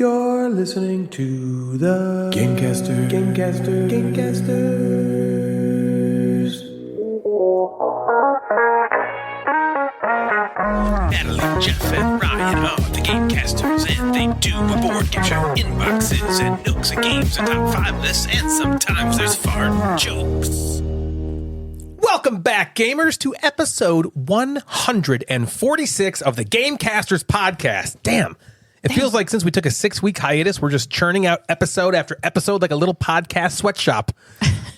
You're listening to the Gamecasters. Natalie, Jeff, and Ryan are the Gamecasters, and they do a board game show, inboxes, and nooks and games, and top 5 lists, and sometimes there's fart jokes. Welcome back, gamers, to episode 146 of the Gamecasters podcast. Damn. It feels like since we took a 6-week hiatus, we're just churning out episode after episode like a little podcast sweatshop.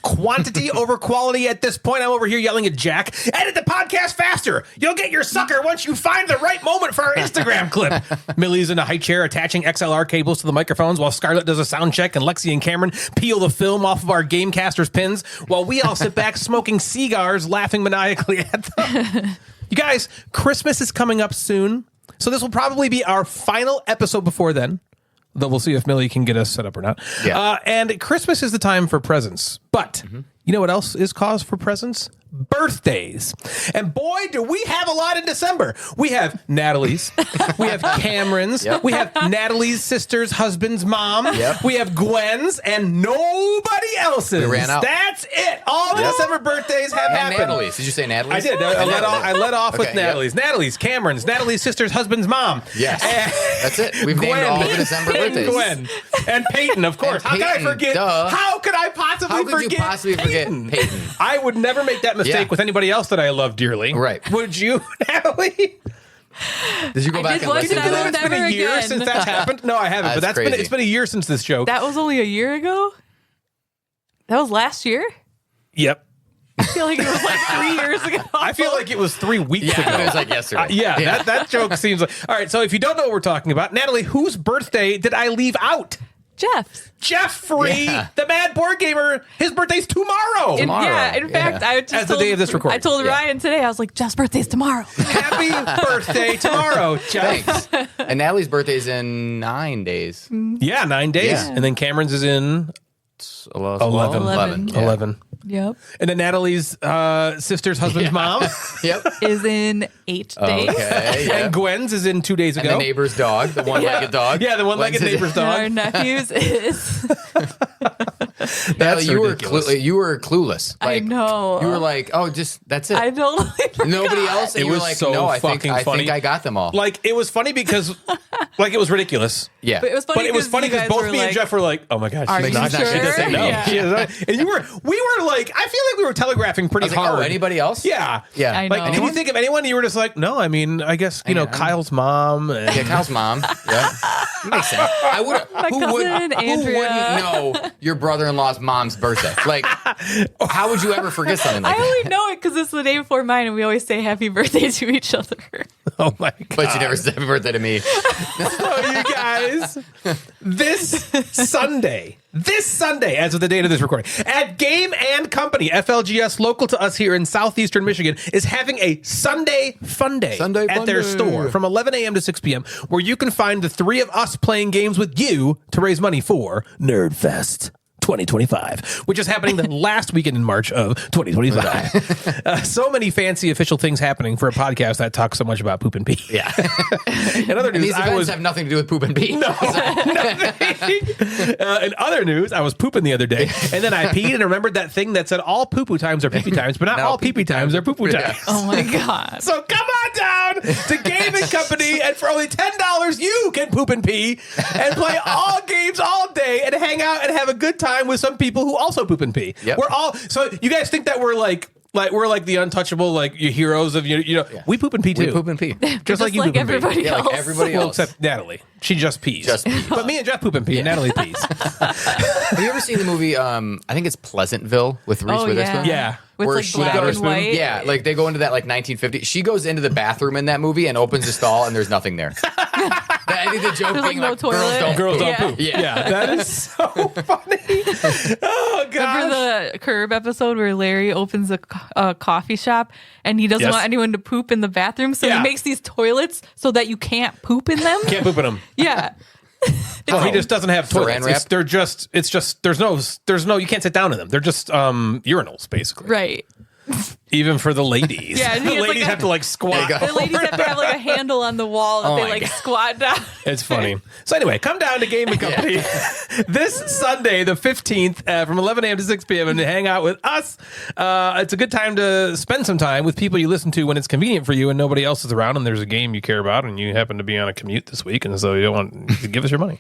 Quantity over quality at this point. I'm over here yelling at Jack, edit the podcast faster. You'll get your sucker once you find the right moment for our Instagram clip. Millie's in a high chair attaching XLR cables to the microphones while Scarlett does a sound check and Lexi and Cameron peel the film off of our Gamecasters pins while we all sit back smoking cigars, laughing maniacally at them. You guys, Christmas is coming up soon. So this will probably be our final episode before then, though we'll see if Millie can get us set up or not. Yeah. And Christmas is the time for presents. But you know what else is cause for presents? Birthdays. And boy, do we have a lot in December. We have Natalie's. We have Cameron's. Yep. We have Natalie's sister's husband's mom. Yep. We have Gwen's and nobody else's. We ran out. That's it. All the December birthdays have And happened. Natalie's. Did you say Natalie's? I did. I let off with Okay, yep. Natalie's. Natalie's, Cameron's, Natalie's sister's husband's mom. Yes. That's it. We've named all the December birthdays. Gwen. And Peyton, of course. And How could I Peyton, forget? duh. How could I possibly How could forget you possibly forget Peyton? Peyton? I would never make that mistake Yeah. with anybody else that I love dearly. Right. Would you, Natalie? Did you go I back did and once listen and to I that? would It's been a Never year again. since that's happened. No, I haven't. That's But crazy. it's been a year since this joke. That was only a year ago? That was last year? Yep. I feel like it was like 3 years ago. I feel like it was 3 weeks ago. Yeah, it was like yesterday. That joke seems like... All right, so if you don't know what we're talking about, Natalie, whose birthday did I leave out? Jeffrey, Yeah. the mad board gamer, his birthday's tomorrow. In Tomorrow. fact, I just As the told, day of this recording. I told Yeah. Ryan today, I was like, Jeff's birthday's tomorrow. Happy birthday tomorrow, Jeff. Thanks. And Natalie's birthday's in 9 days. Yeah, 9 days. Yeah. And then Cameron's is in 11. 11. Yeah. 11. Yep. And then Natalie's sister's husband's mom. Yep. Is in 8 days. Okay. Yeah. And Gwen's is in 2 days And ago. the neighbor's dog, the one-legged dog. Yeah, the one-legged Gwen's- neighbor's And our dog. nephew's is. Natalie, you ridiculous. were clueless. I know. You were like, oh, just that's it. I totally forgot. Nobody else. And It you were was like, so no, I fucking funny. think I got them all. Like, it was funny because, like, it was ridiculous. Yeah. But it was funny But it was funny you because guys both were me and like, Jeff were like, "Oh my god, Are she's you not. sure? She doesn't know." Yeah. She doesn't. And we were like, I feel like we were telegraphing pretty I was like, hard. oh, anybody else? Yeah, Yeah. I Like, know. can you think of anyone? You were just like, no. I mean, I guess you know Kyle's mom. And Yeah, Kyle's mom. Yeah. Makes sense. I would. Who cousin, wouldn't Andrea. know your brother-in-law's mom's birthday? Like, how would you ever forget something like I that? only know it because it's the day before mine, and we always say happy birthday to each other. oh my god! But you never said happy birthday to me. So you guys, this Sunday, as of the date of this recording, at Game and Company, FLGS, local to us here in southeastern Michigan, is having a Sunday Fun Day Sunday at Fun their Day. store from 11 a.m. to 6 p.m., where you can find the three of us playing games with you to raise money for Nerdfest 2025, which is happening the last weekend in March of 2025. So many fancy official things happening for a podcast that talks so much about poop and pee. Yeah. In other And news, these I events was have nothing to do with poop and pee. nothing. In other news, I was pooping the other day, and then I peed and remembered that thing that said all poo-poo times are pee-pee times, but not No, all pee-pee times are poo-poo Yeah. times. Oh my God. So come on down to Game and Company, and for only $10, you can poop and pee and play all games all day and hang out and have a good time with some people who also poop and pee. Yep. We're all so you guys think that we're like we're like the untouchable, like your heroes of you know we poop and pee too. We poop and pee. just like you poop and pee. everybody Yeah, else. like everybody Well, else. except Natalie. She just pees. Just pees. But me and Jeff poop and pee, and Natalie pees. Have you ever seen the movie, I think it's Pleasantville with Reese Oh, Witherspoon? Yeah. With Where like she black goes- and white. Yeah, like they go into that like 1950. She goes into the bathroom in that movie and opens the stall and there's nothing there. I think the joke There's, like, being no like, toilet. Girls don't Yeah. poop. Yeah. That is so funny. Oh, gosh. Remember the Curb episode where Larry opens a coffee shop and he doesn't Yes. want anyone to poop in the bathroom, so Yeah. he makes these toilets so that you can't poop in them? Can't poop in them. Yeah. Well, he just doesn't have Saran toilets. wrap? It's just, there's no, you can't sit down in them. They're just urinals, basically. Right. Even for the ladies. Yeah, and the he has, ladies like, have to like squat. The ladies have to have like a handle on the wall that Oh they my like God. squat down. It's funny. So anyway, come down to Game & Company this Sunday, the 15th, from 11 a.m. to 6 p.m. and hang out with us. It's a good time to spend some time with people you listen to when it's convenient for you and nobody else is around and there's a game you care about and you happen to be on a commute this week and so you don't want to give us your money.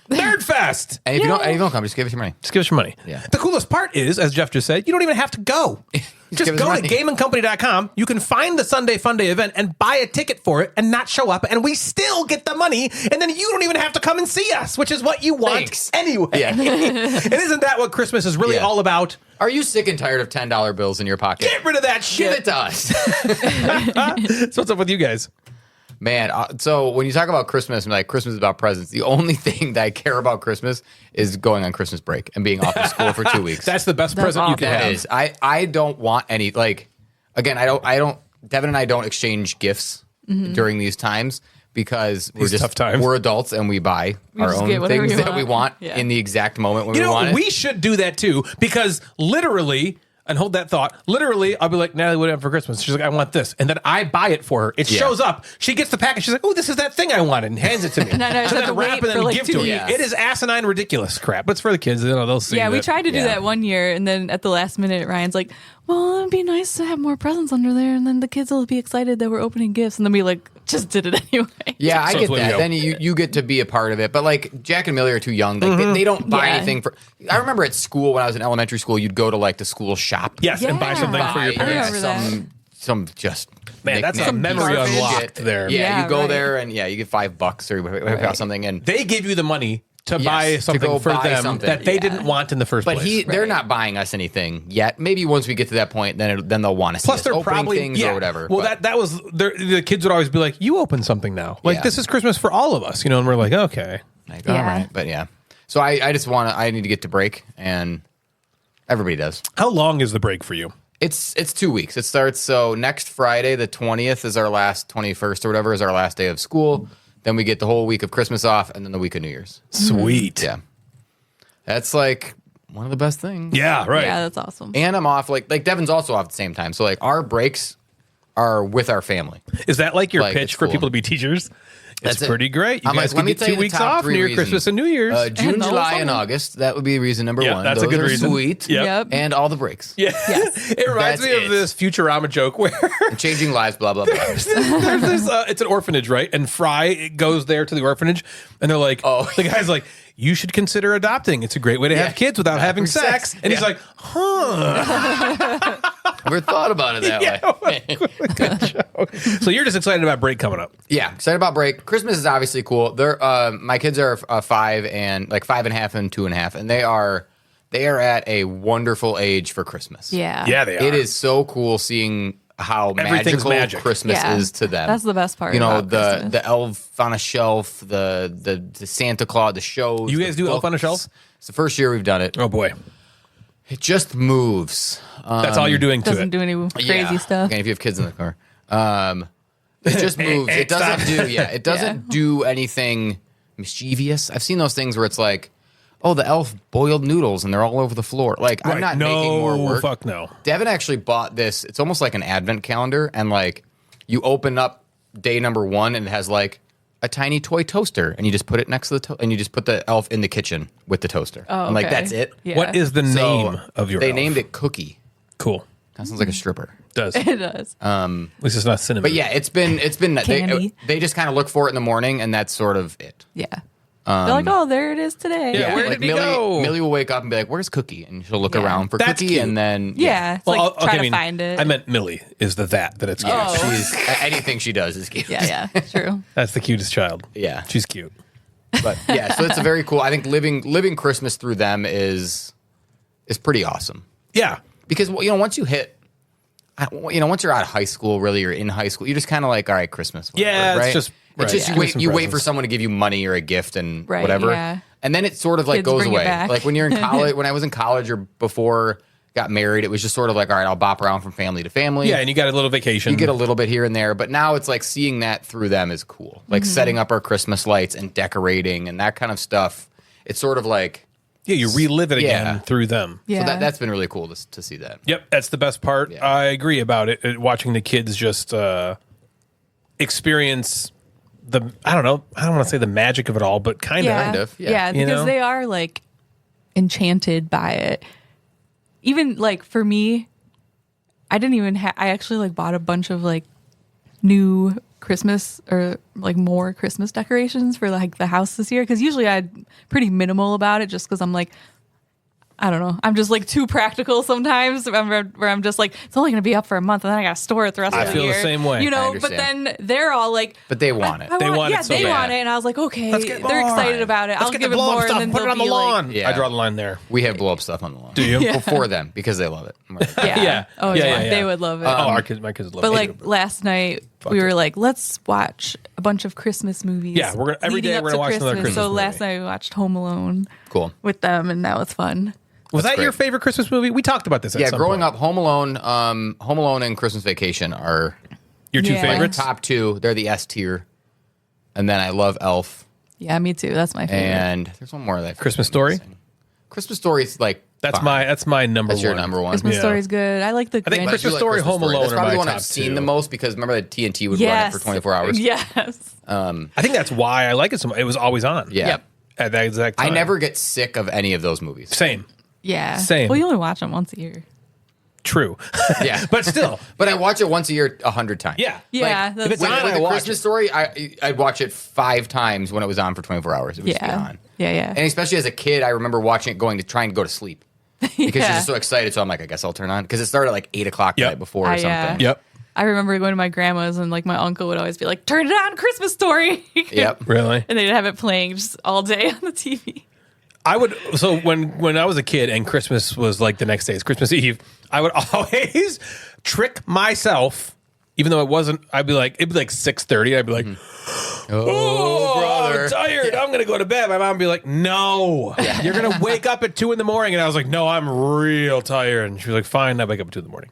Nerd Fest! And if you don't come, just give us your money. Just give us your money. Yeah. The coolest part is, as Jeff just said, you don't even have to go. Just give us go to money. gameandcompany.com. You can find the Sunday Fun Day event and buy a ticket for it and not show up, and we still get the money, and then you don't even have to come and see us, which is what you want Thanks. anyway. Yeah. And isn't that what Christmas is really Yeah. all about? Are you sick and tired of $10 bills in your pocket? Get rid of that Give shit. it to us. So what's up with you guys? Man, so when you talk about Christmas and like Christmas is about presents, the only thing that I care about Christmas is going on Christmas break and being off of school for 2 weeks. That's the best present you can That have. is. I don't want any, like, again, I don't, Devin and I don't exchange gifts during these times because we're These just tough times. we're adults and we buy our just own get whatever things you that we want Yeah. in the exact moment when You we want know, it. we should do that too, because literally, and hold that thought, literally, I'll be like, Natalie, what do you have for Christmas? She's like, I want this. And then I buy it for her. It Yeah. shows up. She gets the package. She's like, oh, this is that thing I wanted, and hands it to me. And I just So have then to wrap wait it and for, like, give 2 to me. weeks. It is asinine, ridiculous crap. But it's for the kids. You know, they'll see Yeah, we that. tried to do Yeah. that one year, and then at the last minute, Ryan's like, "Well, it'd be nice to have more presents under there, and then the kids will be excited that we're opening gifts." And then we like just did it anyway. Yeah, I So get it's what you that. go. Then you get to be a part of it. But like Jack and Millie are too young. Like they don't buy Yeah. anything for. I remember at school when I was in elementary school, you'd go to like the school shop. Yes, and buy Yeah. something for your I parents. remember that. Some just Man, that's a knick-knack memory piece of unlocked shit. there. Yeah, Yeah, you go right. there and you get $5 or whatever something and. They give you the money to Yes, buy to something go for buy them something. that they Yeah. didn't want in the first But place. they're not buying us anything yet. Maybe once we get to that point, then they'll want to see Plus, us they're opening probably things or whatever. Well, But- that was the kids would always be like, "You open something now. Like Yeah. this is Christmas for all of us," you know. And we're like, "Okay." like, Yeah. all right, but yeah. So I just I need to get to break, and everybody does. How long is the break for you? It's 2 weeks. It starts so next Friday, the 20th is our last 21st or whatever is our last day of school. Then we get the whole week of Christmas off, and then the week of New Year's. Sweet. Yeah, that's like one of the best things. Yeah. Right. Yeah, that's awesome. And I'm off like Devin's also off at the same time. So like our breaks are with our family. Is that like your Like, pitch it's for cool. people to be teachers? It's That's it. pretty great. You I'm guys like, let can me get tell 2 you the weeks top off three near reasons. Christmas and New Year's. June, And those July, are- and August. That would be reason number Yeah, one. that's a Those good are reason. Sweet. Yep. Yep. And all the breaks. Yeah. Yes. It reminds That's me of it. this Futurama joke where And changing lives, blah, blah, blah. there's this, it's an orphanage, right? And Fry goes there to the orphanage, and they're like, Oh. the guy's like, you should consider adopting. It's a great way to Yeah. have kids without having sex. And he's Yeah. like, huh. Never thought about it that way. So you're just excited about break coming up. Yeah, excited about break. Christmas is obviously cool. They're my kids are 5 and 5.5 and 2.5, and they are at a wonderful age for Christmas. Yeah. Yeah, they are. It is so cool seeing how Everything's magical magic. Christmas Yeah. is to them. That's the best part. You know, about the Christmas. the elf on a shelf, the Santa Claus, the shows. You the guys do Elf on a books. Shelf? It's the first year we've done it. Oh, boy. It just moves. That's all you're doing to doesn't it. do any crazy Yeah. stuff. Again, if you have kids in the car, it just moves. It doesn't Stop. do. Yeah, it doesn't do anything mischievous. I've seen those things where it's like, oh, the elf boiled noodles and they're all over the floor. Like I'm not making more work. Fuck no. Devin actually bought this. It's almost like an advent calendar, and like you open up day number 1, and it has like a tiny toy toaster, and you just put it next to the and you just put the elf in the kitchen with the toaster. Oh, and like okay. that's it. Yeah. What is the So, name of your They elf? named it Cookie. Cool. That sounds like a stripper. Does. It does. At least it's not cinnamon. But yeah, it's been Candy. they just kind of look for it in the morning, and that's sort of it. Yeah. They're like, oh, there it is today. Yeah, where like did he go? Millie will wake up and be like, "Where's Cookie?" And she'll look Yeah. around for That's Cookie, cute. and then Yeah. It's like try to find it. I meant Millie is that it's cute. Oh. she's anything she does is cute. Yeah, true. That's the cutest child. Yeah. She's cute. But yeah, so it's a very cool. I think living Christmas through them is pretty awesome Yeah. because once you hit. Once you're out of high school, really, you're in high school, you're just kind of like, all right, Christmas. Whatever, Yeah, it's right? just- right. It's just Yeah. you Give me some wait for presents. someone to give you money or a gift and Right, whatever, yeah. and then it sort of like Kids goes bring it away. back. Like when you're in college, when I was in college or before got married, it was just sort of like, all right, I'll bop around from family to family. Yeah, and you got a little vacation. You get a little bit here and there, but now it's like seeing that through them is cool. Like setting up our Christmas lights and decorating and that kind of stuff. It's sort of like Yeah, you relive it again Yeah. through them. Yeah. So that's been really cool to see that. Yep, that's the best part. Yeah. I agree about it. Watching the kids just experience I don't want to say the magic of it all, but kind of. Yeah, You because know? they are like enchanted by it. Even like for me, I didn't even I actually like bought a bunch of like new Christmas or like more Christmas decorations for like the house this year, because usually I'm pretty minimal about it just because I'm like, I don't know. I'm just like too practical sometimes where I'm just like, it's only going to be up for a month and then I got to store it the rest of the I feel year. the same way. You I know, but understand. then they're all like, But they want it. They want it yeah, so they bad. want it. And I was like, okay, Let's get they're more. excited about it. Let's I'll get give the it blow-up more. stuff, And then put it they'll on the be lawn. like, Yeah. I draw the line there. We have blow up stuff on the lawn. Do you? Yeah. For them because they love it. yeah. Yeah. Oh, Yeah, yeah. yeah. They would love it. My kids love But it. like last night, we were like, let's watch a bunch of Christmas movies. Yeah, we're gonna- every leading day up we're to gonna watch another Christmas So movie. last night we watched Home Alone Cool. with them, and that was fun. was that great. your favorite Christmas movie? We talked about this. At Yeah, some growing point. up, Home Alone and Christmas Vacation are Your two Yeah. favorites. top two. They're the S tier. And then I love Elf. Yeah, me too. That's my favorite. And there's one more that Christmas Story? Christmas Story is like That's fine. my number That's one. your number one. Christmas Yeah. Story's good. I like the I think Grinch. Christmas I do like Story, Home Alone That's are probably my the one top I've seen two. the most because remember that TNT would run it for 24 hours. Yes. I think that's why I like it so much. It was always on. Yeah. Yep. At that exact time. I never get sick of any of those movies. Same. Yeah. Same. Well, you only watch them once a year. True. Yeah. But still. But I watch it once a year 100 times. Yeah. Yeah. if it's With, on, with I the watch Christmas it. Story, I'd watch it 5 times when it was on for 24 hours. It would just be Yeah. on. Yeah. And especially as a kid, I remember watching it trying to go to sleep. Because you're just so excited. So I'm like, I guess I'll turn on. Because it started at like 8 o'clock the Yep. night before or Yeah. something. Yep. I remember going to my grandma's and like my uncle would always be like, turn it on, Christmas Story. Yep. Really? And they'd have it playing just all day on the TV. I would. So when I was a kid and Christmas was like the next day, it's Christmas Eve, I would always trick myself, even though it wasn't. It'd be like 6:30. I'd be like, "Oh, brother. I'm tired. I'm gonna go to bed." My mom would be like, "No, you're gonna wake up at 2 a.m." And I was like, "No, I'm real tired." And she was like, "Fine, I wake up at 2 a.m."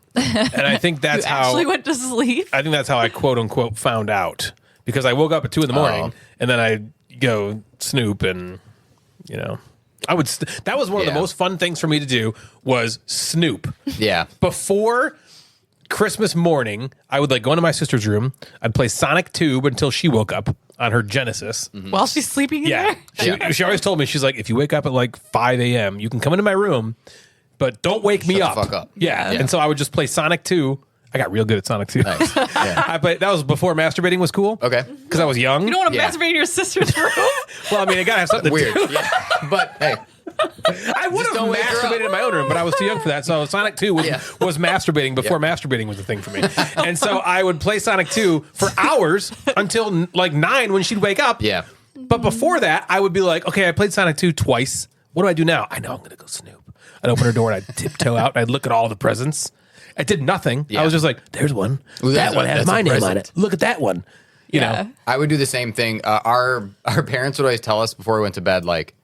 And I think that's You how actually went to sleep. I think that's how I quote unquote found out, because I woke up at 2 a.m. and then I go snoop and I would. That was one of the Yeah. most fun things for me to do was snoop. Yeah. Before Christmas morning, I would like go into my sister's room. I'd play Sonic Tube until she woke up on her Genesis. While she's sleeping in Yeah. there? She always told me, she's like, if you wake up at like 5 a.m., you can come into my room, but don't wake me Shut up. the fuck up. Yeah. Yeah. And so I would just play Sonic 2. I got real good at Sonic 2. Nice. Yeah. But that was before masturbating was cool. Okay. Because I was young. You don't want to Yeah. masturbate in your sister's room? Well, I mean, I got to have something Weird. to do. Yeah. But hey, I would have don't wake her up. masturbated in my own room, but I was too young for that. So Sonic 2 was masturbating before masturbating was a thing for me. And so I would play Sonic 2 for hours until like 9 when she'd wake up. yeah. But before that, I would be like, okay, I played Sonic 2 twice. What do I do now? I know I'm going to go snoop. I'd open her door and I'd tiptoe out and I'd look at all the presents. I did nothing. Yeah. I was just like, there's one. Ooh, that one has that's my a name on present. it. Look at that one. You Yeah. know? I would do the same thing. Our parents would always tell us before we went to bed, like,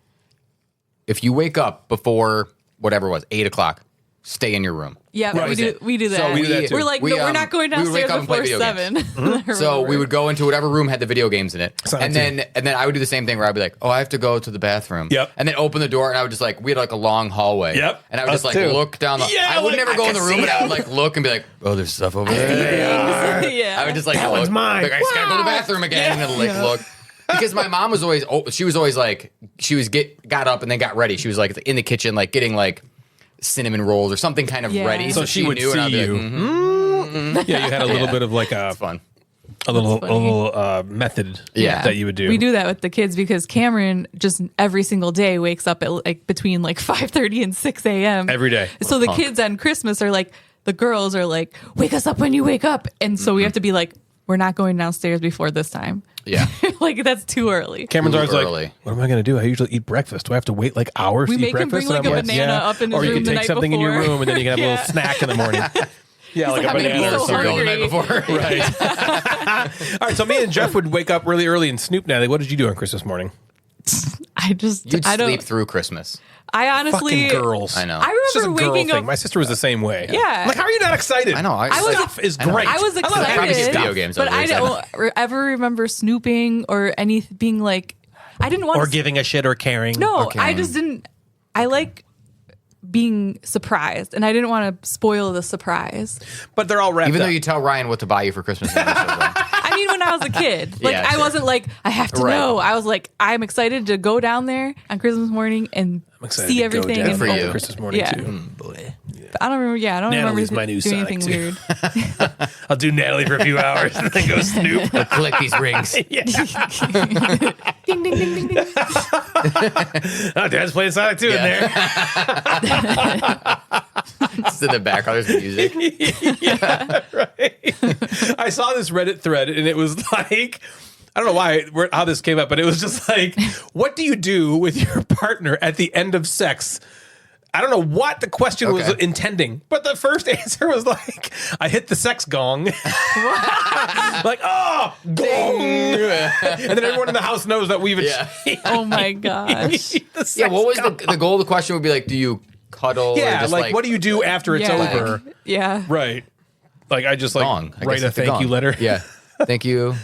if you wake up before whatever it was, 8 o'clock, stay in your room. Yeah, Right. we do that. So we do that too. We're like, We, no, we're not going we would wake downstairs up and play before video 7. So we would go into whatever room had the video games in it, Sonic and then I would do the same thing where I'd be like, "Oh, I have to go to the bathroom." Yep. And then open the door, and I would just like we had like a long hallway. Yep. And I would just Us like too. look down the. Yeah, I would like, never I go in can the room, see but I would them. like look and be like, "Oh, there's stuff over there." Yeah. I would just like That look. one's mine. Like I just gotta go to the bathroom again and like look. Because my mom was always, she was always like, got up and then got ready. She was like in the kitchen, like getting like cinnamon rolls or something kind of Yeah. ready. So she would knew, and I'd see be you. like, "Mhm." Yeah, you had a little bit of like It's fun. a little funny. method Yeah. that you would do. We do that with the kids because Cameron just every single day wakes up at like between like 5:30 and 6 a.m. Every day. So the punk. kids on Christmas are like, the girls are like, wake us up when you wake up. And so we have to be like, we're not going downstairs before this time. Yeah. Like that's too early. Cameron's Too always early. like, what am I going to do? I usually eat breakfast. Do I have to wait like hours We to eat make him breakfast? bring, And like, I'm a banana up in his or you room can the take night something in your before. room and then you can have a Yeah. little snack in the morning. Yeah, like like, a I'm gonna be banana or so something. Cereal the night before. Right. All right, so me and Jeff would wake up really early and snoop. Natalie, what did you do on Christmas morning? You'd I don't, sleep through Christmas. I honestly, Fucking girls. I know. I It's just a remember girl waking thing. up. My sister was the same way. Yeah. Like, how are you not excited? I know. I was- Stuff is I know. great. I was love excited, Probably stuff. video games. but I was very don't ever remember snooping or any being like. I didn't want Or to giving a shit or caring. No, Okay. I just didn't. I like being surprised, and I didn't want to spoil the surprise. But they're all wrapped Even up. though you tell Ryan what to buy you for Christmas. I mean, when I was a kid, like Yeah, I sure. wasn't like I have to Right. know. I was like, I'm excited to go down there on Christmas morning and excited see to go everything. down And for on you. Christmas morning Yeah. too. Boy. But I don't remember. Yeah, I don't Natalie's remember my new doing Sonic, anything too. weird. I'll do Natalie for a few hours and then go Snoop. Collect these rings. Ding ding ding ding ding. Oh, Dad's playing Sonic 2 in there. Just in the background, there's music. Right. I saw this Reddit thread and it was like, I don't know how this came up, but it was just like, what do you do with your partner at the end of sex? I don't know what the question was Okay. intending, but the first answer was like, I hit the sex gong. Like, oh, gong. And then everyone in the house knows that we've achieved Oh my gosh. the sex Yeah, what was gong. the goal of the question? Would be like, do you cuddle? Yeah, or just like, what do you do after it's Yeah. over? Yeah. Right. Like, I just like Gong. I write guess a it's thank you gong. letter. Yeah. Thank you,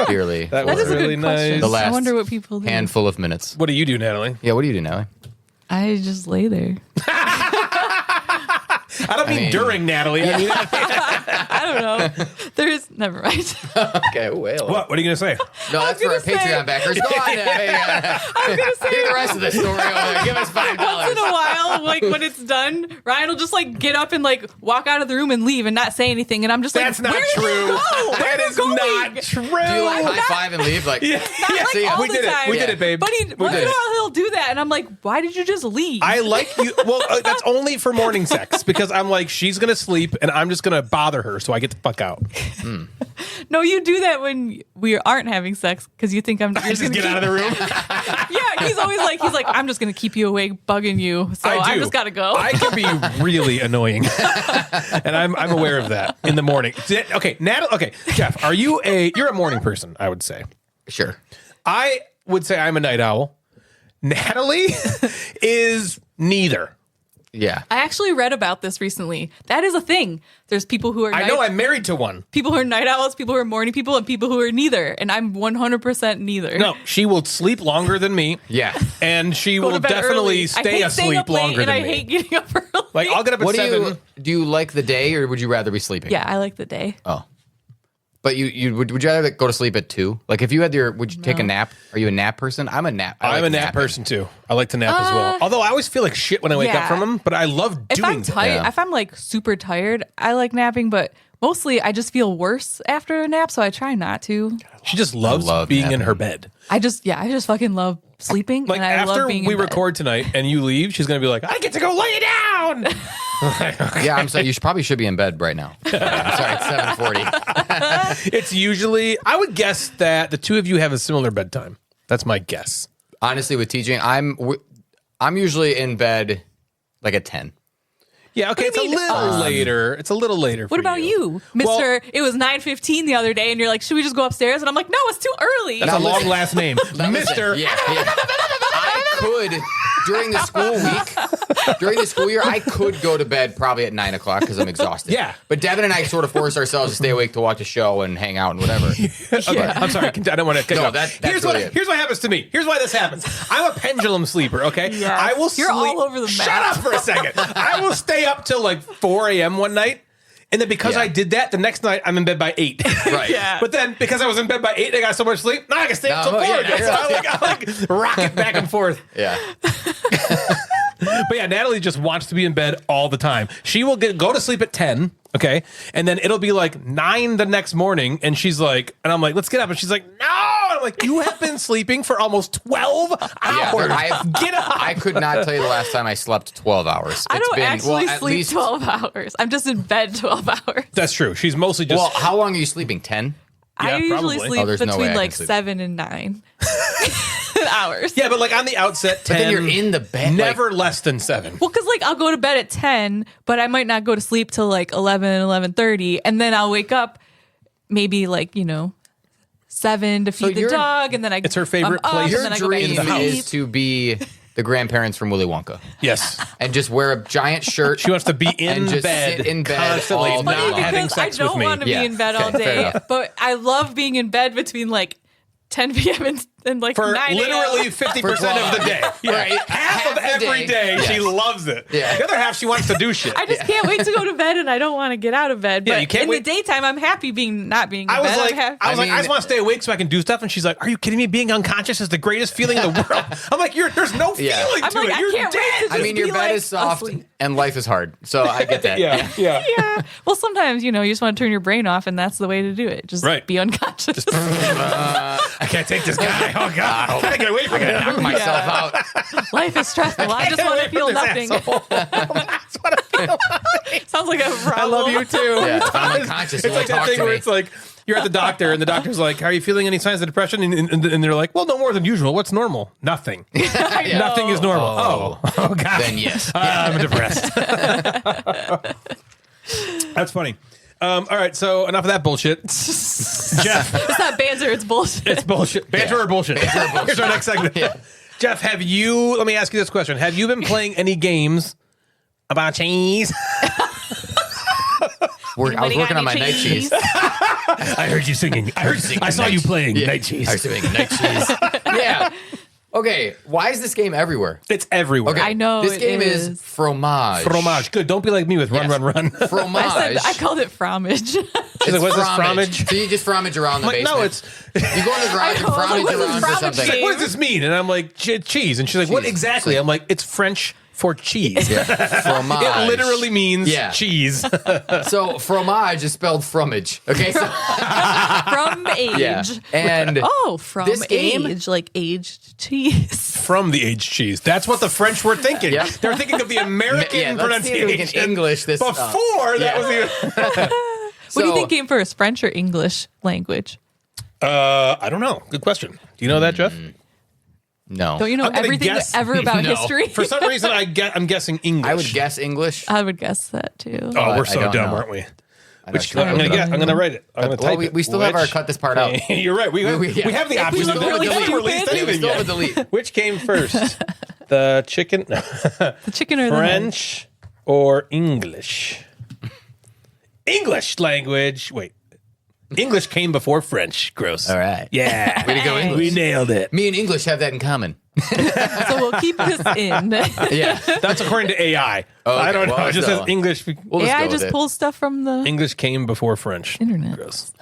dearly. That That was is a really good question. nice. The last I wonder what people do. handful of minutes. What do you do, Natalie? Yeah, what do you do now? I just lay there. I don't mean mean- during, Natalie. I mean, I don't know. There's never mind. Okay, well. what are you going to say? No, that's for our gonna say- Patreon backers. Go on. I was gonna say Hear the rest of the story. Over there. Give us $5. once in a while, like when it's done, Ryan will just like get up and like walk out of the room and leave and not say anything. And I'm just That's like, not where did true. you go? That Where is you not going? true. Do you like high five and leave? Like, Yeah. Not like see ya. all We the did it. time. We did it, babe. But once in did a it. while he'll do that, and I'm like, why did you just leave? I like you. Well, that's only for morning sex because I'm like, she's going to sleep and I'm just going to bother her. So I get the fuck out. No, you do that when we aren't having sex because you think I'm I just get out of the room. Yeah, he's always like, I'm just gonna keep you awake, bugging you. So I just gotta go. I can be really annoying, and I'm aware of that in the morning. Okay, Natalie. Okay, Jeff, you're a morning person? I would say. sure. I would say I'm a night owl. Natalie is neither. Yeah. I actually read about this recently. That is a thing. There's people who are I know I'm married to one. people who are night owls, people who are morning people, and people who are neither. And I'm 100% neither. No, she will sleep longer than me. Yeah. And she Go will to bed definitely early. I stay hate staying asleep up late, longer and than I me. hate getting up early. Like I'll get up at What 7. do you like the day, or would you rather be sleeping? Yeah, I like the day. Oh. But would you rather go to sleep at 2? Like if you had would you take a nap? Are you a nap person? I'm a nap. I I'm like a nap napping. person too. I like to nap as well. Although I always feel like shit when I wake up yeah. from them, but I love If doing I'm that. tired, Yeah. if I'm like super tired, I like napping, but mostly I just feel worse after a nap, so I try not to. She just loves love being in napping. her bed. I just fucking love sleeping. Like and I after love being we in bed. record tonight and you leave, she's gonna be like, I get to go lay down. Yeah, I'm sorry. You probably should be in bed right now. I'm sorry, it's 7:40. It's usually, I would guess that the two of you have a similar bedtime. That's my guess. Honestly, with teaching, I'm usually in bed like at 10. Yeah, okay, What it's do a you mean, little later. It's a little later. What for about you, Mr. Well, it was 9:15 the other day, and you're like, should we just go upstairs? And I'm like, no, it's too early. that's a Now, long listen. last name, Now, listen, Mister. Yeah. I could during the school week. During the school year, I could go to bed probably at 9 o'clock because I'm exhausted. Yeah. But Devin and I sort of force ourselves to stay awake to watch a show and hang out and whatever. Okay, I'm sorry. I don't want to. No, that's here's really it. here's what happens to me. Here's why this happens. I'm a pendulum sleeper. Okay, Yes. I will. You're sleep. all over the Shut map. up for a second. I will stay up till like 4 a.m. one night, and then because Yeah. I did that, the next night I'm in bed by 8. Right. Yeah. But then because I was in bed by 8, I got so much sleep. Now I can stay up till 4 yeah, again. So I like rock it back and forth. Yeah. But yeah, Natalie just wants to be in bed all the time. She will go to sleep at 10, okay? And then it'll be like 9 the next morning, and she's like, and I'm like, let's get up. And she's like, no! And I'm like, you have been sleeping for almost 12 Yeah, hours. but Get up! I could not tell you the last time I slept 12 hours. I It's don't been, actually at sleep least, 12 hours. I'm just in bed 12 hours. That's true. She's mostly just... Well, how long are you sleeping? 10? Yeah, I usually probably. sleep Oh, there's no way I between can like sleep. 7 and 9 hours. yeah, but like on the outset, 10... But then you're in the bed. Never less than 7. Well, because like I'll go to bed at 10, but I might not go to sleep till like 11:30, and then I'll wake up maybe like 7 to feed the you're- Dog, and then It's her favorite I'm up, place. and Your then I go back dream to in the house. sleep. is to be the grandparents from Willy Wonka Yes. and just wear a giant shirt. She wants to be in And just bed, sit in bed constantly, all day not long. having Because I sex with don't me. want to Yeah. be in bed Okay, all fair day, enough. but I love being in bed between like 10 p.m. and and like for 9 literally a.m. 50% of the day. Yeah. Right. Half of the every day, Yeah. she loves it. Yeah. The other half, she wants to do shit. I just can't wait to go to bed, and I don't want to get out of bed. Yeah, But you can't in wait- the daytime, I'm happy not being in I was bed. like, I'm happy. I mean- just want to stay awake so I can do stuff. And she's like, "Are you kidding me? Being unconscious is the greatest feeling in the world." I'm like, "There's no Yeah. feeling I'm to like, it. I You're can't dead." wait to I just mean, your be, bed like, is soft asleep. and life is hard. So I get that. Yeah. Yeah. Well, sometimes, you just want to turn your brain off, and that's the way to do it. Just Right. be unconscious. I can't take this guy. Oh God, I gotta get away from him. Knock myself out. Life is stressful. I just want to feel nothing. Sounds like a problem. I love you too. Yeah, if I'm unconscious. It's like that thing where it's like you're at the doctor and the doctor's like, "Are you feeling any signs of depression?" And they're like, "Well, no more than usual. What's normal? Nothing. Nothing is normal." Oh God. Then yes. I'm depressed. That's funny. All right, so enough of that bullshit. Jeff, It's not banter, it's bullshit. it's bullshit. Banter or bullshit? Here's our next segment. Jeff, let me ask you this question. Have you been playing any games about cheese? I was working on my night cheese. I heard you singing. I saw you playing night cheese. I was doing night cheese. Yeah. Okay. Why is this game everywhere? It's everywhere. Okay. I know This it game is. is Fromage. Fromage. Good. Don't be like me with run, Yes. run. Fromage. I called it fromage. She's like, what's this fromage? So you just fromage around the I'm like, basement. no, it's. You go in the garage and I was like, fromage what's this around for fromage something. game? What does this mean? And I'm like, cheese. And she's like, what Cheese. exactly? I'm like, it's French for cheese. Fromage. It literally means Yeah. cheese. So fromage is spelled fromage. Okay. So From age. yeah. And From this game- age, like aged cheese. From the aged cheese. That's what the French were thinking. Yep. They're thinking of the American Yeah, let's see if we can pronunciation. English this Before that was even. What do you So- think came first, French or English language? I don't know. Good question. Do you know that, Jeff? no. Don't you know I'm gonna everything guess- ever about No. history? For some reason, I'm guessing English. I would guess English. I would guess that too. Oh, we're I so don't dumb, know. aren't we? I'm Which not I'm sure. gonna get. I'm gonna write it. I'm gonna Well, type it. we still have our Which- cut this part out. You're right. We yeah. have the option. look to really delete. stupid. Released Yeah, we anything still yet. have a delete. Which came first, the chicken, The chicken or the hen? French, or English? English language. Wait, English came before French. Gross. All right. Yeah. Way to go, English. We nailed it. Me and English have that in common. So we'll keep this in. Yeah. That's according to AI. I don't know. well, It just so- says English. We'll just AI go with just it. pulls stuff from the English came before French. internet. Gross.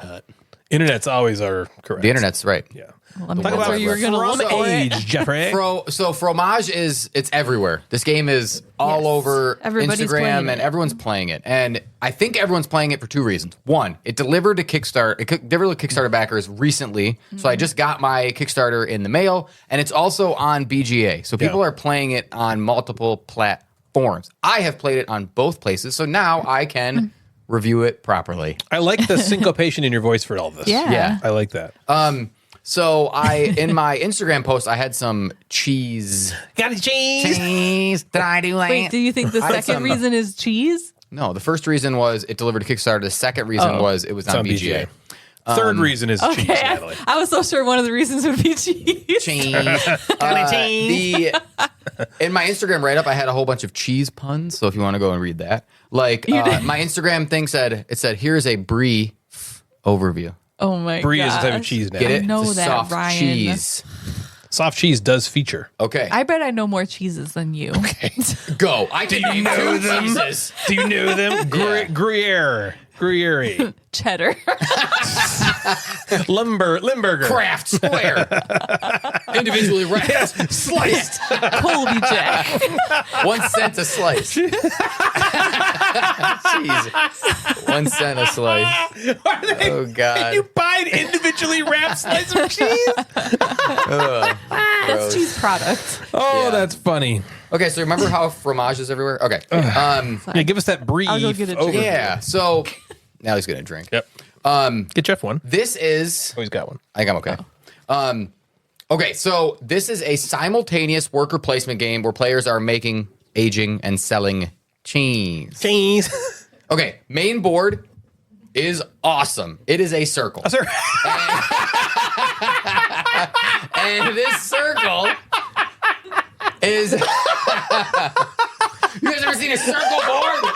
Internet's always are correct. The internet's right. Yeah. Well, I mean, Talk that's about where you were going to from look for it. age, Jeffrey. So Fromage it's everywhere. This game is all Yes. over Everybody's playing Instagram it. and everyone's playing it. And I think everyone's playing it for two reasons. One, it delivered to Kickstarter. It delivered to Kickstarter backers recently. So I just got my Kickstarter in the mail, and it's also on BGA. So people are playing it on multiple platforms. I have played it on both places, so now I can review it properly. I like the syncopation in your voice for all this. Yeah. Yeah. I like that. So in my Instagram post, I had some cheese. Got a cheese. Cheese. Did I do that? Wait, do you think the I had second some- reason is cheese? No, the first reason was it delivered to Kickstarter. The second reason was it was It's on BGA. Third reason is cheese, Okay, Natalie. I was so sure one of the reasons would be cheese. Cheese. In my Instagram write-up, I had a whole bunch of cheese puns. So if you want to go and read that, like did? my Instagram thing said, here's a brie overview. Oh my god. Brie is a type of cheese now. Get it? know It's a that, soft Ryan. cheese. Soft cheese does feature. Okay, I bet I know more cheeses than you. go. I can name know two them? cheeses. Do you know them? Gruyere. Gruyere. Cheddar. Limburger. Kraft Square. Individually wrapped. Sliced. Colby Jack. 1 cent a slice. Jeez. 1 cent a slice. Oh, God. You buy an individually wrapped slice of cheese? That's cheese product. Oh, Yeah. that's funny. Okay, so remember how fromage is everywhere? Okay. Yeah, give us that brief I'll go get a drink. overview. Yeah, so now he's going to drink. Yep. Get Jeff one. This is... Oh, he's got one. I think I'm okay. Okay, so this is a simultaneous worker placement game where players are making, aging, and selling cheese. Cheese. Okay, main board is awesome. It is a circle. Sir. And this circle is... You guys ever seen a circle board?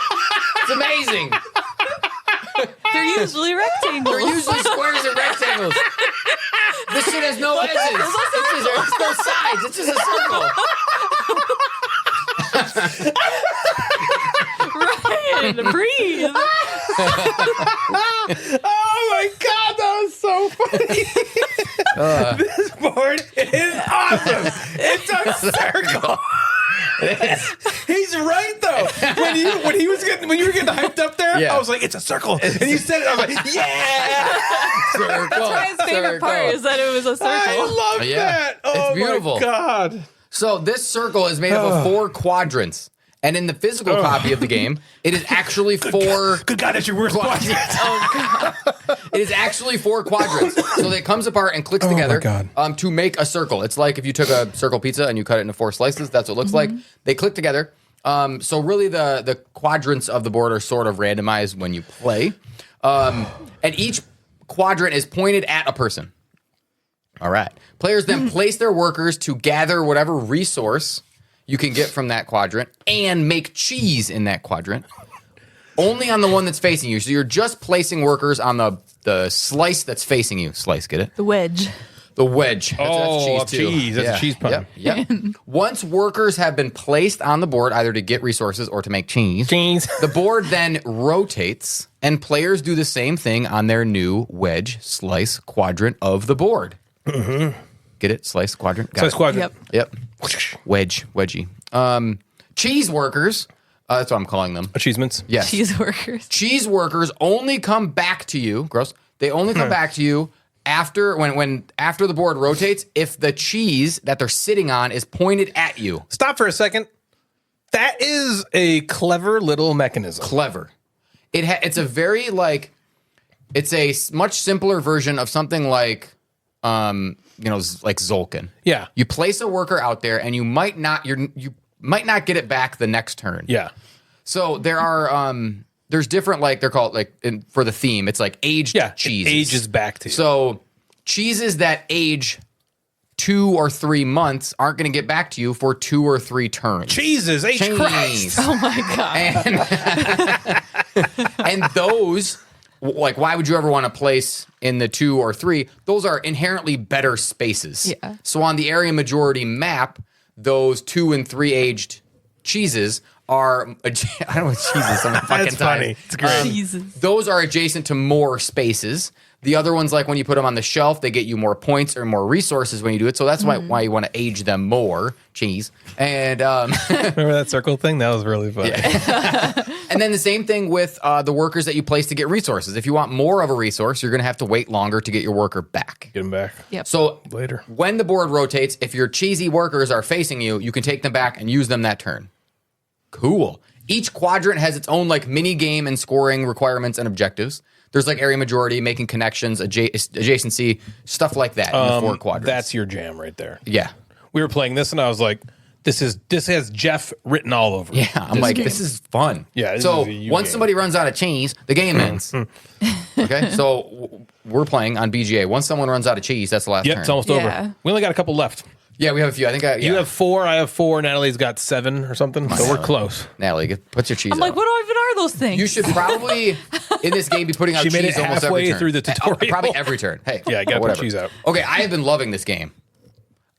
It's amazing. They're usually rectangles. They're usually squares and rectangles. This shit has no edges. There's also no sides. It's just a circle. Ryan, breathe. Oh my god, that was so funny. This board is awesome. It's a circle. He's right though. When you were getting hyped up there, Yeah. I was like, it's a circle. And you said it, I was like, yeah. Circle. That's Ryan's favorite part is that it was a circle. I love Yeah. that. Oh It's beautiful. my god. So this circle is made up of 4 quadrants. And in the physical copy of the game, it is actually 4 Good god, that's your worst part. It is actually 4 quadrants. So it comes apart and clicks together God. to make a circle. It's like if you took a circle pizza and you cut it into 4 slices, that's what it looks like. They click together. So really the quadrants of the board are sort of randomized when you play. And each quadrant is pointed at a person. All right. Players then place their workers to gather whatever resource you can get from that quadrant and make cheese in that quadrant. Only on the one that's facing you. So you're just placing workers on the slice that's facing you. Slice, get it? The wedge. The wedge. That's cheese too. cheese. That's a cheese pun. Yep. Once workers have been placed on the board, either to get resources or to make cheese, the board then rotates, and players do the same thing on their new wedge slice quadrant of the board. Get it? Slice quadrant. Got Slice it. quadrant. Yep. Wedgie. Cheese workers. That's what I'm calling them. Achievements. Yes. Cheese workers. Cheese workers only come back to you. Gross. They only come back to you after after the board rotates if the cheese that they're sitting on is pointed at you. Stop for a second. That is a clever little mechanism. Clever. It's a very it's a much simpler version of something like like Zolkin. Yeah. You place a worker out there and you might not get it back the next turn. Yeah. So there are there's different they're called for the theme, it's like aged cheeses. It ages back to you. So cheeses that age 2 or 3 months aren't going to get back to you for 2 or 3 turns. Jesus H. Christ. Oh my god. And those, why would you ever want to place in the 2 or 3? Those are inherently better spaces. Yeah. So on the area majority map, those 2 and 3 aged cheeses are, I don't know what cheeses so many fucking That's times. funny. It's great. Jesus. Those are adjacent to more spaces. The other ones, when you put them on the shelf, they get you more points or more resources when you do it. So that's why you want to age them more. Cheese. And Remember that circle thing? That was really fun. and then the same thing with the workers that you place to get resources. If you want more of a resource, you're going to have to wait longer to get your worker back. Get him back. Yep. So Later. when the board rotates, if your cheesy workers are facing you, you can take them back and use them that turn. Cool. Each quadrant has its own mini game and scoring requirements and objectives. There's area majority, making connections, adjacency, stuff like that in the 4 quadrants. That's your jam right there. Yeah. We were playing this and I was like, this has Jeff written all over it. Yeah, I'm this is fun. Yeah, this So is a you once game. somebody runs out of cheese, the game ends. Okay, so we're playing on BGA. Once someone runs out of cheese, that's the last Yep, turn. it's almost Yeah. over. We only got a couple left. Yeah, we have a few. I think You have 4, I have 4, Natalie's got 7 or something. So we're close. Natalie, put your cheese I'm out. like, what even are those things? You should probably, in this game, be putting out She cheese made it almost halfway every turn. through the tutorial. Probably every turn. Hey, Yeah, I gotta put whatever. cheese out. Okay, I have been loving this game.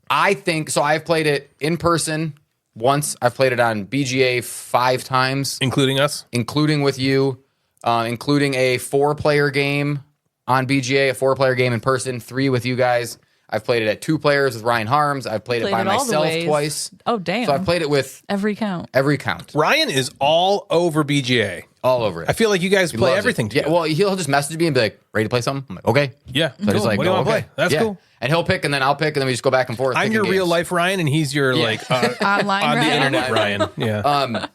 I think, so I've played it in person once. I've played it on BGA 5 times, Including us. including with you, including a 4-player game on BGA, a 4-player game in person, 3 with you guys. I've played it at 2 players with Ryan Harms. I've played it by all the myself ways. twice. Oh, damn. So I've played it with every count. every count, Ryan is all over BGA. all over it. I feel like you guys He play loves everything it. Yeah, together. well, he'll just message me and be like, ready to play something? I'm like, okay. Yeah. So he's Cool. like, What do you oh, want to okay. play? That's Yeah. cool. And he'll pick, and then I'll pick, and then we just go back and forth. I'm picking your real games. life Ryan, and he's your Online on the Ryan. internet Ryan. Yeah.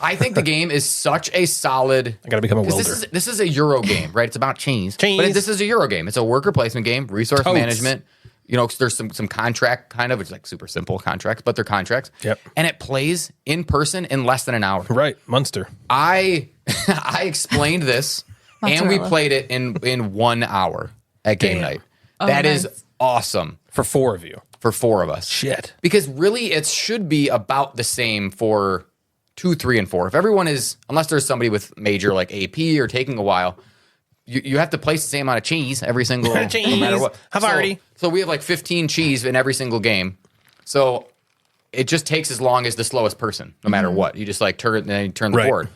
I think the game is such a solid. I got to become a 'cause welder. This is a Euro game, right? It's about cheese. Cheese. But this is a Euro game. It's a worker placement game, resource Totes. management. There's some contract kind of, which is super simple contracts, but they're contracts. Yep. And it plays in person in less than an hour. Right. Munster. I explained this, and we Mozzarella. played it in 1 hour at game Damn. night. Oh, That is nice. awesome For 4 of you. for 4 of us. Shit. Because really, it should be about the same for 2, 3, and 4. If everyone is, unless there's somebody with major AP or taking a while, you have to place the same amount of cheese every single no matter what. Havarti. So we have 15 cheese in every single game. So it just takes as long as the slowest person, no matter what. You just like turn it and then you turn the Right. board.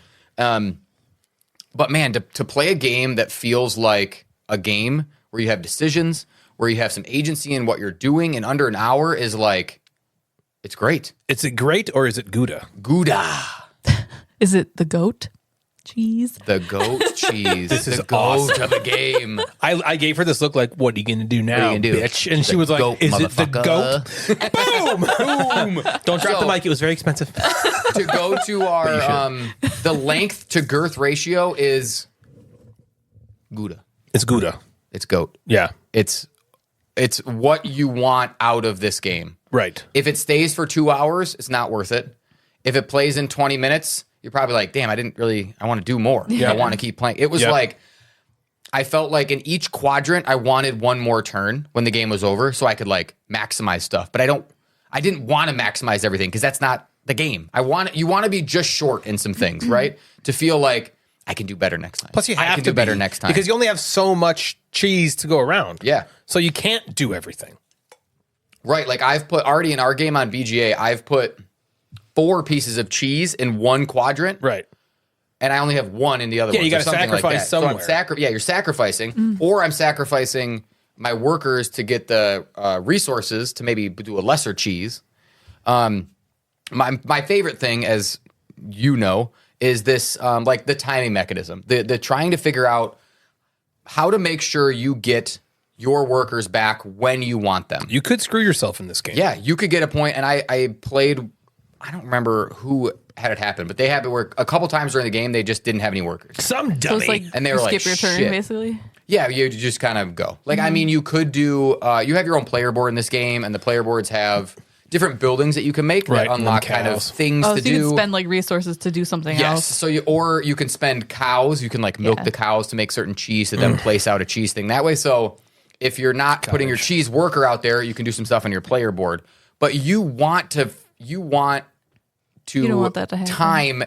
But man, to play a game that feels like a game where you have decisions, where you have some agency in what you're doing in under an hour is like, it's great. Is it great or is it Gouda? Gouda. Is it the goat cheese? The goat cheese. This is the goat awesome. of a game. I gave her this look like, what are you going to do now, gonna do? bitch? And she The was like, goat, is it the motherfucker." goat? Boom! Don't drop the So- mic. It was very expensive. To go to our the length to girth ratio is Gouda. It's Gouda. It's goat. Yeah. It's what you want out of this game. Right. If it stays for 2 hours, it's not worth it. If it plays in 20 minutes, you're probably like, damn, I want to do more. Yeah. I want to keep playing. It was Yep. like, I felt like in each quadrant, I wanted one more turn when the game was over so I could like maximize stuff. But I didn't want to maximize everything because that's not the game. You want to be just short in some things, right? To feel like I can do better next time. Plus, you I have can to do better be, next time. because you only have so much cheese to go around. Yeah. So you can't do everything. Right, like I've put already in our game on BGA, I've put 4 pieces of cheese in one quadrant, Right. and I only have 1 in the other one. Yeah, you gotta sacrifice somewhere. So you're sacrificing, or I'm sacrificing my workers to get the resources to maybe do a lesser cheese. My favorite thing, as you know, is this like the timing mechanism, the trying to figure out how to make sure you get your workers back when you want them. You could screw yourself in this game. Yeah, you could get a point, and I played, I don't remember who had it happen, but they had it where a couple times during the game, they just didn't have any workers. Some dummy. So it's like And they you were like, skip your turn, "Shit." basically. Yeah, you just kind of go. Like, I mean, you could do, you have your own player board in this game, and the player boards have different buildings that you can make Right, that unlock and kind of cows. things Oh, to so you do. can spend like resources to do something Yes, else. so you can spend cows. You can like milk Yeah. the cows to make certain cheese to then place out a cheese thing that way. So if you're not putting your cheese worker out there, you can do some stuff on your player board. But you want to You don't want that to happen. time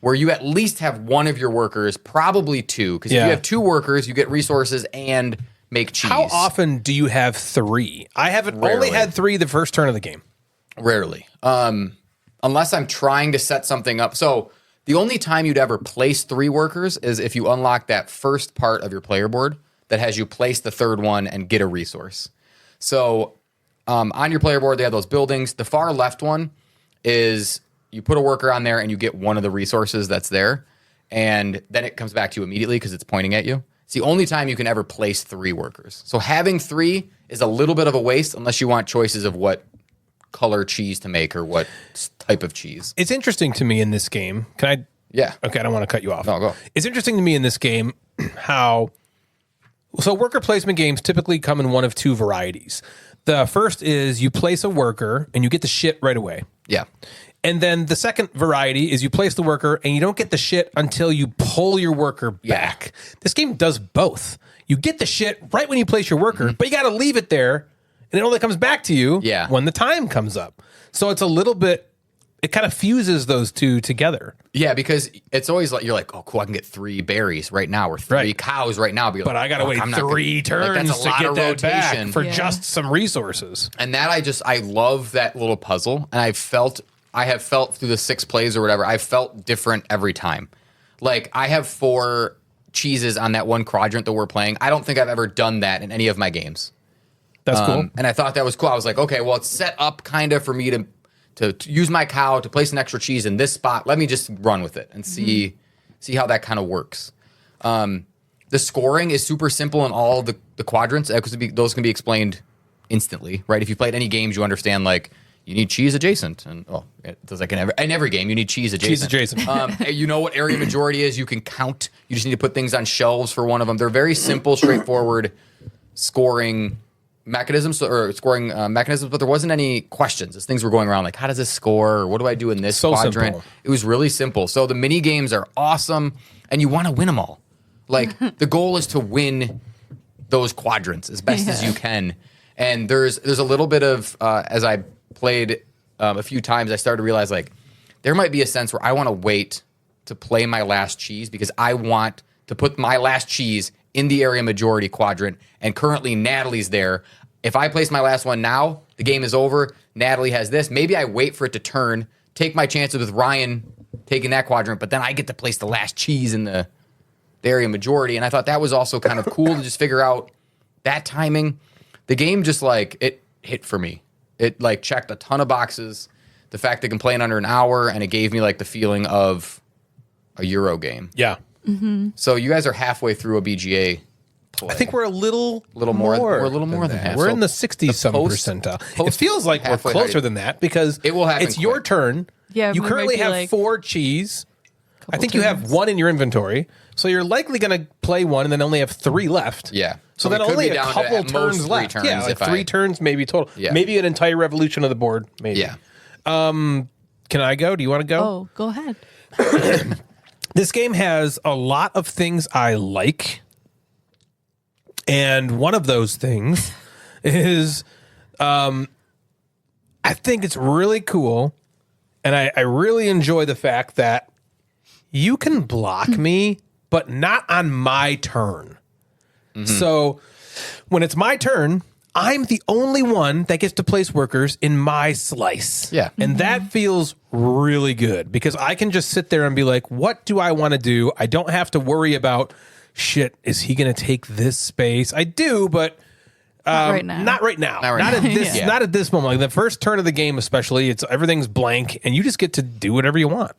where you at least have one of your workers, probably 2, because if Yeah. you have 2 workers, you get resources and make cheese. How often do you have 3? I haven't only Rarely. had 3 the first turn of the game. Rarely. Unless I'm trying to set something up. So the only time you'd ever place 3 workers is if you unlock that first part of your player board that has you place the third one and get a resource. So on your player board, they have those buildings. The far left one is you put a worker on there and you get one of the resources that's there. And then it comes back to you immediately because it's pointing at you. It's the only time you can ever place 3 workers. So having 3 is a little bit of a waste unless you want choices of what color cheese to make or what type of cheese. It's interesting to me in this game. Can I? Yeah. Okay, I don't want to cut you off. No, go. It's interesting to me in this game how. So worker placement games typically come in one of 2 varieties. The first is you place a worker and you get the shit right away. Yeah. And then the second variety is you place the worker and you don't get the shit until you pull your worker back. This game does both. You get the shit right when you place your worker, but you got to leave it there and it only comes back to you Yeah. when the time comes up. So it's a little bit, it kind of fuses those 2 together. Yeah, because it's always like, you're like, oh, cool, I can get 3 berries right now or 3 Right. cows right now. But I got to wait 3 turns that's a to lot get of that back rotation. for Yeah. just some resources. And that I love that little puzzle. And I have felt through the 6 plays or whatever, I've felt different every time. Like I have 4 cheeses on that one quadrant that we're playing. I don't think I've ever done that in any of my games. That's cool. And I thought that was cool. I was like, okay, well, it's set up kind of for me to use my cow to place an extra cheese in this spot. Let me just run with it and see how that kind of works. The scoring is super simple in all the quadrants. Those can be explained instantly, right? If you played any games, you understand like you need cheese adjacent, and it does like in every game you need cheese adjacent. Cheese adjacent. You know what area majority is. You can count. You just need to put things on shelves for one of them. They're very simple, straightforward scoring mechanisms, but there wasn't any questions as things were going around like, how does this score, or what do I do in this So quadrant? simple. It was really simple. So the mini games are awesome, and you want to win them all. Like the goal is to win those quadrants as best as you can. And there's a little bit of as I played a few times, I started to realize like there might be a sense where I want to wait to play my last cheese because I want to put my last cheese in the area majority quadrant, and currently Natalie's there. If I place my last one now, the game is over. Natalie has this. Maybe I wait for it to turn, take my chances with Ryan taking that quadrant, but then I get to place the last cheese in the area majority. And I thought that was also kind of cool to just figure out that timing. The game just like, it hit for me. It like checked a ton of boxes. The fact that it can play in under an hour, and it gave me like the feeling of a Euro game. Yeah. So you guys are halfway through a BGA play. I think we're a little more. We're a little more than that. half. We're So in the 60-some percentile. It feels like we're halfway closer height. than that because It will happen it's your quick. turn. Yeah, you we currently might be have like 4 cheese. I think you turns. have 1 in your inventory, so you're likely going to play 1 and then only have 3 left. Yeah. So we then could only be a down to couple at most turns 3 left. turns Yeah, like if 3 turns maybe total. Yeah. Maybe an entire revolution of the board. Maybe. Yeah. Can I go? Do you want to go? Oh, go ahead. This game has a lot of things I like. And one of those things is I think it's really cool. And I really enjoy the fact that you can block me, but not on my turn. So when it's my turn, I'm the only one that gets to place workers in my slice. Yeah. And that feels really good because I can just sit there and be like, what do I want to do? I don't have to worry about, shit, is he going to take this space? I do, but Not right now. not right now. Not right Not now. at this. Yeah. Not at this moment. Like the first turn of the game, especially, it's everything's blank, and you just get to do whatever you want.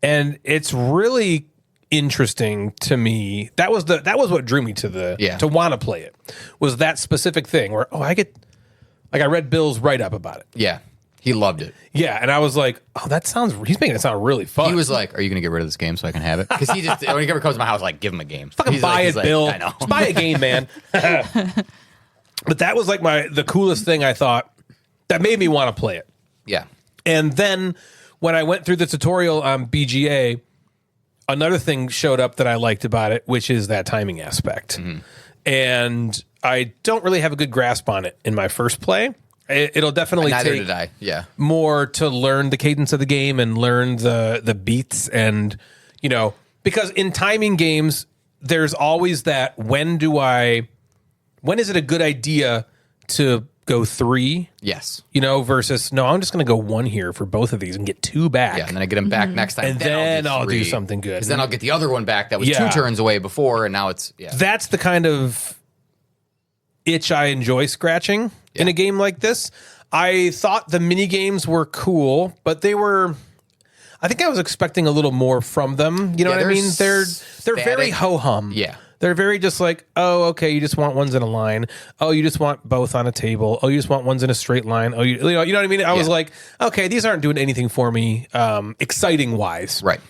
And it's really interesting to me. That was what drew me to want to play it. Was that specific thing where I read Bill's write up about it. Yeah. He loved it. Yeah, and I was like, he's making it sound really fun. He was like, "Are you going to get rid of this game so I can have it?" Because he just when he ever comes to my house, like, give him a game. fucking buy it, Bill. I know. Just buy a game, man. But that was like the coolest thing I thought that made me want to play it. Yeah. And then when I went through the tutorial on BGA, another thing showed up that I liked about it, which is that timing aspect. And I don't really have a good grasp on it in my first play. It'll definitely Neither take did I. Yeah. more to learn the cadence of the game and learn the beats and, because in timing games, there's always that when is it a good idea to go 3? Yes. Versus no, I'm just going to go 1 here for both of these and get 2 back. Yeah, and then I get him back next time. And then I'll do 3. something good. Because then I'll get the other one back that was Yeah. 2 turns away before, and now it's That's the kind of itch I enjoy scratching in a game like this. I thought the mini games were cool, but I think I was expecting a little more from them. You know what I mean? They're very static. ho-hum. Yeah. They're very just like, oh, okay, you just want ones in a line. Oh, you just want both on a table. Oh, you just want ones in a straight line. Oh, you know what I mean? I was like, okay, these aren't doing anything for me exciting wise. Right.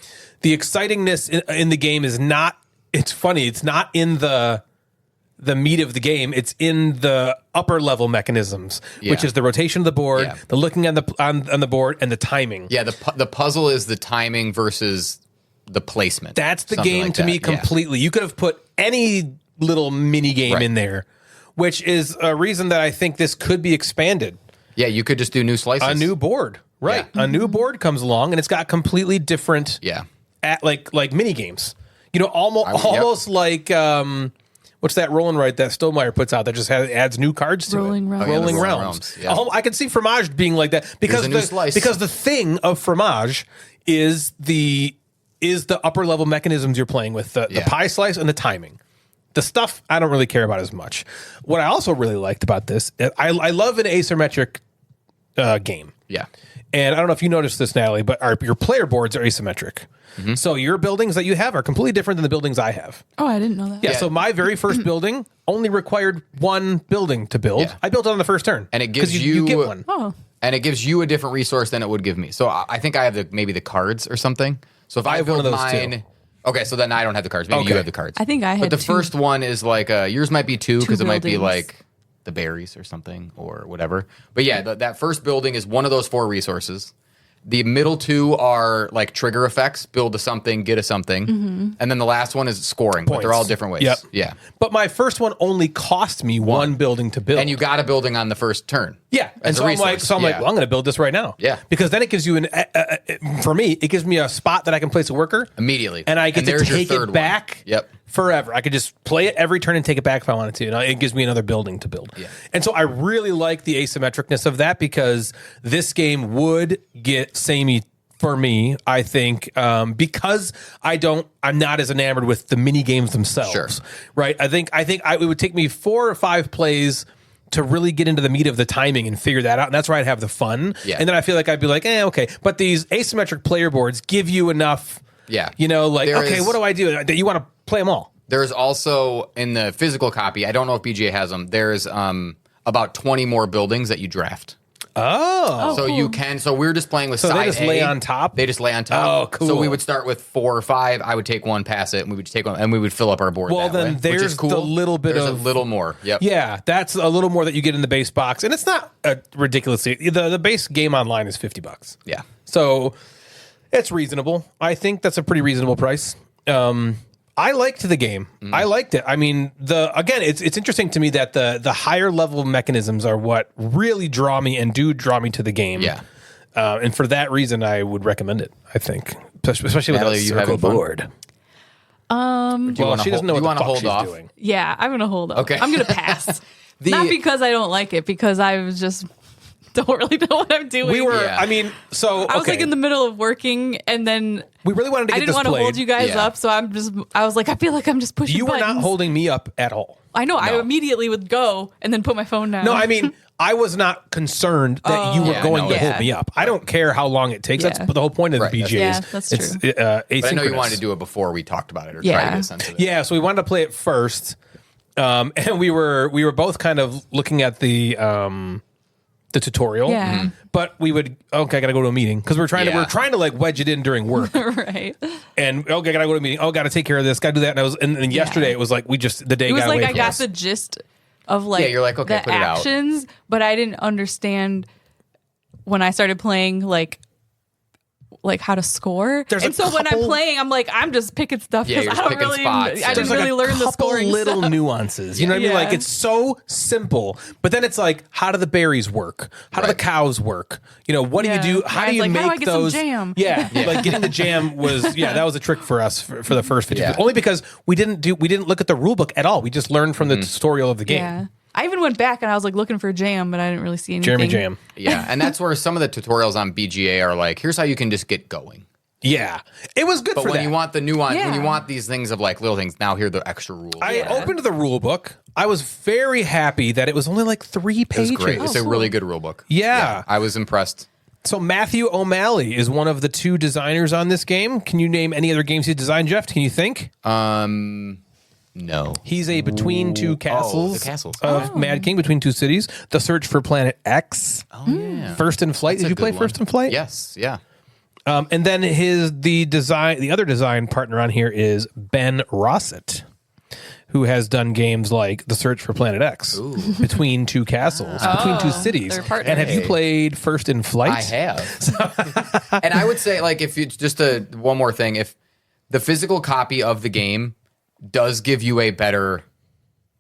The excitingness in the game is not, it's funny, it's not in the meat of the game. It's in the upper level mechanisms, which is the rotation of the board, the looking on the board, and the timing. Yeah, the puzzle is the timing versus the placement. That's the Something game like to that. me Yeah. completely. You could have put any little mini game Right. in there, which is a reason that I think this could be expanded. Yeah, you could just do new slices. A new board, right? Yeah. A new board comes along and it's got completely different, like mini games. Almost like what's that rolling right that Stonemeyer puts out that just adds new cards to Rolling it? Realms. Oh, yeah, the Rolling Rolling Realms. Realms, yeah. I can see Fromage being like that because a new slice. because the thing of Fromage is the upper level mechanisms you're playing with, the pie slice and the timing. The stuff I don't really care about as much. What I also really liked about this, I love an asymmetric game. Yeah. And I don't know if you noticed this, Natalie, but your player boards are asymmetric. So your buildings that you have are completely different than the buildings I have. Oh, I didn't know that. Yeah, so my very first building only required 1 building to build. Yeah. I built it on the first turn. And it gives 'Cause you get one. Oh, And it gives you a different resource than it would give me. So I think I have maybe the cards or something. So if I have one build of those too. mine, okay, so then I don't have the cards. Maybe Okay. you have the cards. I think I But had the 2. first one is like yours might be 2 because it might be buildings. like the berries or something or whatever. But yeah, that first building is one of those 4 resources. The middle 2 are like trigger effects, build a something, get a something. And then the last one is scoring, but they're all Points. different ways. Yep. Yeah. But my first one only cost me 1 building to build. And you got a building on the first turn. Yeah, and as a so I'm like, resource. well, Yeah. I'm going to build this right now. Yeah. Because then it gives you for me, it gives me a spot that I can place a worker Immediately. and I get to there's your take third it one. back Yep. forever. I could just play it every turn and take it back if I wanted to. And it gives me another building to build. Yeah. And so I really like the asymmetricness of that because this game would get samey for me, I think, because I'm not as enamored with the mini games themselves. Sure. Right. I think it would take me 4 or 5 plays to really get into the meat of the timing and figure that out. And that's where I'd have the fun. Yeah. And then I feel like I'd be like, okay. But these asymmetric player boards give you enough, Yeah. like, There okay, is- what do I do? That you want to play them all. There's also in the physical copy, I don't know if BGA has them, there's about 20 more buildings that you draft. Oh. So you can. So we're just playing with So side they just A. lay on top? They just lay on top. Oh, cool. So we would start with 4 or 5. I would take one, pass it, and we would just take one, and we would fill up our board. Well, that then way, which there's is cool. the little bit there's of- a little more. Yep. Yeah, that's a little more that you get in the base box. And it's not a ridiculously, the base game online is $50. Yeah. So it's reasonable. I think that's a pretty reasonable price. I liked the game. I liked it. I mean, it's interesting to me that the higher level mechanisms are what really draw me to the game. Yeah. And for that reason, I would recommend it. I think, especially with Natalie, a you circle having fun? board. Do you Well, wanna she doesn't know hold- what do the you fuck wanna hold she's off? doing. Yeah, I'm gonna hold up. Okay. I'm gonna pass. Not because I don't like it, because I was just don't really know what I'm doing. We were. Yeah. I mean, so I was okay. like in the middle of working, and then We really wanted to I get didn't this want to played. hold you guys Yeah. up, so I was like, I feel like I'm just pushing. You were buttons. not holding me up at all. I know. I No. immediately would go and then put my phone down. No, I mean, I was not concerned that you were Yeah, going no, to yeah. hold me up. I don't care how long it takes. Yeah. That's the whole point of the Right, BGAs. Yeah, that's it's, true. asynchronous. But I know you wanted to do it before we talked about it or try Yeah. to get a sense of it. Yeah, so we wanted to play it first, and we were both kind of looking at the tutorial. Yeah. Mhm. But we would I gotta go to a meeting because we're trying Yeah. to like wedge it in during work. right. And I gotta go to a meeting. Gotta take care of this. Gotta do that. And and yesterday it was like the day It was got like away I from got us. the gist of like Yeah, you're like, okay, the put it out. actions, but I didn't understand when I started playing like how to score. There's and a so when I'm couple- playing, I'm like, I'm just picking stuff Yeah, because you're I just don't picking really, spots I and- didn't There's like really a learn the couple scoring little stuff. nuances. You know what I mean? Yeah. Like it's so simple, but then it's like, how do the berries work? How do the Right. cows work? What do you Yeah. do? How do Mine's you like, make how do I get some those? jam? Yeah, like getting the jam was that was a trick for us for the first 50. Yeah. Only because we didn't look at the rule book at all. We just learned from the tutorial of the game. Yeah. I even went back and I was like looking for jam, but I didn't really see anything. Jeremy Jam. Yeah, and that's where some of the tutorials on BGA are like, here's how you can just get going. Yeah, it was good But for when that. you want the nuance, when you Yeah. want these things of like little things, now here are the extra rules. I opened the rule book. I was very happy that it was only like 3 it was pages. great. It's a really good rule book. Yeah. I was impressed. So Matthew O'Malley is one of the 2 designers on this game. Can you name any other games he designed, Jeff? Can you think? No. He's a Between Two Castles, the castles. of Mad King, Between Two Cities, The Search for Planet X, Oh yeah. First in Flight. That's Did a you play good one. First in Flight? Yes. Yeah. And then the other design partner on here is Ben Rossett, who has done games like The Search for Planet X, Between Two Castles, Between Two Cities. they're partners. And have you Hey. played First in Flight? I have. And I would say, like, if you just one more thing, if the physical copy of the game does give you a better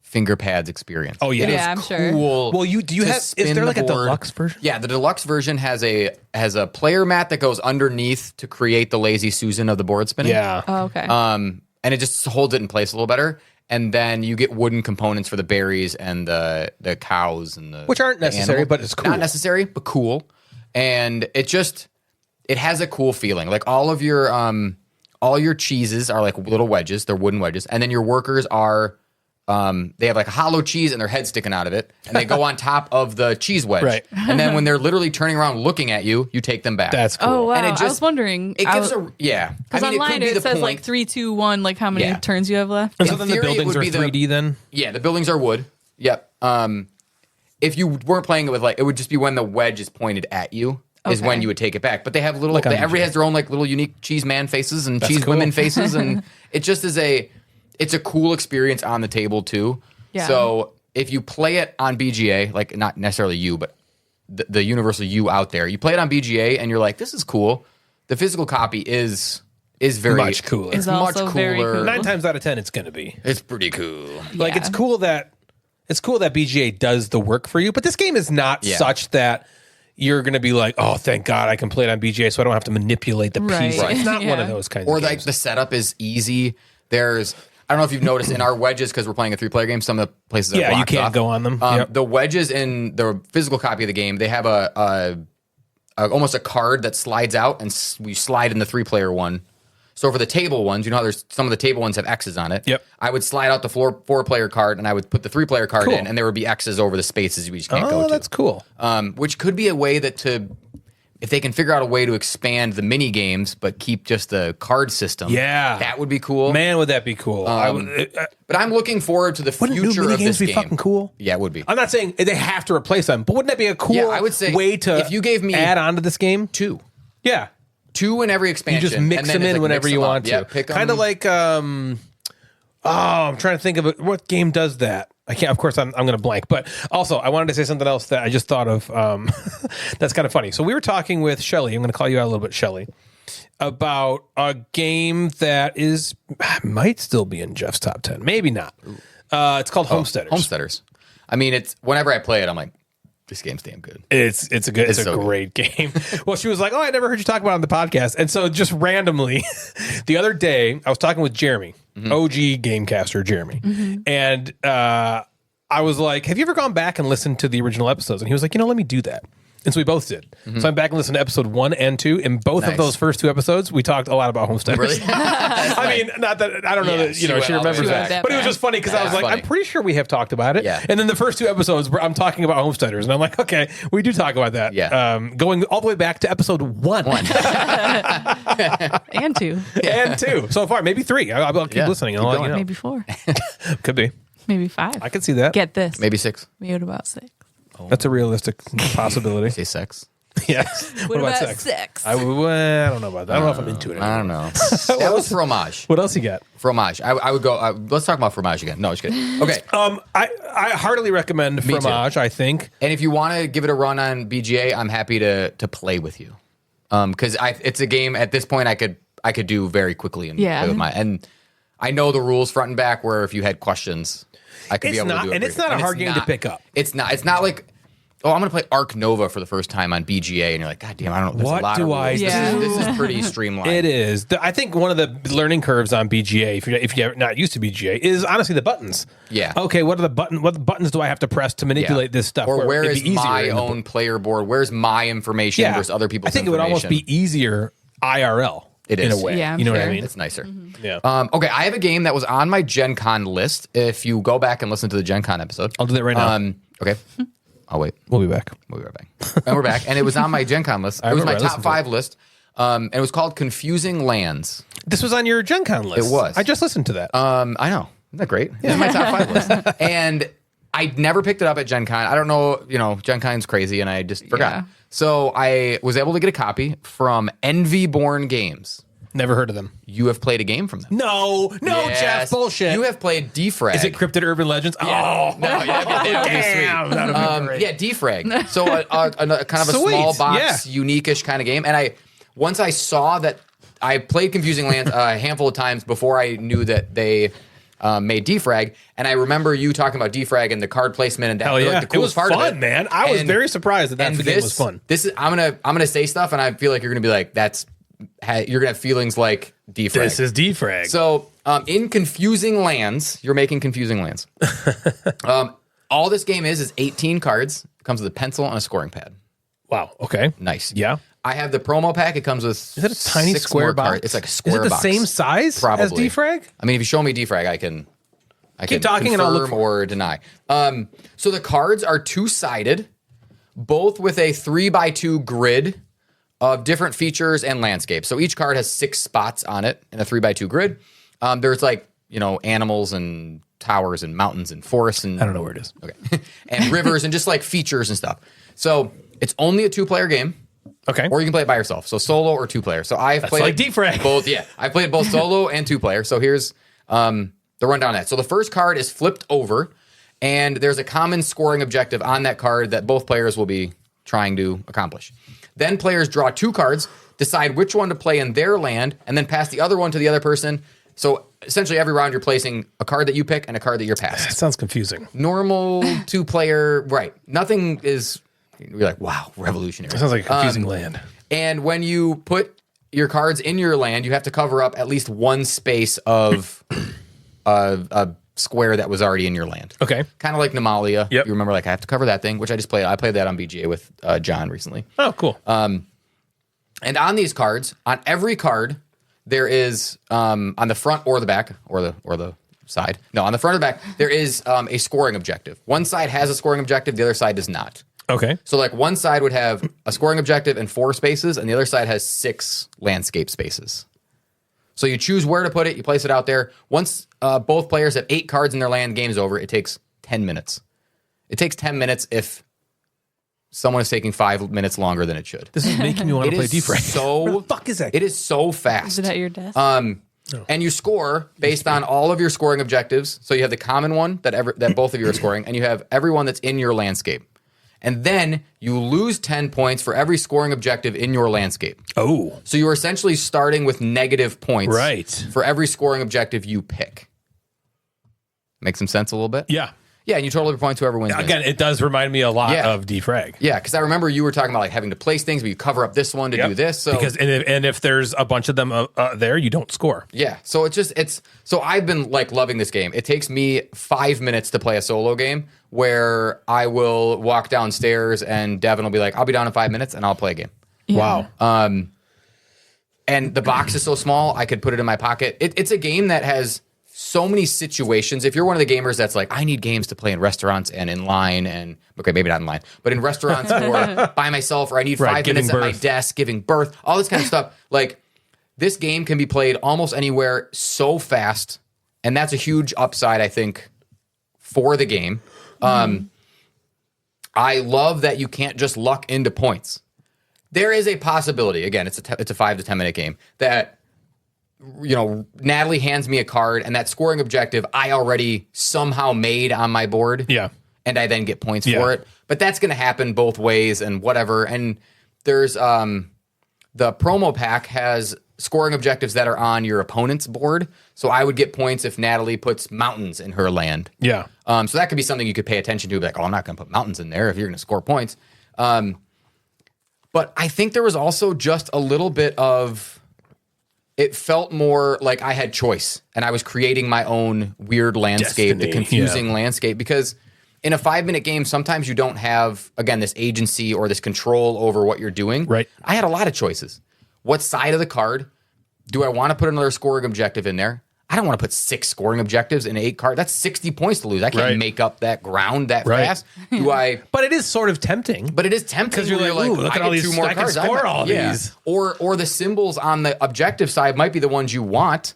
finger pads experience. Oh, yeah. It is Yeah, I'm sure. cool. Well, do you to have? Is spin there the like a board. deluxe version? Yeah, the deluxe version has a player mat that goes underneath to create the lazy Susan of the board spinning. Yeah. Oh, okay. And it just holds it in place a little better. And then you get wooden components for the berries and the cows and the Which aren't the necessary, animal. but it's cool. Not necessary, but cool. And it has a cool feeling. Like all your cheeses are like little wedges. They're wooden wedges. And then your workers are they have like a hollow cheese and their head sticking out of it. And they go on top of the cheese wedge. Right. And then when they're literally turning around looking at you, you take them back. That's cool. oh wow. and it I just- was wondering. it gives yeah. because online it says like 3, 2, 1. Like how many Yeah. turns you have left. And so in then the theory, it buildings would are be the- 3D then? Yeah, the buildings are wood. Yep. If you weren't playing it with like, it would just be when the wedge is pointed at you is when Okay. you would take it back. But they have little. Like on Everybody BGA. has their own like little unique cheese man faces and cheese cool. women faces, and it just is it's a cool experience on the table too. Yeah. So if you play it on BGA, like not necessarily you, but the universal you out there, you play it on BGA and you're like, this is cool. The physical copy is very Much cooler. It's It's much also very cooler. cool. 9 times out of 10, it's going to be. It's pretty cool. Like Yeah. it's cool that BGA does the work for you, but this game is not Yeah. such that you're going to be like, oh, thank God I can play it on BGA, so I don't have to manipulate the Right. piece. Right. It's not one Yeah. of those kinds Or of like games. the setup is easy. I don't know if you've noticed in our wedges, because we're playing a 3-player game, some of the places are Yeah, you blocked can't off. go on them. Yep. The wedges in the physical copy of the game, they have a almost a card that slides out, and we slide in the 3-player one. So for the table ones, you know how there's some of the table ones have X's on it. Yep. I would slide out the 4-player card, and I would put the 3-player card Cool. in, and there would be X's over the spaces we just can't go to. That's cool. Which could be a way if they can figure out a way to expand the mini games but keep just the card system. Yeah. that would be cool. Man, would that be cool? But I'm looking forward to the Wouldn't new future mini of games this be game. fucking cool? Yeah, it would be. I'm not saying they have to replace them, but wouldn't that be a cool Yeah, I would say way to if you gave me add on to this game? 2. Yeah. 2 in every You expansion. just mix and then them it's in like whenever mix you them want up. to. Yeah, pick kind of like I'm trying to think of it. What game does that? I can't. Of course, I'm going to blank. But also, I wanted to say something else that I just thought of. That's kind of funny. So we were talking with Shelly. I'm going to call you out a little bit, Shelly, about a game that might still be in Jeff's top 10. Maybe not. It's called Homesteaders. Homesteaders. I mean, it's whenever I play it, I'm like, this game's damn good. It's a so great game. Well, she was like, "Oh, I never heard you talk about it on the podcast." And so just randomly, the other day, I was talking with Jeremy, OG Gamecaster Jeremy, and I was like, "Have you ever gone back and listened to the original episodes?" And he was like, "Let me do that." And so we both did. So I'm back and listened to episode 1 and 2. In both of Nice. those first 2 episodes, we talked a lot about Homesteaders. Really? I mean, not that I don't know Yeah, that she went she all the way remembers back. that, but it was just funny because I was That's like, funny. I'm pretty sure we have talked about it. Yeah. And then the first 2 episodes, I'm talking about Homesteaders, and I'm like, okay, we do talk about that. Yeah. Going all the way back to episode 1 And 2. and 2 so far, maybe 3. I'll keep Yeah, listening. keep I'll let going. you know. Maybe 4. Could be. Maybe 5. I could see that. Get this. Maybe 6. Maybe what about 6? That's a realistic possibility. Say sex. Yes. What about sex? I don't know about that. I don't know if I'm into it. I don't know. That was Fromage. What else you got? Fromage. I would go. Let's talk about Fromage again. No, just kidding. Okay. I heartily recommend Me too. Fromage. I think And if you want to give it a run on BGA, I'm happy to play with you. Because it's a game at this point I could do very quickly and Yeah. play with and I know the rules front and back. Where if you had questions, I could be It's able not- to do it. and it's very not a quick. hard game to pick up. It's not. It's not like. Oh, I'm going to play Arc Nova for the first time on BGA, and you're like, God damn, I don't know. There's What a lot do of I rules. do? This is pretty streamlined. it is. I think one of the learning curves on BGA, if you're not used to BGA, is honestly the buttons. Yeah. Okay. What buttons do I have to press to manipulate this stuff? Or where it'd is be easier my in the own player board? Where's my information Yeah. versus other people's I think it would almost be easier IRL. It in is. a way. Yeah, you know what I fair. mean? It's nicer. Yeah. Okay, I have a game that was on my Gen Con list. If you go back and listen to the Gen Con episode. I'll do that right now. Okay. I'll wait. We'll be back. We'll be right back. And we're back. And it was on my Gen Con list. It was my remember I top listened to 5 list. And it was called Confusing Lands. This was on your Gen Con list. It was. I just listened to that. I know. Isn't that great? It's my top 5 list. And I never picked it up at Gen Con. I don't know, Gen Con's crazy and I just forgot. Yeah. So I was able to get a copy from Envy Born Games. Never heard of them. You have played a game from them. No, Yes. Jeff, bullshit. You have played Defrag. Is it Cryptid Urban Legends? Yeah. Oh, No, yeah, that would be sweet. damn. That would be great. Yeah, Defrag. So a kind of a Sweet, small box, yeah. unique-ish kind of game. And once I saw that, I played Confusing Lands a handful of times before I knew that they made Defrag. And I remember you talking about Defrag and the card placement and that. Hell yeah. Like, the coolest It was part fun, of it. man. I was And- very surprised that and the game was fun. This is I'm gonna say stuff, and I feel like you're gonna be like, you're gonna have feelings like Defrag. This is Defrag. So, in Confusing Lands, you're making Confusing Lands. All this game is 18 cards. It comes with a pencil and a scoring pad. Wow. Okay. Nice. Yeah. I have the promo pack. It comes with Is it a tiny 6 square more box? cards. It's like a square Is it the box. same size as Probably. Defrag? I mean, if you show me Defrag, I can Keep talking and I'll look confirm or deny. So the cards are 2-sided, both with a 3x2 grid of different features and landscapes. So each card has 6 spots on it in a 3x2 grid. There's animals and towers and mountains and forests and I don't know where it is. Okay. And rivers and just like features and stuff. So it's only a 2-player game. Okay. Or you can play it by yourself. So solo or 2-player. So I've played like Defrag. both. Yeah. I played both solo and 2-player. So here's the rundown of that. So the first card is flipped over, and there's a common scoring objective on that card that both players will be trying to accomplish. Then players draw 2 cards, decide which one to play in their land, and then pass the other one to the other person. So essentially every round you're placing a card that you pick and a card that you're passed. That sounds confusing. Normal 2-player, right. Nothing is, you're like, wow, revolutionary. That sounds like a confusing land. And when you put your cards in your land, you have to cover up at least one space of a square that was already in your land. Okay. Kind of like Nemalia. Yep. You remember, like, I have to cover that thing, which I just played. I played that on BGA with John recently. Oh, cool. And on these cards, on every card, there is on the front or the back or the side. No, on the front or the back, there is a scoring objective. One side has a scoring objective, the other side does not. Okay. So like one side would have a scoring objective and 4 spaces, and the other side has 6 landscape spaces. So you choose where to put it, you place it out there. Once both players have 8 cards in their land, game's over. It takes 10 minutes. It takes 10 minutes if someone is taking 5 minutes longer than it should. This is making me want to It play is defrag. so What the fuck is that? It is so fast. Is it at your desk? And you score based on all of your scoring objectives. So you have the common one that both of you are scoring, and you have everyone that's in your landscape. And then you lose 10 points for every scoring objective in your landscape. Oh. So you're essentially starting with negative points Right. for every scoring objective you pick. Make some sense a little bit? Yeah. Yeah, and you total your points, whoever wins. Again, it does remind me a lot Yeah. of defrag. Yeah, because I remember you were talking about like having to place things, but you cover up this one to do this. So because and if there's a bunch of them there, you don't score. yeah, so so I've been like loving this game. It takes me 5 minutes to play a solo game where I will walk downstairs and Devin will be like, "I'll be down in 5 minutes," and I'll play a game. Wow. And the box is so small, I could put it in my pocket. It's a game that has so many situations. If you're one of the gamers that's like, I need games to play in restaurants and in line, and okay, maybe not in line, but in restaurants or by myself, or I need 5 minutes at my desk, giving birth, all this kind of stuff. Like, this game can be played almost anywhere so fast, and that's a huge upside, I think, for the game. I love that you can't just luck into points. There is a possibility, again, it's a 5 to 10 minute game, that Natalie hands me a card, and that scoring objective I already somehow made on my board. Yeah. And I then get points for it. But that's going to happen both ways and whatever. And there's the promo pack has scoring objectives that are on your opponent's board. So I would get points if Natalie puts mountains in her land. Yeah. So that could be something you could pay attention to. Like, I'm not going to put mountains in there if you're going to score points. But I think there was also just a little bit of... It felt more like I had choice, and I was creating my own weird landscape, Destiny, the confusing landscape, because in a 5 minute game, sometimes you don't have, again, this agency or this control over what you're doing. Right. I had a lot of choices. What side of the card do I want to put another scoring objective in there? I don't want to put 6 scoring objectives in 8 cards. That's 60 points to lose. I can't make up that ground that fast. But it is sort of tempting. But it is tempting because you're like, ooh, look at all these. 2 more I can cards. score all these. Or the symbols on the objective side might be the ones you want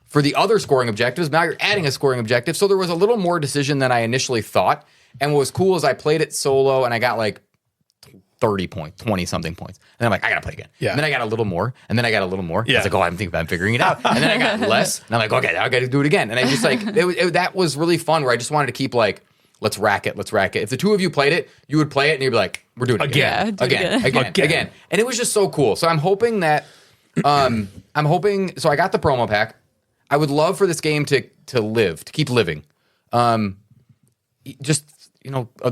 for the other scoring objectives. Now you're adding a scoring objective. So there was a little more decision than I initially thought. And what was cool is I played it solo, and I got like 30 points, 20 something points. And I'm like, I got to play again. Yeah. And then I got a little more. And then I got a little more. Yeah. I was like, oh, I'm figuring it out. And then I got less. And I'm like, okay, now I got to do it again. And I just like, that was really fun, where I just wanted to keep like, let's rack it. If the two of you played it, you would play it and you'd be like, we're doing it again. Again. And it was just so cool. So I'm hoping that, so I got the promo pack. I would love for this game to keep living. The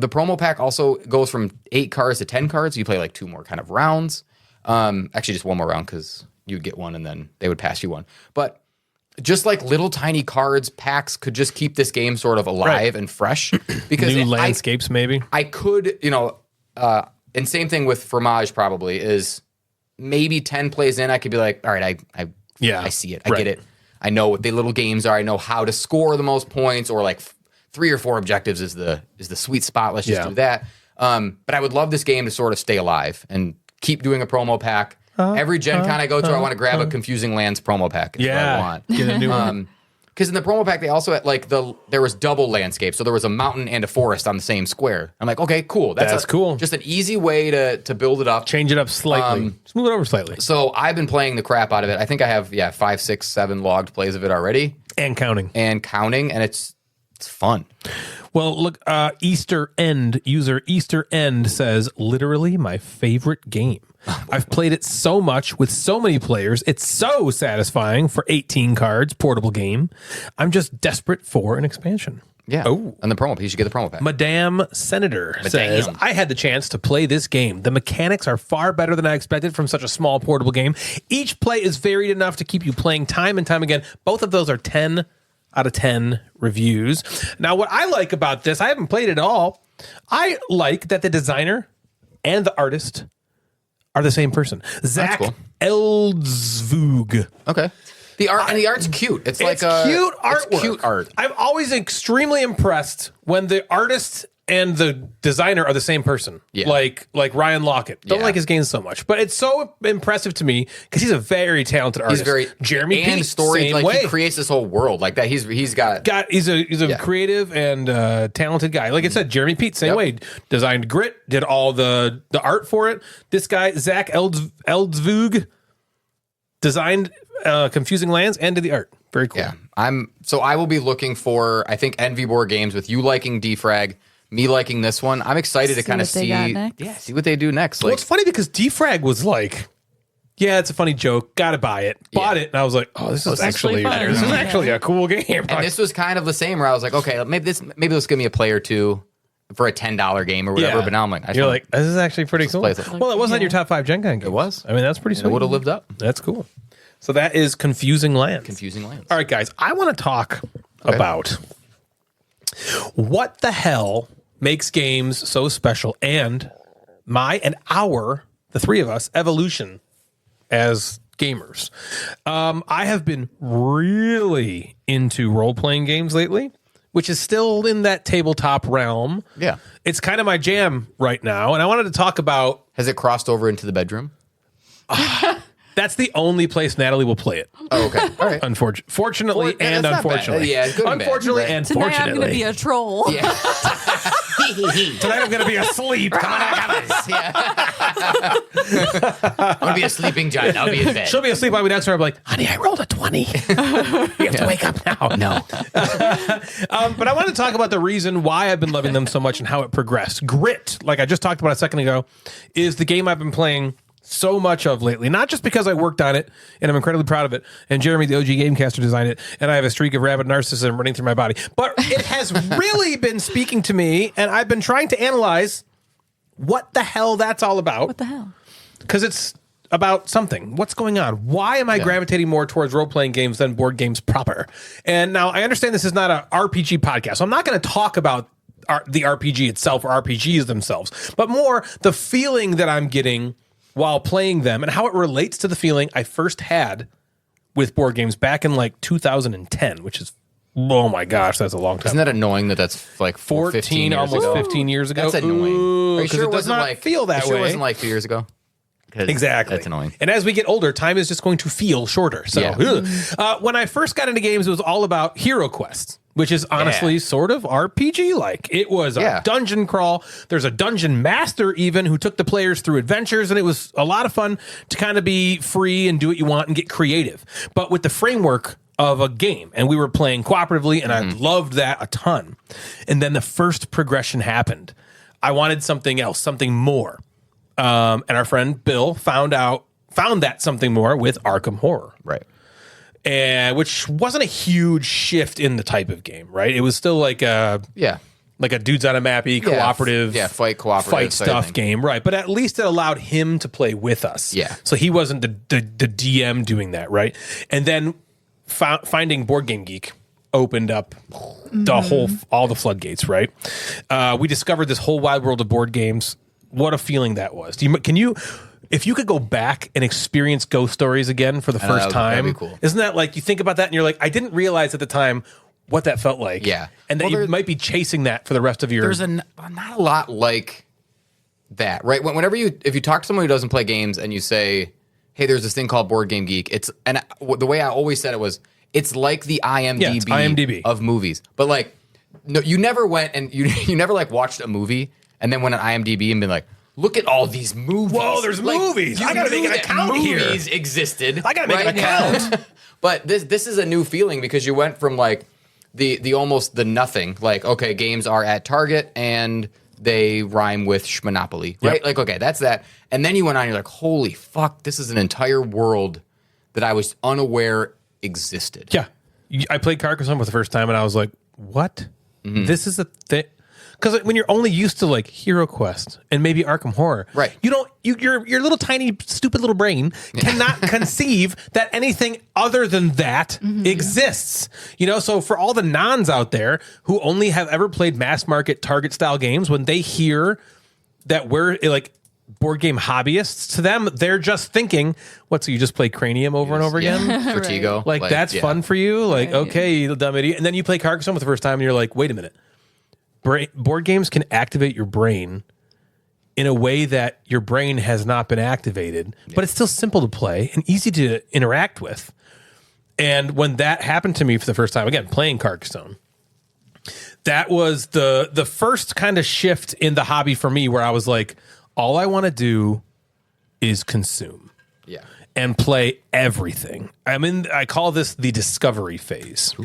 promo pack also goes from 8 cards to 10 cards. So you play like 2 more kind of rounds. Actually, just 1 more round, because you'd get one and then they would pass you one. But just like little tiny cards, packs could just keep this game sort of alive and fresh. Because new landscapes, maybe. I could, and same thing with Fromage probably is maybe 10 plays in, I could be like, all right, I see it. I get it. I know what the little games are. I know how to score the most points, or like 3 or 4 objectives is the sweet spot. Let's just do that. But I would love this game to sort of stay alive and keep doing a promo pack. Every Gen Con I go to, I want to grab a Confusing Lands promo pack. Is what I want. Get a new one. Because in the promo pack, they also had like there was double landscape. So there was a mountain and a forest on the same square. I'm like, okay, cool. That's cool. Just an easy way to build it up. Change it up slightly. Just move it over slightly. So I've been playing the crap out of it. I think I have 5, 6, 7 logged plays of it already. And counting. And it's fun. Well, look, user Easter End says, literally my favorite game. I've played it so much with so many players. It's so satisfying for 18 cards, portable game. I'm just desperate for an expansion. Yeah. Oh. And the promo piece, you get the promo pack. Madame Senator says, I had the chance to play this game. The mechanics are far better than I expected from such a small portable game. Each play is varied enough to keep you playing time and time again. Both of those are 10 out of 10 reviews. Now, what I like about this, I haven't played it all. I like that the designer and the artist are the same person. Zach cool. Eldzvoog. Okay. The art's cute. It's like cute artwork. It's cute art. I'm always extremely impressed when the artist and the designer are the same person. Yeah. Like Ryan Lockett. Don't Yeah. like his games so much, but it's so impressive to me because he's a very talented artist. He's very Jeremy and Pete, story. same Like way. he creates this whole world like that. He's got He's a Yeah. creative and talented guy. Like I said, Jeremy Pete, same Yep. way. Designed Grit, did all the art for it. This guy, Zach Eldzvoog, designed Confusing Lands and did the art. Very cool. Yeah, I will be looking for, I think, Envy Board Games with you liking Defrag, me liking this one. I'm excited to kind of what they see, got next. see what they do next. Well, Like, it's funny because Defrag was like, yeah, it's a funny joke. Gotta buy it. Bought it, and I was like, oh, this is actually fun. this is Yeah. actually a cool game. and this was kind of the same where I was like, okay, maybe this give me a play or two for a $10 game or whatever. Yeah. But now I'm like, You're like, this is actually pretty cool. play it. Well, it wasn't on your top 5 Gen Con games. It was. I mean, that's pretty it sweet. would have lived up. That's cool. So that is Confusing Lands. Confusing Lands. All right, guys, I want to talk about what the hell makes games so special and the three of us, evolution as gamers. I have been really into role-playing games lately, which is still in that tabletop realm. Yeah. It's kind of my jam right now, and I wanted to talk about Has it crossed over into the bedroom? that's the only place Natalie will play it. Oh, okay. All right. Fortunately Well, and that's not bad. unfortunately. Yeah, good and bad. Unfortunately Right. and Tonight I'm fortunately. going to be a troll. Yeah. Tonight I'm going to be asleep. I'm gonna be a sleeping giant. I'll be in bed. She'll be asleep. I'll be next to her. I'm like, honey, I rolled a 20. You have to wake up now. No. But I want to talk about the reason why I've been loving them so much and how it progressed. Grit, like I just talked about a second ago, is the game I've been playing so much of lately. Not just because I worked on it and I'm incredibly proud of it, and Jeremy, the OG Gamecaster, designed it, and I have a streak of rabid narcissism running through my body. But it has really been speaking to me, and I've been trying to analyze what the hell that's all about. What the hell? Because it's about something. What's going on? Why am I gravitating more towards role-playing games than board games proper? And now I understand this is not an RPG podcast, so I'm not going to talk about the RPG itself or RPGs themselves, but more the feeling that I'm getting while playing them and how it relates to the feeling I first had with board games back in like 2010, which is, oh my gosh, that's a long time. Isn't that annoying that that's like 14, years almost ago? 15 years ago? That's annoying. Ooh, Are you 'cause sure it it does wasn't not like feel that you sure way. it wasn't like 2 years ago? 'Cause Exactly. That's annoying. And as we get older, time is just going to feel shorter. So Yeah. when I first got into games, it was all about Hero Quest, which is honestly sort of RPG-like. It was a dungeon crawl. There's a dungeon master even who took the players through adventures, and it was a lot of fun to kind of be free and do what you want and get creative. But with the framework of a game, and we were playing cooperatively, and I loved that a ton. And then the first progression happened. I wanted something else, something more. And our friend Bill found that something more with Arkham Horror, Right. and which wasn't a huge shift in the type of game, right? It was still like a dudes on a mappy cooperative, fight cooperative fight type stuff thing. game, right? But at least it allowed him to play with us, Yeah. So he wasn't the DM doing that, right? And then finding Board Game Geek opened up all the floodgates, right? We discovered this whole wide world of board games. What a feeling that was. If you could go back and experience Ghost Stories again for the first time, that'd be cool. Isn't that like, you think about that and you're like, I didn't realize at the time what that felt like. Yeah. And that you might be chasing that for the rest of your... There's not a lot like that, right? If you talk to someone who doesn't play games and you say, hey, there's this thing called Board Game Geek, the way I always said it was, it's like the IMDb of movies. But like, no, you never went and you never like watched a movie and then went on IMDb and been like, look at all these movies. Whoa, there's movies. I gotta make an account here. Movies existed. I gotta make an account. But this is a new feeling because you went from like the almost the nothing. Like, okay, games are at Target and they rhyme with Schmonopoly, right? Yep. Like, okay, that's that. And then you went on, you're like, holy fuck, this is an entire world that I was unaware existed. Yeah. I played Carcassonne for the first time and I was like, what? This is a thing. because when you're only used to like Hero Quest and maybe Arkham Horror, Right. You don't, your little tiny stupid little brain cannot conceive that anything other than that exists. You know, so for all the nons out there who only have ever played mass market Target style games, when they hear that we're like board game hobbyists, to them, they're just thinking, what, so you just play Cranium over and over again? Vertigo. Like that's fun for you? Like, okay, you dumb idiot. And then you play Carcassonne for the first time and you're like, wait a minute. Board games can activate your brain in a way that your brain has not been activated, but it's still simple to play and easy to interact with. And when that happened to me for the first time, again, playing Carcassonne, that was the first kind of shift in the hobby for me, where I was like, all I want to do is consume. Yeah. And play everything. I call this the discovery phase.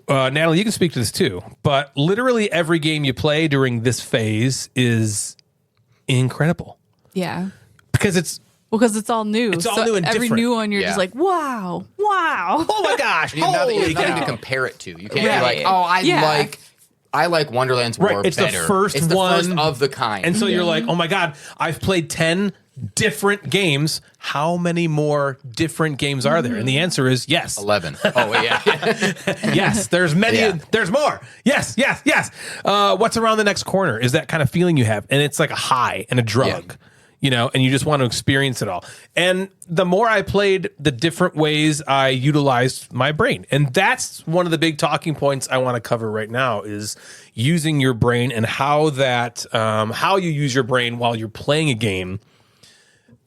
Natalie, you can speak to this too, but literally every game you play during this phase is incredible. Yeah. Because it's all new. It's all new and every different. new one, you're just like, wow. oh my gosh, You have holy nothing cow. to compare it to. You can't Right. be like, oh, Yeah. I like Wonderland's more Right, it's better. the first it's the one first of the kind. And so you're like, oh my God, I've played 10 different games. How many more different games are there? And the answer is yes. 11. Oh, yeah. Yes, there's many. Yeah. There's more. Yes. What's around the next corner is that kind of feeling you have. And it's like a high and a drug, you know, and you just want to experience it all. And the more I played, the different ways I utilized my brain. And that's one of the big talking points I want to cover right now is using your brain and how that, how you use your brain while you're playing a game,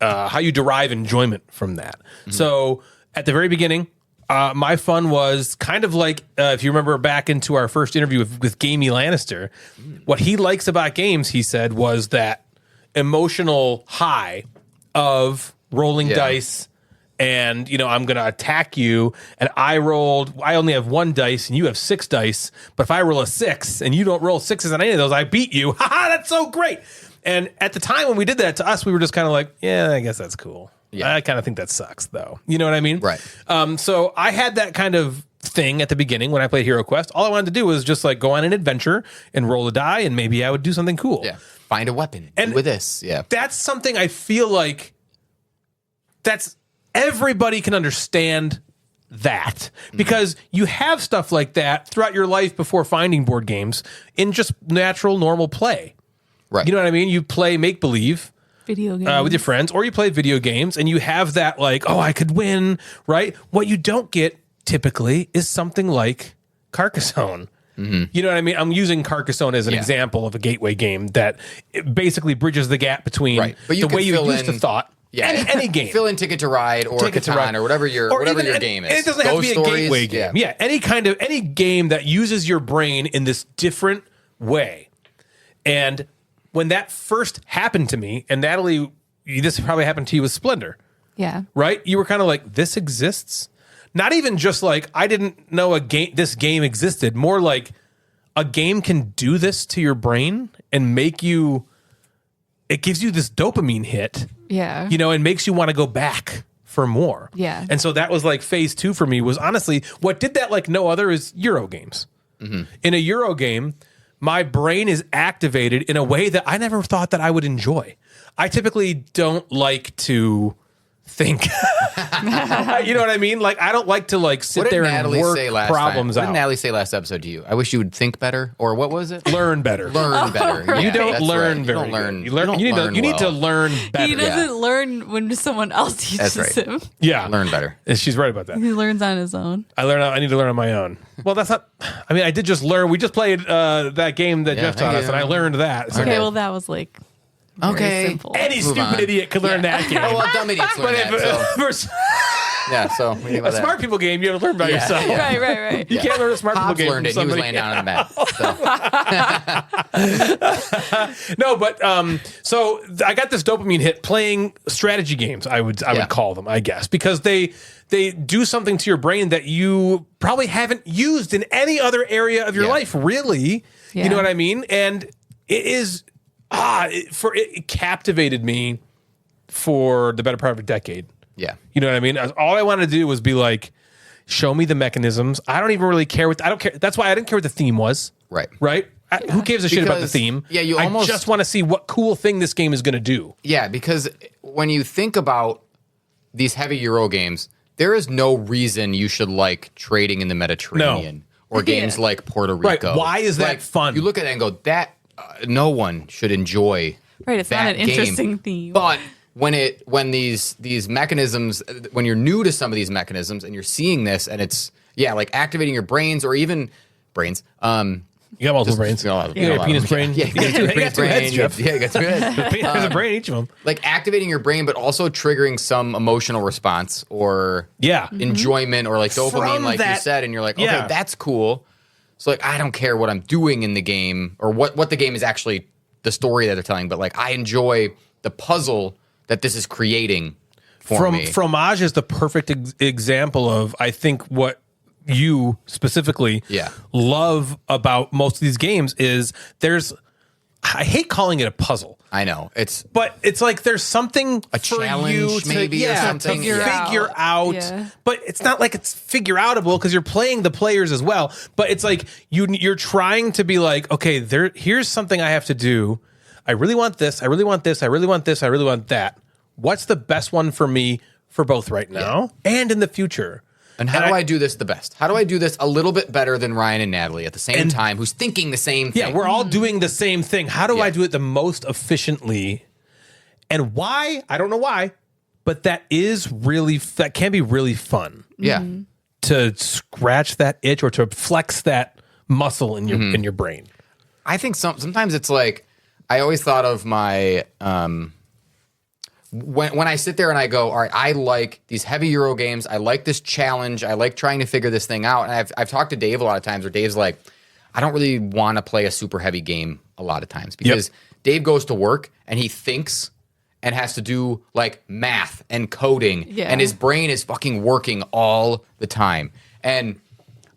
how you derive enjoyment from that. So at the very beginning, my fun was kind of like, if you remember back into our first interview with Gamey Lannister, what he likes about games, he said, was that emotional high of rolling dice and, you know, I'm going to attack you and I only have 1 dice and you have 6 dice, but if I roll a 6 and you don't roll 6s on any of those, I beat you. Haha, that's so great. And at the time when we did that, to us, we were just kind of like, yeah, I guess that's cool. Yeah. I kind of think that sucks, though. You know what I mean? Right. So I had that kind of thing at the beginning when I played Hero Quest. All I wanted to do was just like go on an adventure and roll a die, and maybe I would do something cool. Yeah. Find a weapon. And with this. Yeah. That's something I feel like that's everybody can understand that, because you have stuff like that throughout your life before finding board games in just natural, normal play. Right. You know what I mean? You play make-believe Video games. with your friends, or you play video games and you have that like, oh, I could win, right? What you don't get typically is something like Carcassonne. You know what I mean? I'm using Carcassonne as an example of a gateway game that it basically bridges the gap between But you the can way you fill used to in- thought. Any game. Fill in Ticket to Ride or Ticket to Catan Ride. or whatever your even- game is. And it doesn't have to be a Ghost gateway Stories, game. Yeah, any game that uses your brain in this different way. And when that first happened to me, and Natalie, this probably happened to you with Splendor, Yeah. right? You were kind of like, this exists? Not even just like, I didn't know this game existed. More like, a game can do this to your brain and make you, it gives you this dopamine hit, Yeah. you know, and makes you want to go back for more. Yeah. And so that was like phase 2 for me, was honestly, what did that like no other is Euro games. In a Euro game, my brain is activated in a way that I never thought that I would enjoy. I typically don't like to think. You know what I mean? Like, I don't like to like sit What did there and Natalie work say last problems time? What out. did Natalie say last episode to you? I wish you would think better, or what was it? Learn better. Learn better. You Yeah, don't that's learn right. very You don't learn. good. You need to well. learn better. He doesn't learn when someone else teaches That's right. him. Yeah. Learn better. And she's right about that. He learns on his own. I need to learn on my own. Well, that's not, I mean, I did just learn. We just played that game that Jeff taught thank us, you. and I learned that. So Okay, well, that was like very Okay. simple. any Move stupid on. idiot could learn that game. Oh, well, dumb idiots learn But that. So, if, yeah, so what do you think a about that? smart people game, you have to learn by Yeah, yourself. yeah. Right. You can't learn a smart people Hobbs game learned from it. He was somebody. laying down on the mat. So. No, but so I got this dopamine hit playing strategy games. I would call them, I guess, because they do something to your brain that you probably haven't used in any other area of your Yeah. life, really. Yeah. You know what I mean? And it is it captivated me for the better part of a decade. Yeah. You know what I mean? All I wanted to do was be like, show me the mechanisms. I don't even really care I don't care. That's why I didn't care what the theme was. Right. Right. Who gives a shit about the Because, theme? yeah, you I almost- just want to see what cool thing this game is going to do. Yeah, because when you think about these heavy Euro games, there is no reason you should like trading in the Mediterranean or games like Puerto Rico. Right. Why is that Like, fun? You look at it and go, that no one should enjoy. Right, it's not that an interesting game. theme. But when these mechanisms, when you're new to some of these mechanisms and you're seeing this, and it's like activating your brains or even brains. You got multiple brains. You got You got a penis brain. Yeah, You got two heads, Jeff. Yeah, you got two heads. There's a brain in each of them. Like activating your brain, but also triggering some emotional response or enjoyment or like dopamine, From like you that- said, and you're like, okay, yeah. that's cool. So like, I don't care what I'm doing in the game or what the game is actually the story that they're telling, but like I enjoy the puzzle that this is creating for me. Fromage is the perfect example of, I think, what you specifically love about most of these games is I hate calling it a puzzle. I know But it's like there's something A for challenge you to, maybe or something. to figure out. Yeah. But it's not like it's figure outable because you're playing the players as well. But it's like you're trying to be like, okay, here's something I have to do. I really want this. I really want this. I really want this. I really want that. What's the best one for me for both right now and in the future? And how do I do this the best? How do I do this a little bit better than Ryan and Natalie at the same time, who's thinking the same thing? Yeah, we're all doing the same thing. How do I do it the most efficiently? And why? I don't know why, but that can be really fun. Yeah. To scratch that itch or to flex that muscle in your brain. I think sometimes it's like, I always thought of my when I sit there and I go, all right, I like these heavy Euro games. I like this challenge. I like trying to figure this thing out. And I've talked to Dave a lot of times where Dave's like, I don't really want to play a super heavy game a lot of times because Dave goes to work and he thinks and has to do like math and coding and his brain is fucking working all the time. And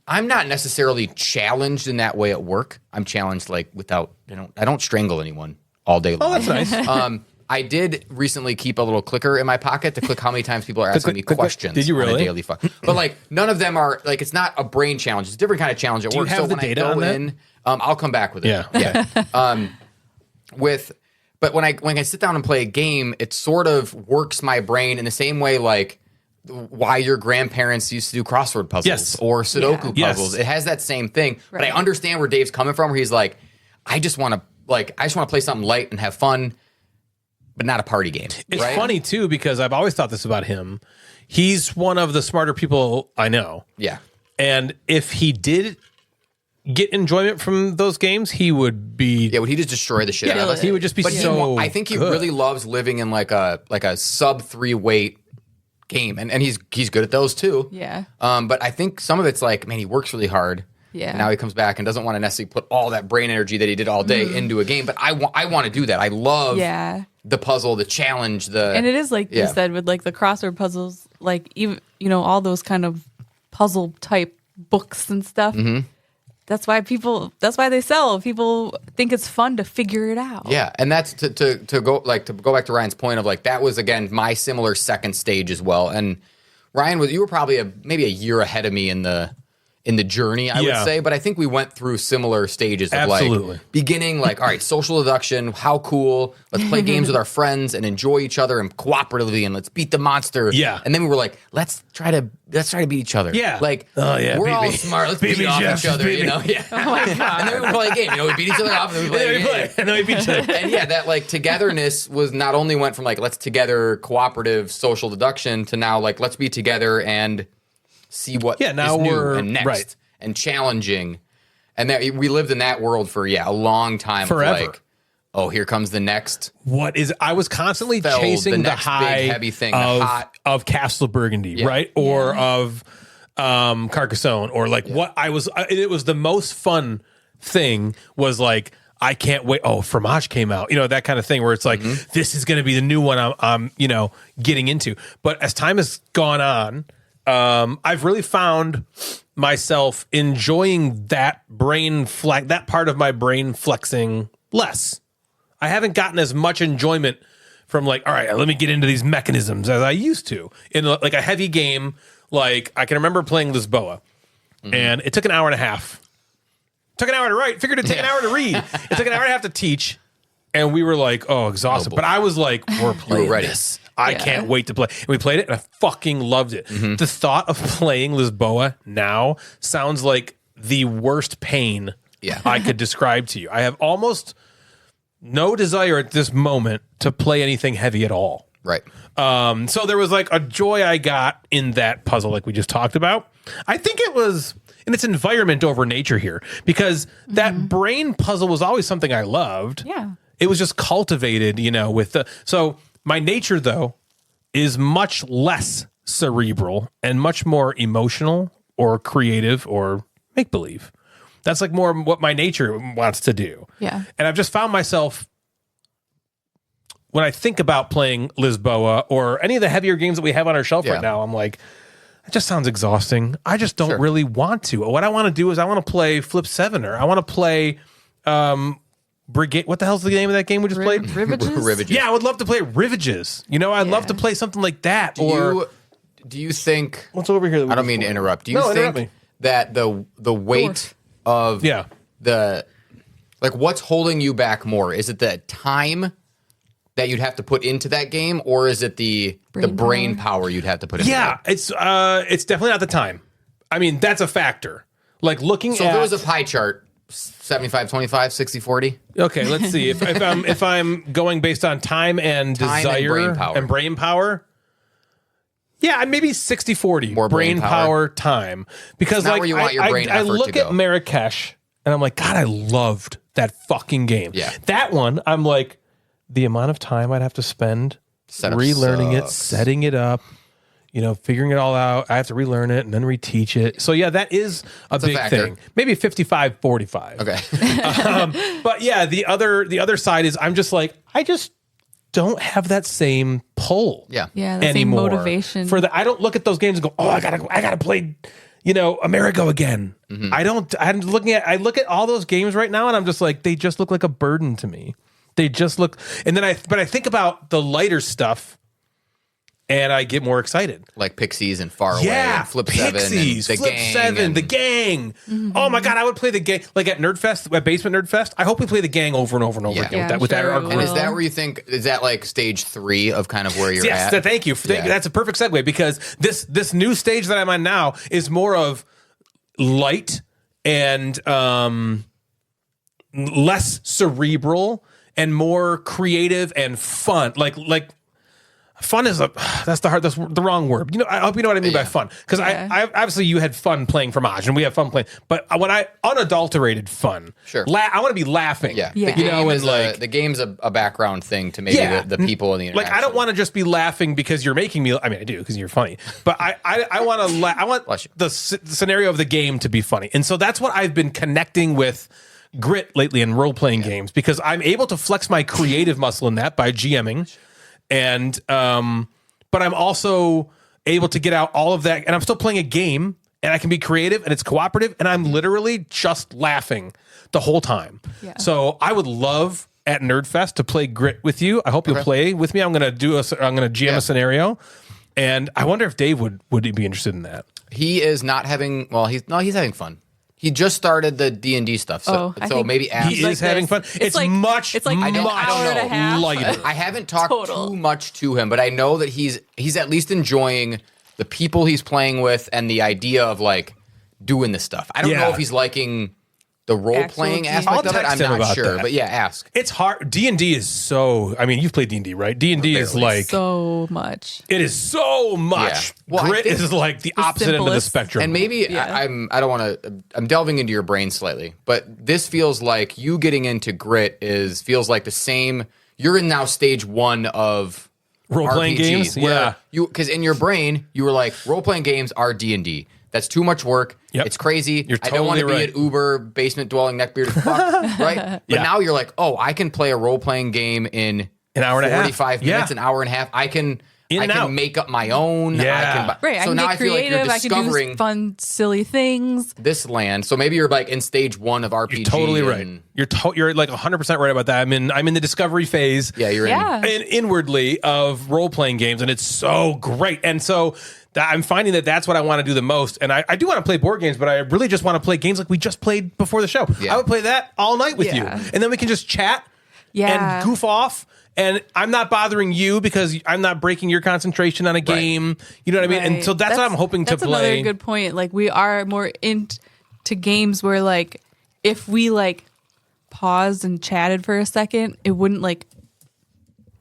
I'm not necessarily challenged in that way at work. I'm challenged like I don't strangle anyone all day long. Oh, that's nice. I did recently keep a little clicker in my pocket to click how many times people are asking me questions. Did you really? On a daily fuck. But like none of them are like it's not a brain challenge. It's a different kind of challenge at Do you work. have so the when data I on go that? in, I'll come back with it. Yeah. But when I sit down and play a game, it sort of works my brain in the same way like why your grandparents used to do crossword puzzles or Sudoku puzzles. It has that same thing. But I understand where Dave's coming from where he's like, I just want to play something light and have fun, but not a party game. It's funny too because I've always thought this about him. He's one of the smarter people I know. Yeah. And if he did get enjoyment from those games, he would be Yeah, would he just destroy the shit out of us? he would just be But so I think he good. really loves living in like a sub 3 weight game, and he's good at those too. Yeah. But I think some of it's like, man, he works really hard. Yeah. And now he comes back and doesn't want to necessarily put all that brain energy that he did all day into a game. But I want to do that. I love the puzzle, the challenge, And it is like you said with like the crossword puzzles, like even all those kind of puzzle type books and stuff. Mm-hmm. That's why they sell. People think it's fun to figure it out. Yeah, and that's to go back to Ryan's point of like that was again my similar second stage as well. And Ryan, you were probably maybe a year ahead of me in the journey, I would say, but I think we went through similar stages of like beginning like, all right, social deduction, how cool, let's play games with our friends and enjoy each other and cooperatively and let's beat the monster. Yeah. And then we were like, let's try to beat each other. Yeah. Like we're all smart, let's beat off each other, you know? Yeah. Oh my God. And then we would play a game, we beat each other off and then we play a game. And then we beat each other. And yeah, that like togetherness was not only went from like let's together cooperative social deduction to now like let's be together and see what now is new we're and next and challenging. And that we lived in that world for a long time. Forever. Like, oh, here comes the next. I was constantly Feld, chasing the the next high big heavy thing, of Castle Burgundy, right? Or of Carcassonne, or like what I was. It was the most fun thing. Was like I can't wait. Oh, Fromage came out. That kind of thing where it's like this is going to be the new one. I'm getting into. But as time has gone on, I've really found myself enjoying that that part of my brain flexing less. I haven't gotten as much enjoyment from like, all right, let me get into these mechanisms as I used to in like a heavy game. Like I can remember playing Lisboa and it took an hour and a half Took an hour to write. Figured it'd take an hour to read. It took an hour and a half to teach. And we were like, oh, exhausted. But I was like, we're playing this. I can't wait to play. And we played it, and I fucking loved it. The thought of playing Lisboa now sounds like the worst pain I could describe to you. I have almost no desire at this moment to play anything heavy at all. Right. So there was like a joy I got in that puzzle, like we just talked about. I think it was in its environment over nature here, because that brain puzzle was always something I loved. Yeah. It was just cultivated, with the. So my nature, though, is much less cerebral and much more emotional or creative or make believe. That's like more what my nature wants to do. Yeah. And I've just found myself, when I think about playing Lisboa or any of the heavier games that we have on our shelf right now, I'm like, it just sounds exhausting. I just don't really want to. What I want to do is I want to play Flip 7, or I want to play Brigade. What the hell's the name of that game we just played? Rivages? Yeah, I would love to play Rivages. I'd love to play something like that. Do you think? What's over here? I don't mean to interrupt. Do you think that the weight of the what's holding you back more? Is it the time that you'd have to put into that game, or is it the brain power you'd have to put into it? Yeah, it's definitely not the time. I mean, that's a factor. Like looking So at, if there was a pie chart, 75-25, 60-40? Okay, let's see. If I'm going based on time and desire and brain power, yeah, maybe 60-40. More brain power. Time. Because not where you want your brain I effort look to at go. Marrakesh and I'm like, God, I loved that fucking game. Yeah. That one, I'm like, the amount of time I'd have to spend Setup relearning it, sucks. setting it up, figuring it all out. I have to relearn it and then reteach it. So yeah, that is a big thing. Maybe 55-45. Okay. But yeah, the other side is I'm just like, I just don't have that same pull. Yeah, the same anymore motivation. I don't look at those games and go, oh, I gotta play, Amerigo again. I look at all those games right now and I'm just like, they just look like a burden to me. They just look, and then I think about the lighter stuff and I get more excited. Like Pixies and Far Away and Flip 7 and the gang. Mm-hmm. Oh my God, I would play the gang. Like at Nerdfest, at Basement Nerdfest, I hope we play the gang over and over and over again with that. And is that where you think, is that like stage 3 of kind of where you're at? Yes, thank you. That's a perfect segue, because this new stage that I'm on now is more of light and less cerebral and more creative and fun. Like fun is that's the wrong word. I hope you know what I mean by fun. Because I obviously you had fun playing Fromage and we have fun playing. But when I unadulterated fun, I want to be laughing. Yeah. The game's a background thing to maybe the people in the interaction. Like I don't want to just be laughing because you're making me. I mean, I do because you're funny. But I want to. I want the scenario of the game to be funny, and so that's what I've been connecting with Grit lately in role playing games, because I'm able to flex my creative muscle in that by GMing. And but I'm also able to get out all of that, and I'm still playing a game, and I can be creative, and it's cooperative, and I'm literally just laughing the whole time. Yeah. So I would love at Nerdfest to play Grit with you. I hope you'll play with me. I'm gonna GM a scenario, and I wonder if Dave would be interested in that. He is not having. Well, he's having fun. He just started the D&D stuff, so maybe ask. He is having fun. It's much I don't know. Lighter. I haven't talked too much to him, but I know that he's at least enjoying the people he's playing with and the idea of like doing this stuff. I don't know if he's liking the role-playing aspect of it. I'm not sure, but ask. It's hard. D&D is so. I mean, you've played D&D, right? D&D is like so much. It is so much. Yeah. Well, Grit is like the opposite end of the spectrum. And maybe I don't want to. I'm delving into your brain slightly, but this feels like you getting into Grit feels like the same. You're in now stage 1 of role-playing games. Yeah, because in your brain you were like, role-playing games are D&D. That's too much work. Yep. It's crazy. You're totally I don't want to be right. an Uber basement dwelling neckbearded fuck, right? But now you're like, oh, I can play a role playing game in an hour and a half, 45 minutes, an hour and a half. I can In I and can out. make up my own. Yeah. Right. I So can now get I feel like creative. you're I can discovering do fun, silly things. this land. So maybe you're like in stage 1 of RPG. You're totally right. and- You're like 100% right about that. I'm in the discovery phase. Yeah, you're Yeah. And inwardly of role playing games, and it's so great. And so I'm finding that that's what I want to do the most. And I do want to play board games, but I really just want to play games like we just played before the show. Yeah. I would play that all night with you, Yeah. and then we can just chat Yeah. and goof off. And I'm not bothering you because I'm not breaking your concentration on a game. You know what I mean? And Right. so that's what I'm hoping to That's play. another good point. Like we are more into games where like if we like paused and chatted for a second, it wouldn't like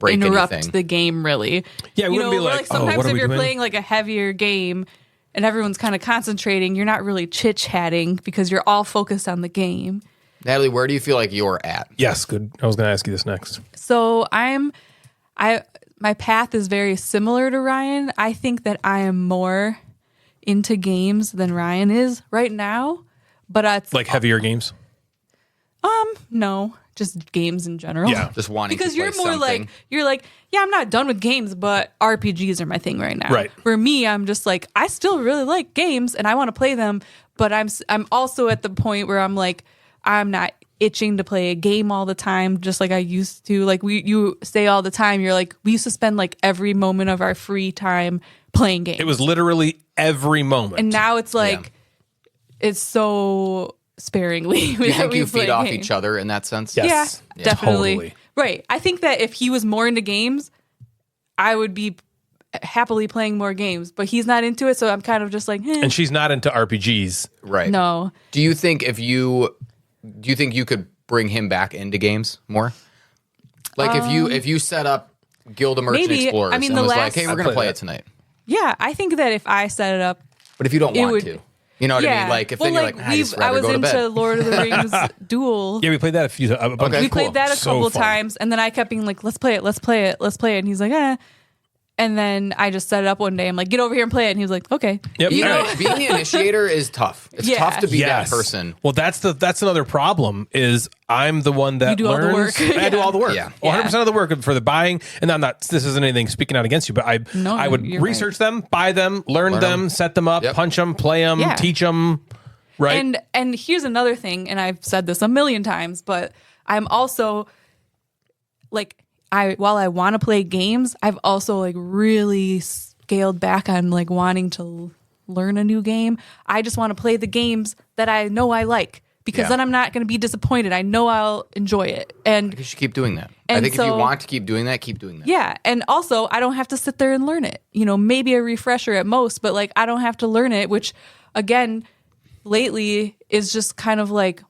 break interrupt anything. the game really. Yeah, it wouldn't be where, like, oh, sometimes what are if we you're doing? playing like a heavier game and everyone's kind of concentrating, you're not really chit chatting because you're all focused on the game. Natalie, where do you feel like you're at? Yes, good. I was going to ask you this next. So my path is very similar to Ryan. I think that I am more into games than Ryan is right now, but it's Like heavier games? no, just games in general. Yeah. Just wanting because to play you're more something. like yeah, I'm not done with games, but RPGs are my thing right now. Right. For me, I'm just like I still really like games and I want to play them, but I'm also at the point where I'm like I'm not itching to play a game all the time just like I used to. Like you say all the time, you're like we used to spend like every moment of our free time playing games. It was literally every moment. and now it's like it's so sparingly. Do you think you feed off each other in that sense? Yes. Yeah, definitely. Totally. Right. I think that if he was more into games, I would be happily playing more games, but he's not into it, so I'm kind of just like, And she's not into RPGs. Right. no. Do you think you could bring him back into games more? Like if you set up Guild of Merchant maybe. Explorers I mean, and the was like, last- hey, we're I'd going to play play that. it tonight. Yeah, I think that if I set it up, But if you don't want would- to, you know what I mean? Like if then you're like, I just I rather was go to into bed. Lord of the Rings Duel. Yeah, we played that a bunch. Okay. We played that a So couple fun. times, and then I kept being like, let's play it. And he's like, eh. And then I just set it up one day. I'm like, get over here and play it. And he was like, okay. Yep. Being, All right. being the initiator is tough. It's Yeah. tough to be Yes. that person. Well, that's another problem is I'm the one that You do all the learns. work. I do all the work. Yeah. 100% of the work for the buying. And I'm not, this isn't anything speaking out against you, but No, I would you're research them, buy them, learn Learn them, 'em. set them up, Yep. punch them, play them, Yeah. teach them. Right. And here's another thing, and I've said this a million times, but I'm also like while I want to play games, I've also like really scaled back on like wanting to learn a new game. I just want to play the games that I know I like because Yeah. then I'm not going to be disappointed. I know I'll enjoy it. And You should keep doing that. I And think if you so- want to keep doing that, keep doing that. yeah, and also I don't have to sit there and learn it. You know, maybe a refresher at most, but like I don't have to learn it, which again, lately is just kind of like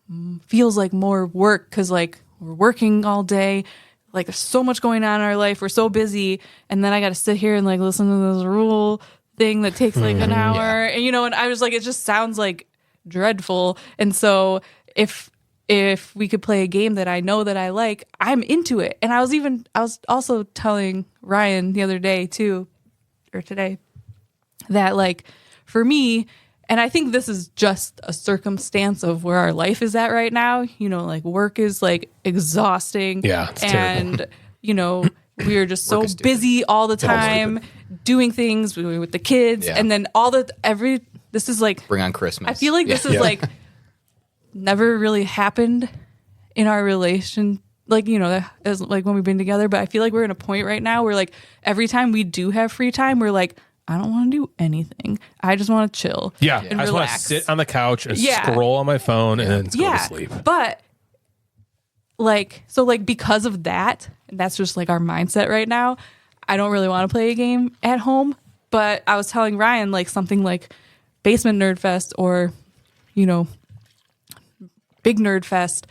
feels like more work because like we're working all day. Like there's so much going on in our life. We're so busy, and then I got to sit here and like listen to this rule thing that takes like an hour, and you know. And I was like, it just sounds like dreadful. And so if we could play a game that I know that I like, I'm into it. And I was also telling Ryan the other day too, or today, that like for me, and I think this is just a circumstance of where our life is at right now. You know, like work is like exhausting. Yeah, it's and terrible. you know, we are just so is stupid. busy all the time doing things with the kids, Yeah. and then this is like Bring on Christmas. I feel like this is Yeah. like never really happened in our relation. Like, you know, as like when we've been together, but I feel like we're in a point right now where like every time we do have free time, we're like, I don't want to do anything. I just want to chill. Yeah. and I just want to relax. sit on the couch and Yeah. scroll on my phone and then go Yeah. to sleep. But like, so like because of that, and that's just like our mindset right now, I don't really want to play a game at home. But I was telling Ryan like something like Basement Nerd Fest or, you know, Big Nerd Fest.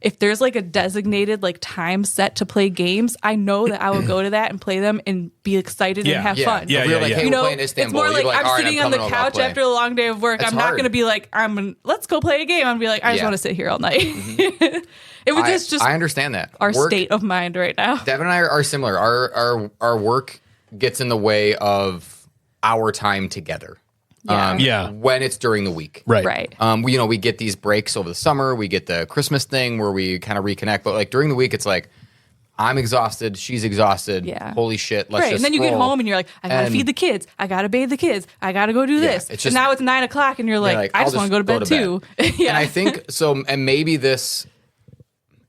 If there's like a designated like time set to play games, I know that I will go to that and play them and be excited Yeah. and have Yeah. fun. Yeah, If we were yeah, like, yeah. hey, You we're know, playing it's Istanbul. more You'd like be I'm all right, sitting on the coming over, couch I'll play. after a long day of work. That's I'm not hard. going to be like, let's go play a game. I'm be like, I just Yeah. want to sit here all night. It was just I understand that. our Work- state of mind right now. Devin and I are similar. Our work gets in the way of our time together. Yeah. Yeah. When it's during the week. Right. Right. We get these breaks over the summer. We get the Christmas thing where we kind of reconnect. But like during the week, it's like I'm exhausted. She's exhausted. Yeah. Holy shit. Let's Right. just And then you get scroll. home and you're like, I gotta And- feed the kids. I gotta bathe the kids. I gotta go do this. it's And just- now it's 9 o'clock and you're like, I I'll just want to go to bed too. Yeah. And I think so. And maybe this,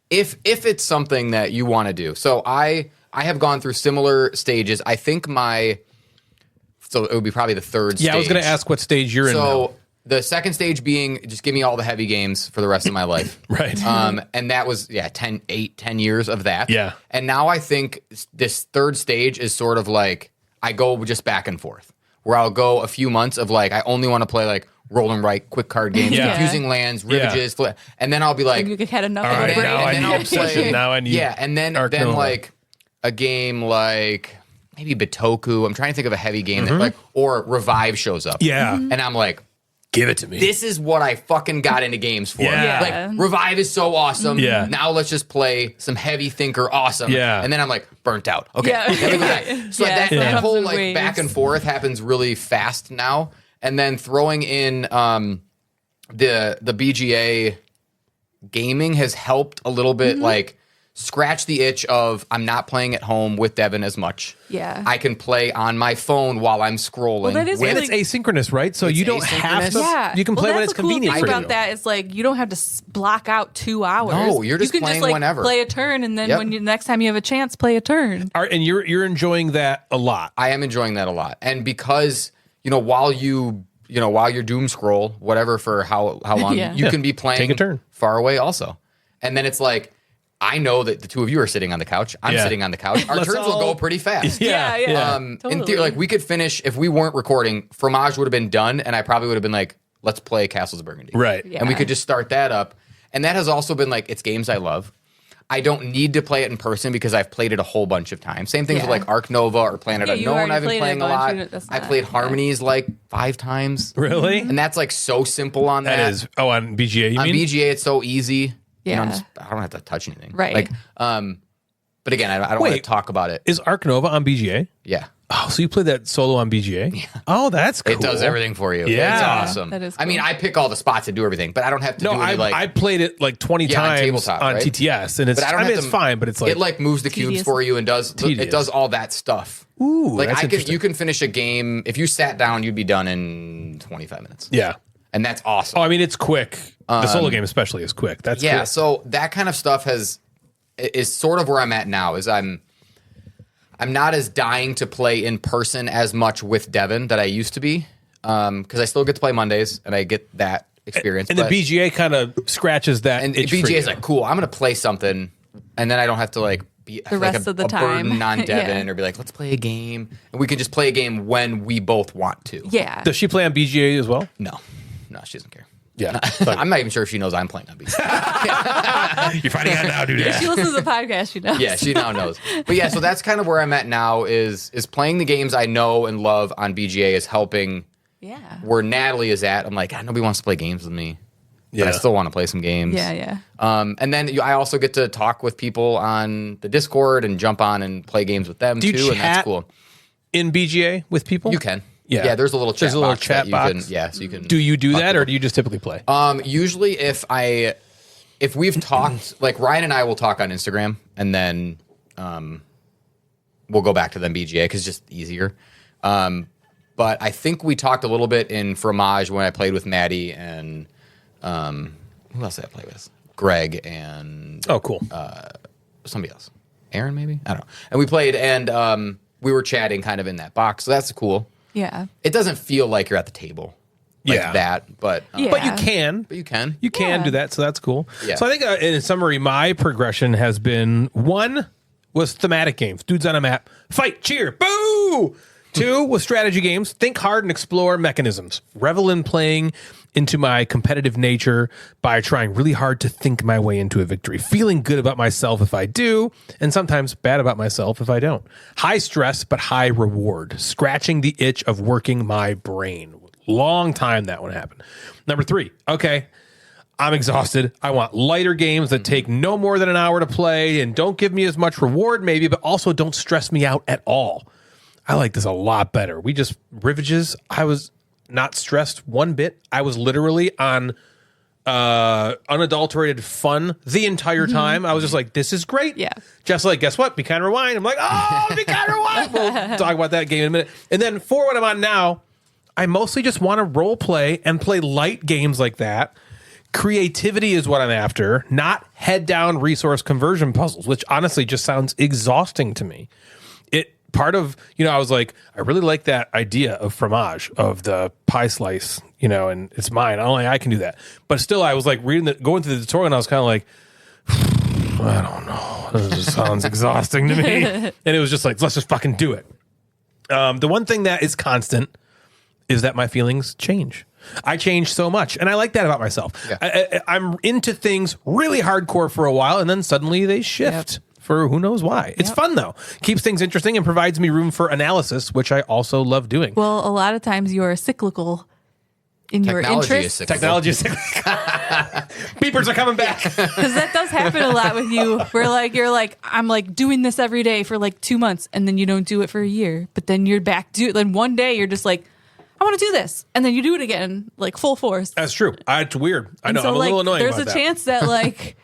if it's something that you want to do. So I have gone through similar stages. I think so it would be probably the third stage. Yeah, I was going to ask what stage you're in now. So the second stage being just give me all the heavy games for the rest of my life. Right. And that was 10 years of that. Yeah. And now I think this third stage is sort of like I go just back and forth, where I'll go a few months of like I only want to play like roll and write quick card games, Yeah. confusing lands, rivages, and then I'll be like, you had enough All of right, the break. now I and then need I'll obsession. play- Now I need and then Arc Nova. like a game like maybe Bitoku. I'm trying to think of a heavy game that like or Revive shows up. Yeah. And I'm like, Give it to me. this is what I fucking got into games for. Yeah. Yeah. Like Revive is so awesome. Yeah. Now let's just play some heavy thinker awesome. Yeah. And then I'm like burnt out. Okay. Yeah. Let me go back. So Yeah, that, so it that comes whole in like waves. back and forth happens really fast now. And then throwing in the BGA gaming has helped a little bit like scratch the itch of I'm not playing at home with Devin as much. Yeah. I can play on my phone while I'm scrolling. Well, that is with- and really- it's asynchronous, right? So It's you don't have to. asynchronous. Yeah. You can play well, when that's it's the cool convenient thing for about you. that is like you don't have to block out 2 hours. No, you're just you can playing just like whenever. play a turn and then Yep. when next time you have a chance, play a turn. And you're enjoying that a lot. I am enjoying that a lot. And because, while you're doom scroll, whatever for how long, Yeah. you can be playing Take a turn. far away also. And then it's like, I know that the two of you are sitting on the couch. I'm Yeah. sitting on the couch. Our Let's turns will all- go pretty fast. Yeah, yeah. In Totally. theory, like we could finish if we weren't recording. Fromage would have been done, and I probably would have been like, "Let's play Castles of Burgundy." Right. Yeah. And we could just start that up. And that has also been like it's games I love. I don't need to play it in person because I've played it a whole bunch of times. Same things Yeah. with like Arc Nova or Planet Yeah, you Unknown. already I've been played it playing a a lot. bunch, that's I not- played yeah. Harmonies like 5 times. Really? And that's like so simple on that. That is. Oh, on BGA, you On mean? BGA, it's so easy. Yeah. I don't have to touch anything. Right. Like, but again, I don't want to Wait. talk about it. Is Arc Nova on BGA? Yeah. Oh, so you played that solo on BGA? Yeah. Oh, that's cool. It does everything for you. Yeah. It's awesome. That is I mean, cool. I pick all the spots and do everything, but I don't have to No, do any I played it like 20 Yeah, on times tabletop, on right? TTS, and it's. But I don't mean, have it's to- fine, but it's like it like moves the cubes Tedious. for you and does Tedious. it does all that stuff. Ooh, like that's I could interesting. you can finish a game if you sat down, you'd be done in 25 minutes. yeah. And that's awesome. Oh, I mean, it's quick. The solo game especially is quick. That's yeah, cool. so that kind of stuff is sort of where I'm at now. Is I'm not as dying to play in person as much with Devin that I used to be, because I still get to play Mondays and I get that experience. And the but- BGA kind of scratches that. and itch for BGA is you. like, cool, I'm gonna play something, and then I don't have to like be The like rest a, of the a time. burden on Devin Yeah. or be like, let's play a game, and we can just play a game when we both want to. Yeah. Does she play on BGA as well? No, she doesn't care. Yeah. I'm not even sure if she knows I'm playing on BGA. You're finding out now, dude. She listens to the podcast, she knows. Yeah, she now knows. But yeah, so that's kind of where I'm at now. Is playing the games I know and love on BGA is helping. Yeah. Where Natalie is at, I'm like, God, nobody wants to play games with me. But Yeah. I still want to play some games. Yeah, yeah. And then I also get to talk with people on the Discord and jump on and play games with them Do you too, and that's chat cool. In BGA with people? You can. Yeah. Yeah, there's a little chat There's a little box chat that you box. can, yeah, so you can Do you do talk that, to or do you just typically play? Usually if we've talked, like Ryan and I will talk on Instagram, and then we'll go back to them BGA because it's just easier. But I think we talked a little bit in Fromage when I played with Maddie and who else did I play with? Greg and Oh, cool. somebody else. Aaron, maybe? I don't know. And we played, and we were chatting kind of in that box, so that's cool. Yeah. It doesn't feel like you're at the table like Yeah. that, but Yeah. But you can. but you can. You can Yeah. do that, so that's cool. Yeah. So I think, in summary, my progression has been 1 was thematic games, dudes on a map, fight, cheer, boo. 2 was strategy games, think hard and explore mechanisms, revel in playing into my competitive nature by trying really hard to think my way into a victory, feeling good about myself if I do, and sometimes bad about myself if I don't. High stress, but high reward, scratching the itch of working my brain. Long time that one happened. Number 3, okay, I'm exhausted. I want lighter games that take no more than an hour to play and don't give me as much reward maybe, but also don't stress me out at all. I like this a lot better. Rivages, I was not stressed one bit. I was literally on unadulterated fun the entire time. I was just like, this is great. Yeah. Just like, guess what? Be Kind Rewind. I'm like, oh, Be Kind Rewind. We'll talk about that game in a minute. And then for what I'm on now, I mostly just want to role play and play light games like that. Creativity is what I'm after, not head down resource conversion puzzles, which honestly just sounds exhausting to me. Part of, I was like, I really like that idea of Fromage, of the pie slice, and it's mine. Only I can do that. But still, I was like going through the tutorial, and I was kind of like, I don't know. This just sounds exhausting to me. And it was just like, let's just fucking do it. The one thing that is constant is that my feelings change. I change so much, and I like that about myself. Yeah. I'm into things really hardcore for a while, and then suddenly they shift. Yep. For who knows why. It's fun, though. Keeps things interesting and provides me room for analysis, which I also love doing. Well, a lot of times you are cyclical in your interests. Technology is cyclical. Beepers are coming back. Because that does happen a lot with you. Where you're like, I'm like doing this every day for like 2 months, and then you don't do it for a year. But then you're back to it. Then one day you're just like, I want to do this. And then you do it again, like full force. That's true. It's weird. I know. So, I'm a little annoying there's about a chance that like...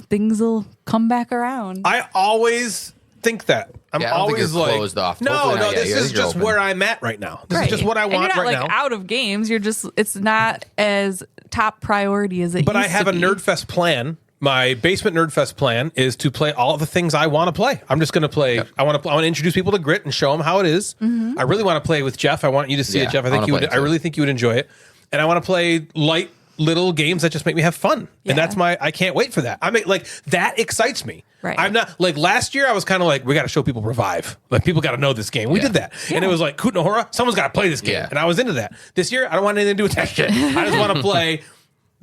things will come back around. I always think that. I'm always like closed off. No, this is just where I'm at right now. This is just what I want and you're not, right now. Out of games, it's not as top priority as it. But I have a Nerdfest plan. My basement Nerdfest plan is to play all the things I want to play. I'm just going to play. Yep. I want to introduce people to Grit and show them how it is. Mm-hmm. I really want to play with Jeff. I want you to see it, Jeff. I really think you would enjoy it. And I want to play light little games that just make me have fun. Yeah. And that's I can't wait for that. I mean, like, that excites me. Right. I'm not, like, last year I was kind of like, we got to show people Revive. Like, people got to know this game. We did that. Yeah. And it was like, Kutnohora, someone's got to play this game. Yeah. And I was into that. This year, I don't want anything to do with that shit. I just want to play...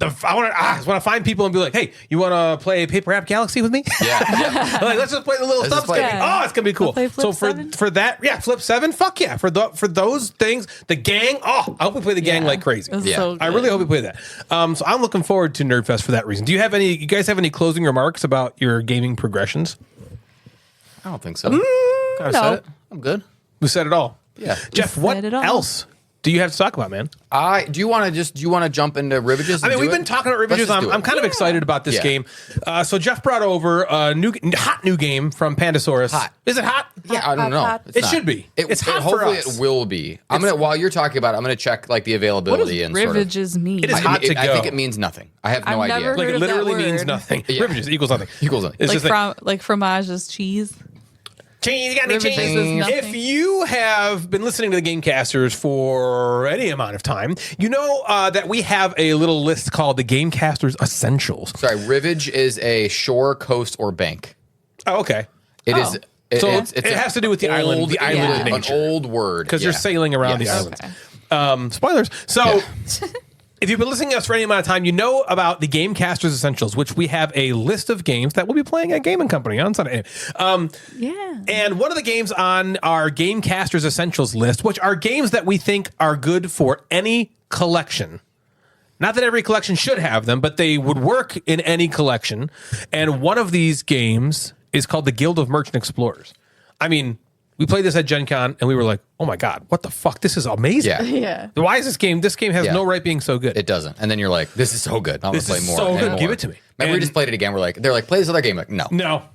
I just want to find people and be like, hey, you want to play Paper App Galaxy with me? Yeah. Like, let's just play the little stuff. Oh, it's going to be cool. So for that, Flip 7, fuck yeah. For those things, the gang, I hope we play the gang like crazy. Yeah. So I really hope we play that. So I'm looking forward to Nerdfest for that reason. Do you guys have any closing remarks about your gaming progressions? I don't think so. No. Said it. I'm good. We said it all. Yeah. Jeff, what else do you have to talk about, man? Do you want to jump into Rivages? I mean, we've been talking about Rivages. I'm kind of excited about this game. So Jeff brought over a hot new game from Pandasaurus. Hot. Is it hot? Yeah, I don't know. It should be. It's hot for us. Hopefully it will be. While you're talking about it, I'm gonna check like the availability and Rivages mean? It is hot to go. I think it means nothing. I have no idea. Never heard Like, it of literally that means word. nothing. Yeah. Rivages equals nothing. It's like Fromage is cheese. Cheese, you got any Rivages cheese? is nothing. If you have been listening to the Gamecasters for any amount of time, you know that we have a little list called the Gamecasters Essentials. Sorry, Rivage is a shore, coast, or bank. Oh, okay. It is. It has to do with the island. The island of nature. An old word because you're sailing around the island. Okay. Spoilers. So. If you've been listening to us for any amount of time, you know about the Gamecasters Essentials, which we have a list of games that we'll be playing at Game & Company on Sunday. And one of the games on our Gamecasters Essentials list, which are games that we think are good for any collection. Not that every collection should have them, but they would work in any collection. And one of these games is called the Guild of Merchant Explorers. I mean... We played this at Gen Con, and we were like, oh my God, what the fuck? This is amazing. Yeah. Why is this game? This game has no right being so good. It doesn't. And then you're like, this is so good. I want to play more. So good. More. Give it to me. Remember, we just played it again. They're like, play this other game. Like, no.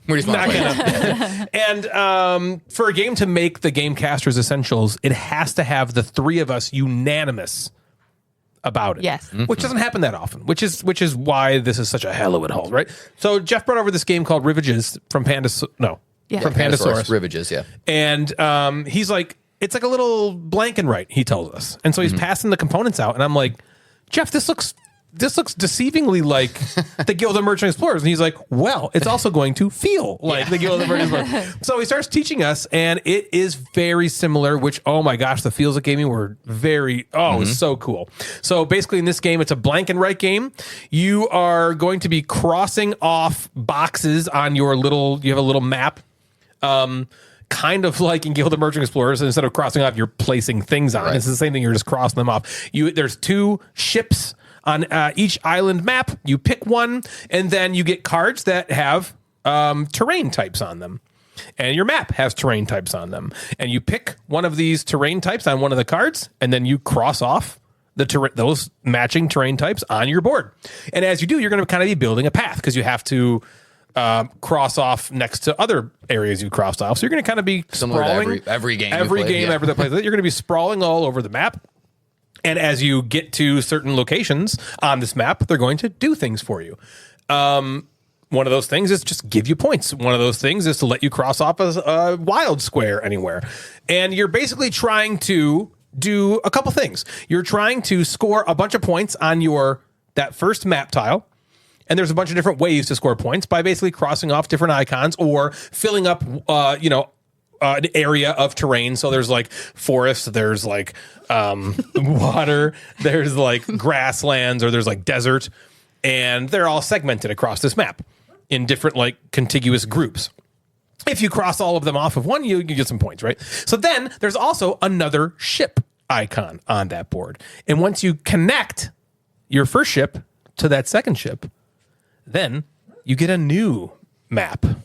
We just want to play it. And for a game to make the Gamecasters Essentials, it has to have the three of us unanimous about it. Yes. Mm-hmm. Which doesn't happen that often, which is why this is such a hell of a haul, right? So Jeff brought over this game called Rivages from from Pandasaurus. Rivages, yeah. And he's like, it's like a little Blankenright, he tells us. And so he's passing the components out, and I'm like, Jeff, this looks deceivingly like the Guild of Merchant Explorers. And he's like, well, it's also going to feel like the Guild of Merchant Explorers. So he starts teaching us, and it is very similar, which, oh my gosh, the feels of gaming were very, it was so cool. So basically in this game, it's a Blankenright game. You are going to be crossing off boxes on your you have a little map. Kind of like in Guild of Merchant Explorers, instead of crossing off, you're placing things on. Right. It's the same thing. You're just crossing them off. There's two ships on each island map. You pick one, and then you get cards that have terrain types on them. And your map has terrain types on them. And you pick one of these terrain types on one of the cards, and then you cross off those matching terrain types on your board. And as you do, you're going to kind of be building a path because you have to cross off next to other areas you crossed off. So you're going to kind of be Similar sprawling. to every game. Every you play, game, yeah. every place. You're going to be sprawling all over the map. And as you get to certain locations on this map, they're going to do things for you. One of those things is just give you points. One of those things is to let you cross off a wild square anywhere. And you're basically trying to do a couple things. You're trying to score a bunch of points on that first map tile. And there's a bunch of different ways to score points by basically crossing off different icons or filling up, an area of terrain. So there's like forest, there's like water, there's like grasslands, or there's like desert. And they're all segmented across this map in different like contiguous groups. If you cross all of them off of one, you get some points, right? So then there's also another ship icon on that board. And once you connect your first ship to that second ship, then you get a new map. You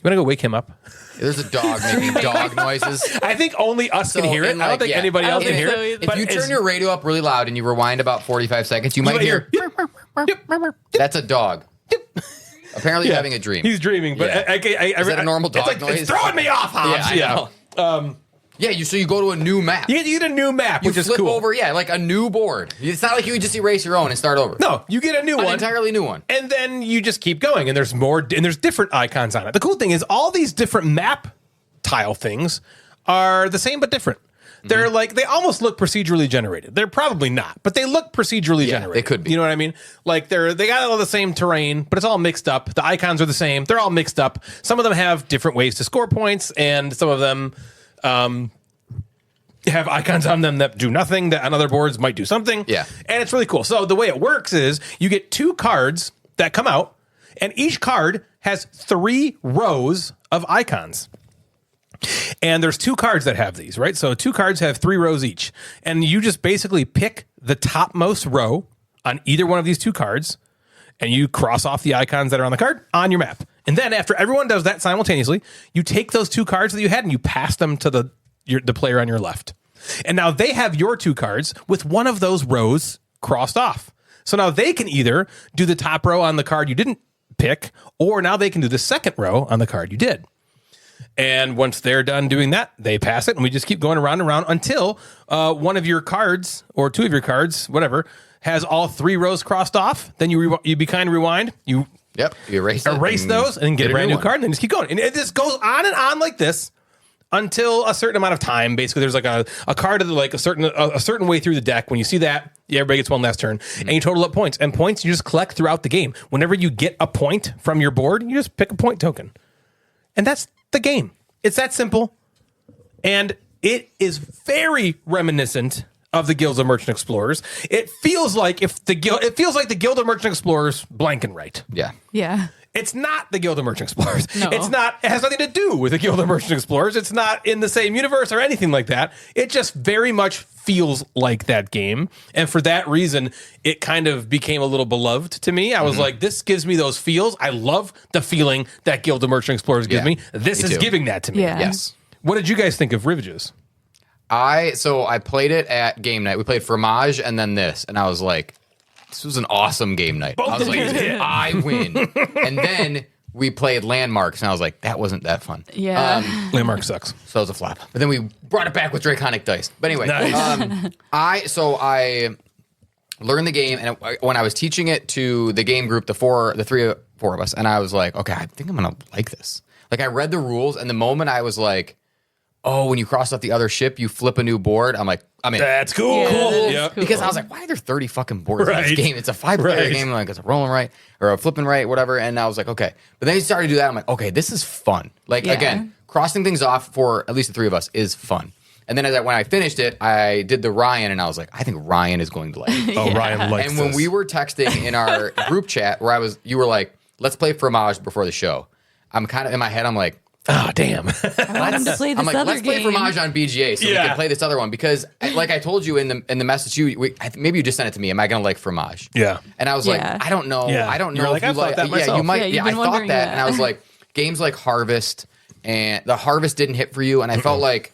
want to go wake him up? There's a dog making dog noises. I think only us can hear it. I don't think anybody else can hear it. If you turn your radio up really loud and you rewind about 45 seconds, you might hear. That's a dog. Apparently having a dream. He's dreaming, but Is that a normal dog noise? It's throwing me off, Hobbs. Yeah, I know. So you go to a new map. You get a new map, which is cool. You flip over, like a new board. It's not like you can just erase your own and start over. No, you get a new one. An entirely new one. And then you just keep going, and there's more, and there's different icons on it. The cool thing is all these different map tile things are the same but different. They're like, they almost look procedurally generated. They're probably not, but they look procedurally generated. They could be. You know what I mean? Like they got all the same terrain, but it's all mixed up. The icons are the same. They're all mixed up. Some of them have different ways to score points, and some of them have icons on them that do nothing, that on other boards might do something. Yeah. And it's really cool. So the way it works is you get 2 cards that come out, and each card has 3 rows of icons. And there's 2 cards that have these, right? So 2 cards have 3 rows each. And you just basically pick the topmost row on either one of these 2 cards, and you cross off the icons that are on the card on your map. And then after everyone does that simultaneously, you take those 2 cards that you had and you pass them to the player on your left. And now they have your 2 cards with one of those rows crossed off. So now they can either do the top row on the card you didn't pick, or now they can do the second row on the card you did. And once they're done doing that, they pass it, and we just keep going around and around until one of your cards, or 2 of your cards, whatever, has all 3 rows crossed off. Then you be kind of rewind. You erase those, and then get a brand new card, and then just keep going. And it just goes on and on like this until a certain amount of time. Basically, there's like a card of like a certain way through the deck. When you see that, everybody gets one last turn, and you total up points. And points you just collect throughout the game. Whenever you get a point from your board, you just pick a point token, and that's the game. It's that simple, and it is very reminiscent of the Guilds of Merchant Explorers. It feels like the Guild of Merchant Explorers blank and right. Yeah. It's not the Guild of Merchant Explorers. No. It's not. It has nothing to do with the Guild of Merchant Explorers. It's not in the same universe or anything like that. It just very much feels like that game, and for that reason, it kind of became a little beloved to me. I was like, this gives me those feels. I love the feeling that Guild of Merchant Explorers gives me. This is giving that to me. Yeah. Yes. What did you guys think of Rivages? I played it at game night. We played Fromage and then this, and I was like, this was an awesome game night. I was like, I win. And then we played Landmarks, and I was like, that wasn't that fun. Yeah. Landmark sucks. So it was a flop. But then we brought it back with Draconic Dice. But anyway, Nice. I learned the game, and when I was teaching it to the game group, the four of us, and I was like, okay, I think I'm gonna like this. Like, I read the rules, and the moment I was like, oh, when you cross off the other ship, you flip a new board. I'm like, I'm in. That's cool. Yeah, Cool. that is Yep. cool. Because I was like, why are there 30 fucking boards in Right. this game? It's a 5-player Right. game. Like, it's a rolling right or a flipping right, whatever. And I was like, okay. But then he started to do that. I'm like, okay, this is fun. Like, Yeah. again, crossing things off for at least the 3 of us is fun. And then when I finished it, I did the Ryan, and I was like, I think Ryan is going to like it. Oh, Ryan likes And when this. we were texting in our group chat where you were like, let's play Fromage before the show. I'm kind of in my head, I'm like, oh, damn. I want him to play this I'm like, other let's play game. Fromage on BGA so we Yeah. can play this other one, because like I told you in the message, maybe you just sent it to me. Am I gonna like Fromage? Yeah. And I was Yeah. like, I don't know. Yeah. I don't You're know like, if you I thought like. that Yeah, myself. you might. Yeah, you've Yeah, I been thought wondering that, that. and I was like, games like Harvest, and the Harvest didn't hit for you, and I felt like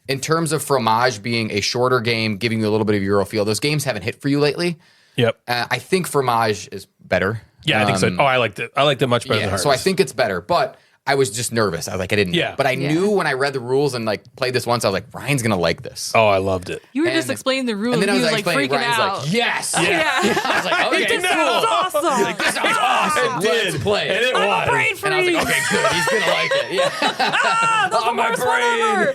in terms of Fromage being a shorter game, giving you a little bit of Euro feel, those games haven't hit for you lately. Yep. I think Fromage is better. Yeah, I think so. Oh, I liked it. I liked it much better than Hearts. So I think it's better, but I was just nervous. I was like, I didn't know. Yeah. But I knew when I read the rules and like played this once, I was like, Ryan's going to like this. Oh, I loved it. You were And- just explaining the rules, And then I he was was like like freaking Ryan's out. like, yes. Yeah. I was like, okay, This cool. sounds awesome. This sounds awesome. Let's play it. And it I'm a was. brain And I was like, freeze. okay, good. He's going to like it. Yeah. That's the my worst one ever.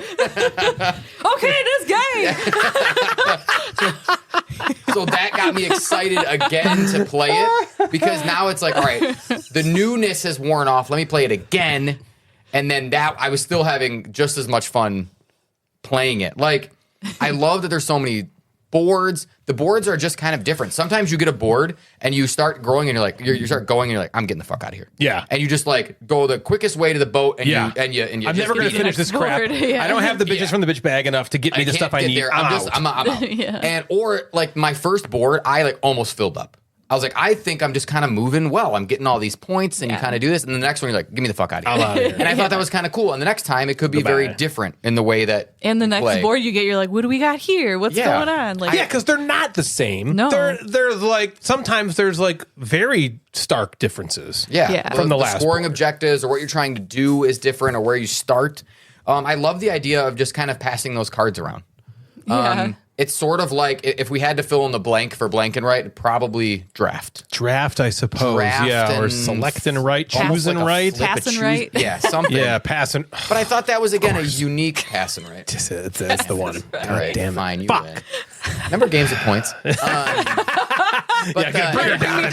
Okay, this game. So that got me excited again to play it because now it's like, all right, the newness has worn off. Let me play it again. And then that I was still having just as much fun playing it. Like, I love that there's so many boards. The boards are just kind of different. Sometimes you get a board and you start growing and you're like, you start going and you're like, I'm getting the fuck out of here. Yeah. And you just like go the quickest way to the boat and Yeah. you I'm just never going beat to it. finish this crap. Bored, yeah. I don't have the bitches Yeah. from the bitch bag enough to get me the can't stuff I get need. there. I'm I'm out. Yeah. And or like my first board, I like almost filled up. I was like, I think I'm just kind of moving well. I'm getting all these points, and you kind of do this. And the next one, you're like, give me the fuck out of here. I'm outta here. And I thought that was kind of cool. And the next time, it could be Goodbye. very different in the way that. And the you next play. board you get, you're like, what do we got here? What's Yeah. going on? Like, Yeah, because they're not the same. No. They're like sometimes there's like very stark differences. Yeah. From the last scoring board. objectives or what you're trying to do is different, or where you start. I love the idea of just kind of passing those cards around. yeah. It's sort of like if we had to fill in the blank for blank and right, probably draft. Draft, I suppose. Draft yeah, or and- select and right, Almost choose and like a right. flip, a Pass and choose- right. Yeah, something. Yeah, pass and. But I thought that was again a unique pass and right. That's the one. All right, damn it. fine, you Fuck. win. Remember games at points. But Yeah, bring her down.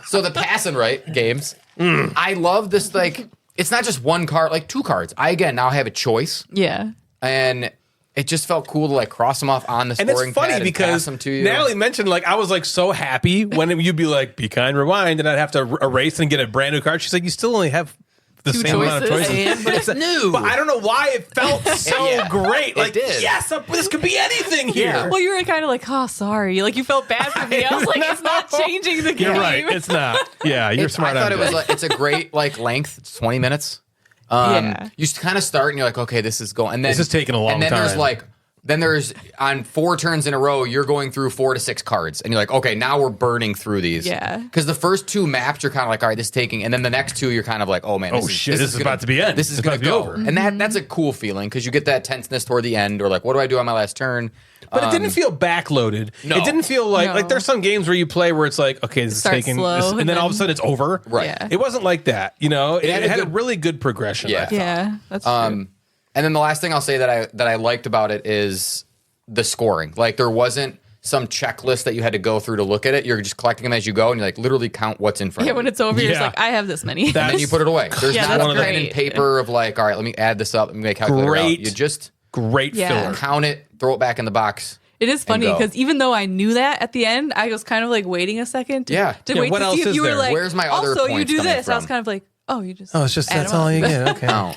so the pass and right games. I love this. Like, it's not just one card, like two cards. I again now have a choice, Yeah. and it just felt cool to like cross them off on the And scoring it's funny pad and because pass them to you. Natalie mentioned like I was like so happy when you'd be like be kind, rewind, and I'd have to erase and get a brand new card. She's like, you still only have the same amount of choices. choices. But it's new. But I don't know why it felt so Yeah, great. Like, did. yes, this could be anything here. Yeah. Well, you were kind of like, oh, sorry. Like, you felt bad for me. I was like, it's not changing the game. You're right. It's not. Yeah, you're smart. I thought on it was that. like it's a great like length. It's 20 minutes. Yeah. You kind of start and you're like, okay, this is going. And then This is taking a long And then time. there's on 4 turns in a row, you're going through 4 to 6 cards, and you're like, okay, now we're burning through these. Yeah. Because the first 2 maps, you're kind of like, all right, this is taking, and then the next 2, you're kind of like, oh man, Oh, shit, this is about to be end. This is It's going to about go to be over, and that's a cool feeling because you get that tenseness toward the end, or like, what do I do on my last turn? But it didn't feel backloaded. No. It didn't feel like No. there's some games where you play where it's like, okay, this is Starts taking, slow, this, and and then all of a then- sudden it's over. Right. Yeah. It wasn't like that. You know, it had a had a good- really good progression. Yeah. I thought. Yeah. That's true. And then the last thing I'll say that I liked about it is the scoring. Like there wasn't some checklist that you had to go through to look at it. You're just collecting them as you go, and you like literally count what's in front Yeah, of when you. it's over, you're just Yeah. like, I have this many. And then you put it away. There's Yeah, not that's a pen and great. paper of like, all right, let me add this up, let me make a calculator out. Great. You just Great Yeah. filler. count it, throw it back in the box. It is funny go. because even though I knew that at the end, I was kind of like waiting a second to, Yeah. to Yeah, wait what to else see if is you were there? like, Where's my other also you points do coming this. I was from? kind of like, oh, you just Oh, it's just add that's them all up. you get. Okay. No.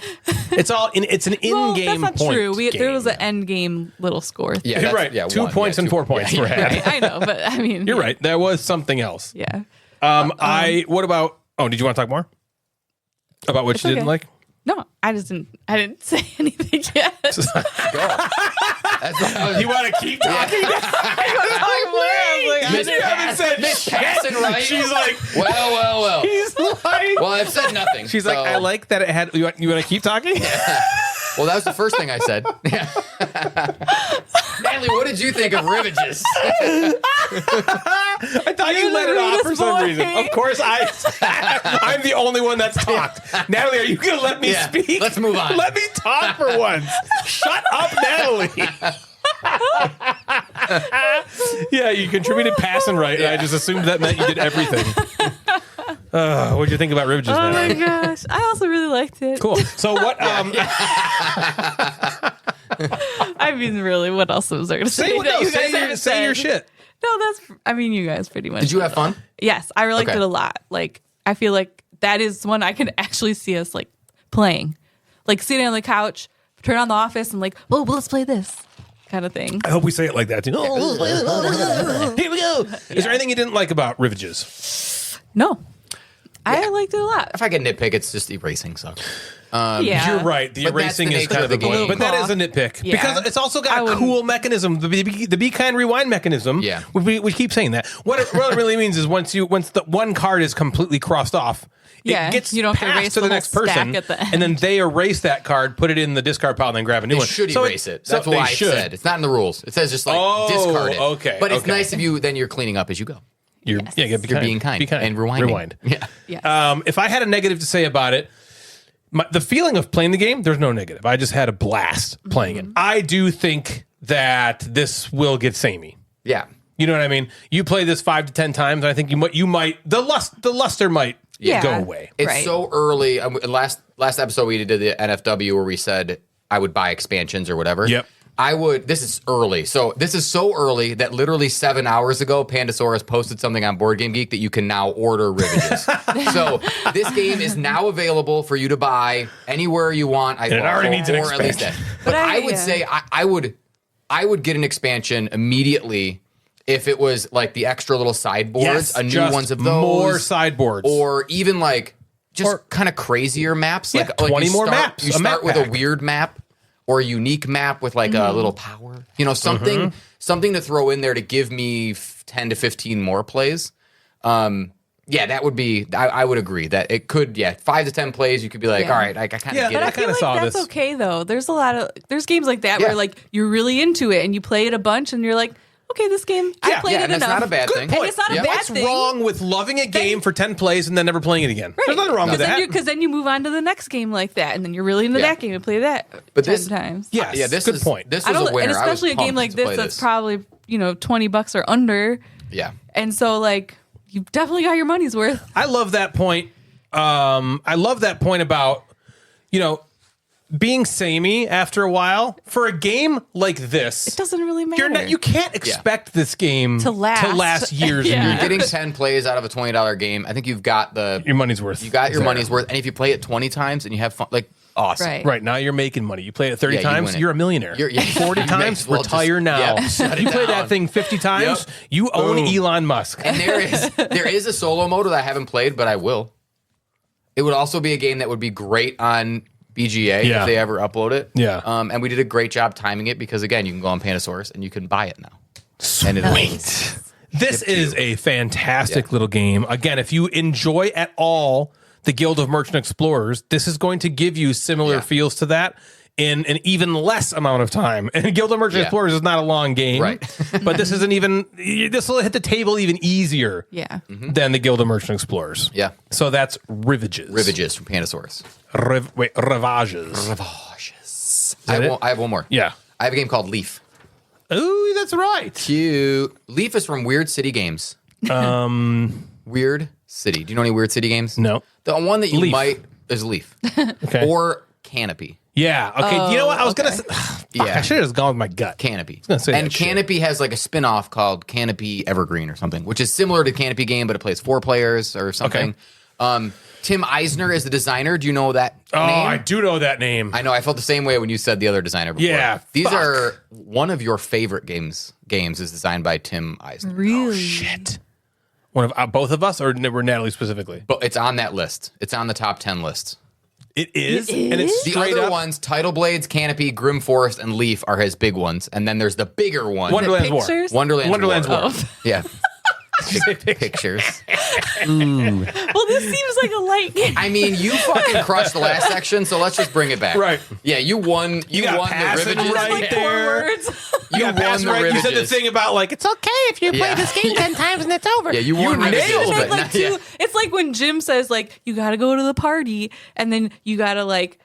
It's all in. It's an Well, in-game that's not point. true. There was game. an end game little score. Yeah, You're that's- right. yeah, 2 1, points yeah, and 2 4 points yeah, were yeah. had. Right, I know, but I mean, You're right. There was something else. Yeah. What about? Oh, did you want to talk more about what you didn't okay. like? No, I didn't say anything yet. Go. That's what I was- You want to keep talking? Miss You haven't Pass- said Miss shit. Passing Right. She's like, well. he's like. Well, I've said nothing. She's so- like, I like that it had. You want to keep talking? Well, that was the first thing I said. Natalie, what did you think of Rivages? I thought you You're let the it off for rudest some boy. reason. Of course, I'm the only one that's talked. Natalie, are you going to let me Yeah, speak? let's move on. Let me talk for once. Shut up, Natalie. Yeah, you contributed passing right, and I just assumed that meant you did everything. What'd you think about Rivages, Oh my Natalie? gosh, I also really liked it. Cool. So what? I mean, really, what else was there to say? Say what that else? you guys haven't Say your said? shit. No, I mean, you guys pretty much. Did you have fun? Yes, I liked Okay. it a lot. Like, I feel like that is one I can actually see us like playing, like sitting on the couch, turn on The Office, and like, well, let's play this kind of thing. I hope we say it like that too. Here we go. Is there anything you didn't like about Rivages? No, I liked it a lot. If I get nitpick, it's just erasing sucks. Yeah. You're right. The But that's erasing the is nature kind of of the the game. but that is a nitpick Yeah. because it's also I got a wouldn't- cool mechanism. The Be Kind Rewind mechanism. Yeah. we keep saying that. What it really means is once the one card is completely crossed off, Yeah, it gets you don't have to passed erase to the the whole next person, stack at the end. and then they erase that card, put it in the discard pile, and then grab a new They one. should So erase it. so That's they why should. it said. It's not in the rules. It says just like Oh, discard it. okay, But it's okay. nice if you then you're cleaning up as you go. You're You're being kind. Be kind And rewinding. Rewind. Yeah. Yes. If I had a negative to say about it, the feeling of playing the game, there's no negative. I just had a blast playing it. I do think that this will get samey. Yeah. You know what I mean? You play this 5 to 10 times, and I think you might the luster might Yeah. go away. It's Right. so early. Last episode we did the NFW where we said I would buy expansions or whatever. Yep. I would. This is early. So this is so early that literally 7 hours ago, Pandasaurus posted something on Board Game Geek that you can now order Rivages. So this game is now available for you to buy anywhere you want. it already needs an or at least expansion. that. But But I would yeah. say I would get an expansion immediately if it was like the extra little sideboards, a new just ones of those, more sideboards. or even like just Or- kind of crazier maps. Yeah, like 20 you more start- maps, You a start map with a pack. weird map or a unique map with like a little power. You know, something to throw in there to give me 10 to 15 more plays. Yeah, that would be. I would agree that it could. Yeah, 5 to 10 plays. You could be like, Yeah. all right, I kind Yeah, of get But I I it. feel kinda like saw that's this. okay though. There's games like that Yeah. where like you're really into it and you play it a bunch and you're like, okay, this game I played yeah, it and that's enough. not a bad thing. And it's not a bad What's thing. wrong with loving a game for 10 plays and then never playing it again? There's nothing wrong with that. Because then you move on to the next game like that, and then you're really into Yeah. that game and play that But 10 this- times. Yes, Yeah, this good is point. This I was a don't, winner. and especially I a was game like pumped to play this that's probably $20 or under, yeah. and so like you've definitely got your money's worth. I love that point. I love that point about, being samey after a while for a game like this. It doesn't really matter. You can't expect this game To last. years Yeah. and You're years. getting 10 plays out of a $20 game. I think you've got Your money's worth. You got your there. money's worth, and if you play it 20 times and you have fun, like awesome. Right. Right, now you're making money. You play it 30 Yeah, you times, win it. you're a millionaire. You're- yeah, 40 you may times, as well just- retire now. yeah, shut it You play down. that thing 50 times, Yep. you own Boom. Elon Musk. And there is a solo mode that I haven't played, but I will. It would also be a game that would be great on BGA Yeah. if they ever upload it. Yeah. And we did a great job timing it because again, you can go on Pandasaurus and you can buy it now. And Sweet. This is a fantastic Yeah. little game. Again, if you enjoy at all the Guild of Merchant Explorers, this is going to give you similar Yeah. feels to that in an even less amount of time. And Guild of Merchant Yeah. Explorers is not a long game. Right. But this will hit the table even easier Yeah. than the Guild of Merchant Explorers. Yeah. So that's Rivages. Rivages from Pandasaurus. Rivages. I have one more. Yeah. I have a game called Leaf. Ooh, that's right. Cute. Leaf is from Weird City Games. Weird City. Do you know any Weird City games? No. The one that you Leaf. might is Leaf. Okay. Or Canopy. Yeah. Okay. You know what? I was going to say, Yeah. I should have just gone with my gut. Canopy. gonna say and that shit. Canopy has like a spin-off called Canopy Evergreen or something, which is similar to Canopy game, but it plays 4 players or something. Tim Eisner is the designer. Do you know that Oh, name? I do know that name. I know. I felt the same way when you said the other designer before. Yeah, These fuck. are one of your favorite games. Games is designed by Tim Eisner. Really? Shit. One of both of us, or were Natalie specifically? But it's on that list. It's on the top 10 list. It is, It and it's is? The straight other up. ones, Tidal Blades, Canopy, Grim Forest, and Leaf are his big ones. And then there's the bigger one. Wonderland's War. Pictures? Wonderland's War. Oh. Yeah. Pictures. Well, this seems like a light game. I mean, you fucking crushed the last section, so let's just bring it back. Right. Yeah, you won. You got won the passing Rivages. right like there. 4 words. You Yeah, won pass the right. Rivages. You said the thing about like it's okay if you play Yeah. this game 10 times and it's over. Yeah, you won nailed Rivages, it. but like not- yeah. it's like when Jim says like you got to go to the party and then you got to like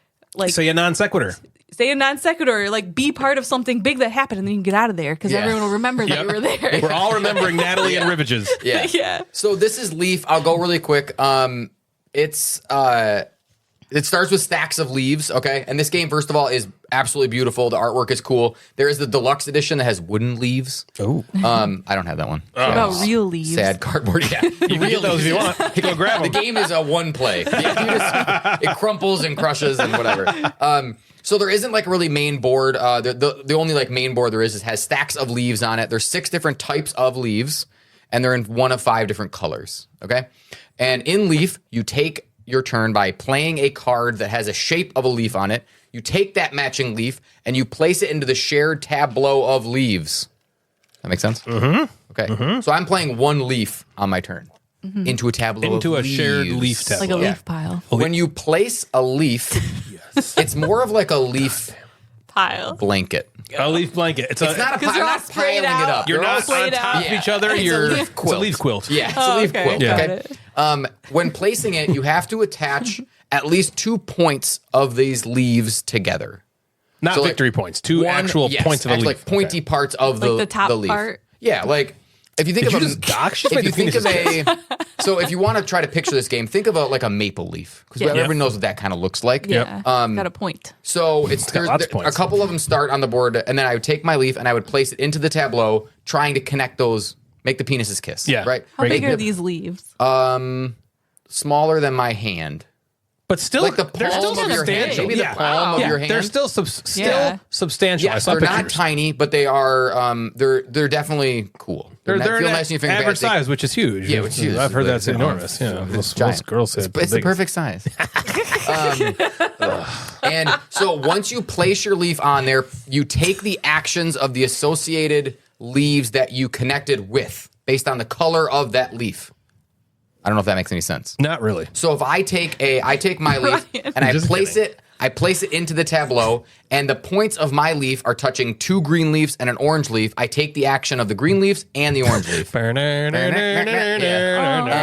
Say a non sequitur. say a non sequitur or like be part of something big that happened and then you can get out of there because Yeah. everyone will remember that Yep. you were there. We're all remembering Natalie and Rivages. Yeah. Yeah. So this is Leaf. I'll go really quick. It starts with stacks of leaves, okay? And this game, first of all, is absolutely beautiful. The artwork is cool. There is the deluxe edition that has wooden leaves. Oh, I don't have that one. What about real leaves? Sad cardboard. Yeah, you can get those if you want. Go grab The them. game is a one play. It crumples and crushes and whatever. So there isn't like a really main board. The only like main board there is has stacks of leaves on it. There's 6 different types of leaves, and they're in one of 5 different colors. Okay, and in Leaf, you take your turn by playing a card that has a shape of a leaf on it. You take that matching leaf and you place it into the shared tableau of leaves. That makes sense? Mm-hmm. Okay. So I'm playing one leaf on my turn into a tableau Into of a shared leaves. leaf tableau. Like a leaf pile. When you place a leaf, it's more of like a leaf Pile. blanket. A leaf blanket. It's It's not a Because pile. you're I'm all not sprayed piling it out. up. You're They're all not on sprayed top out. of each other. It's a You're leaf quilt. It's a leaf quilt. Yeah, it's a Oh, leaf okay, quilt. got Okay. it. When placing it, you have to attach at least 2 points of these leaves together. Not So, like, victory points. Two actual points of a leaf. like pointy parts of Like the top leaf. part? Yeah, like if you think Did of you a just dox? She if made you the think of penises so if you want to try to picture this game, think of like a maple leaf because Yeah. everybody knows what that kind of looks like. Yeah. Got a point. So got lots of a points. couple of them start on the board, and then I would take my leaf and I would place it into the tableau, trying to connect those, make the penises kiss. Yeah. right. How big Make are the- these leaves? Smaller than my hand. But still, Like the they're still palm of your hand. substantial. Maybe the palm of your hand. They're still Yeah. substantial. I Yes, saw they're not pictures. tiny, but they are. They're definitely cool. They're feel an nice in your finger. average size, which is huge. Yeah, which is huge. I've heard But that's it's enormous. enormous. Yeah, It's most giant. girls say It's the perfect size. And so once you place your leaf on there, you take the actions of the associated leaves that you connected with based on the color of that leaf. I don't know if that makes any sense. Not really. So if I take my leaf Ryan. and I Just place kidding. it into the tableau, and the points of my leaf are touching 2 green leaves and an orange leaf, I take the action of the green leaves and the orange leaf. Oh, I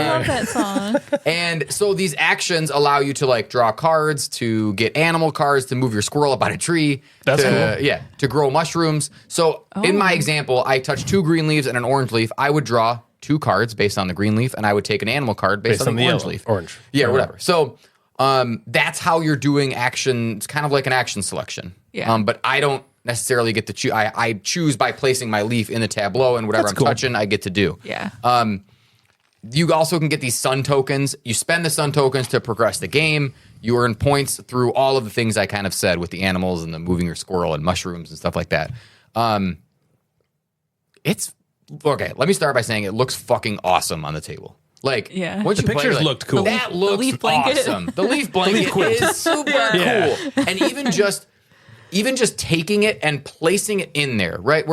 love that song. And so these actions allow you to like draw cards, to get animal cards, to move your squirrel up on a tree, That's to, cool. yeah, to grow mushrooms. So in my example, I touch 2 green leaves and an orange leaf. I would draw 2 cards based on the green leaf, and I would take an animal card based on the orange yellow. leaf. Orange. Yeah, whatever. So that's how you're doing action. It's kind of like an action selection. Yeah. But I don't necessarily get to choose. I choose by placing my leaf in the tableau, and whatever That's I'm cool. touching, I get to do. Yeah. You also can get these sun tokens. You spend the sun tokens to progress the game. You earn points through all of the things I kind of said with the animals and the moving your squirrel and mushrooms and stuff like that. It's okay. Let me start by saying it looks fucking awesome on the table. Like, Yeah. once The you play, pictures like, looked cool. That The looks leaf blanket. awesome. The leaf blanket is super Yeah. cool. And even just taking it and placing it in there, right?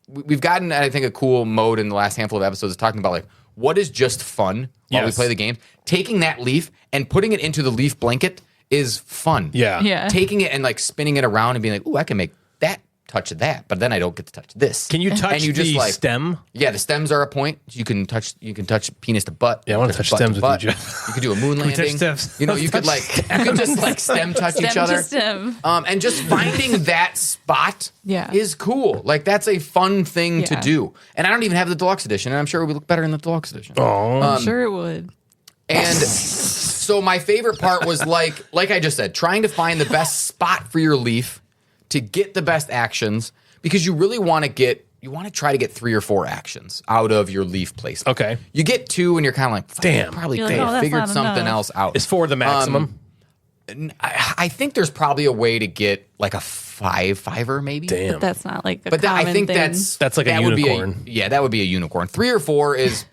We've gotten, I think, a cool mode in the last handful of episodes talking about like what is just fun while we Yes. play the game. Taking that leaf and putting it into the leaf blanket is fun. Yeah. Yeah. Taking it and like spinning it around and being like, "Ooh, I can make that touch that, but then I don't get to touch this." Can you touch And you the just, like, stem? Yeah, the stems are a point. You can touch penis to butt. Yeah, I wanna touch stems with you, butt. Jeff. You could do a moon we touch landing. stems? You know, Let's you could touch just like stem touch each Stem other. to stem. And just finding that spot Yeah. is cool. Like that's a fun thing to Yeah. do. And I don't even have the deluxe edition, and I'm sure it would look better in the deluxe edition. I'm sure it would. And so my favorite part was like I just said, trying to find the best spot for your leaf to get the best actions, because you really want to try to get 3 or 4 actions out of your leaf placement. Okay. You get 2 and you're kind of like, fuck, Damn. I probably You're could like, have oh, that's figured not something enough. else out. Is 4 the maximum? I think there's probably a way to get like a fiver maybe. Damn. But that's not like a But common I think thing. That's like a that would be unicorn. that would be a unicorn. 3 or 4 is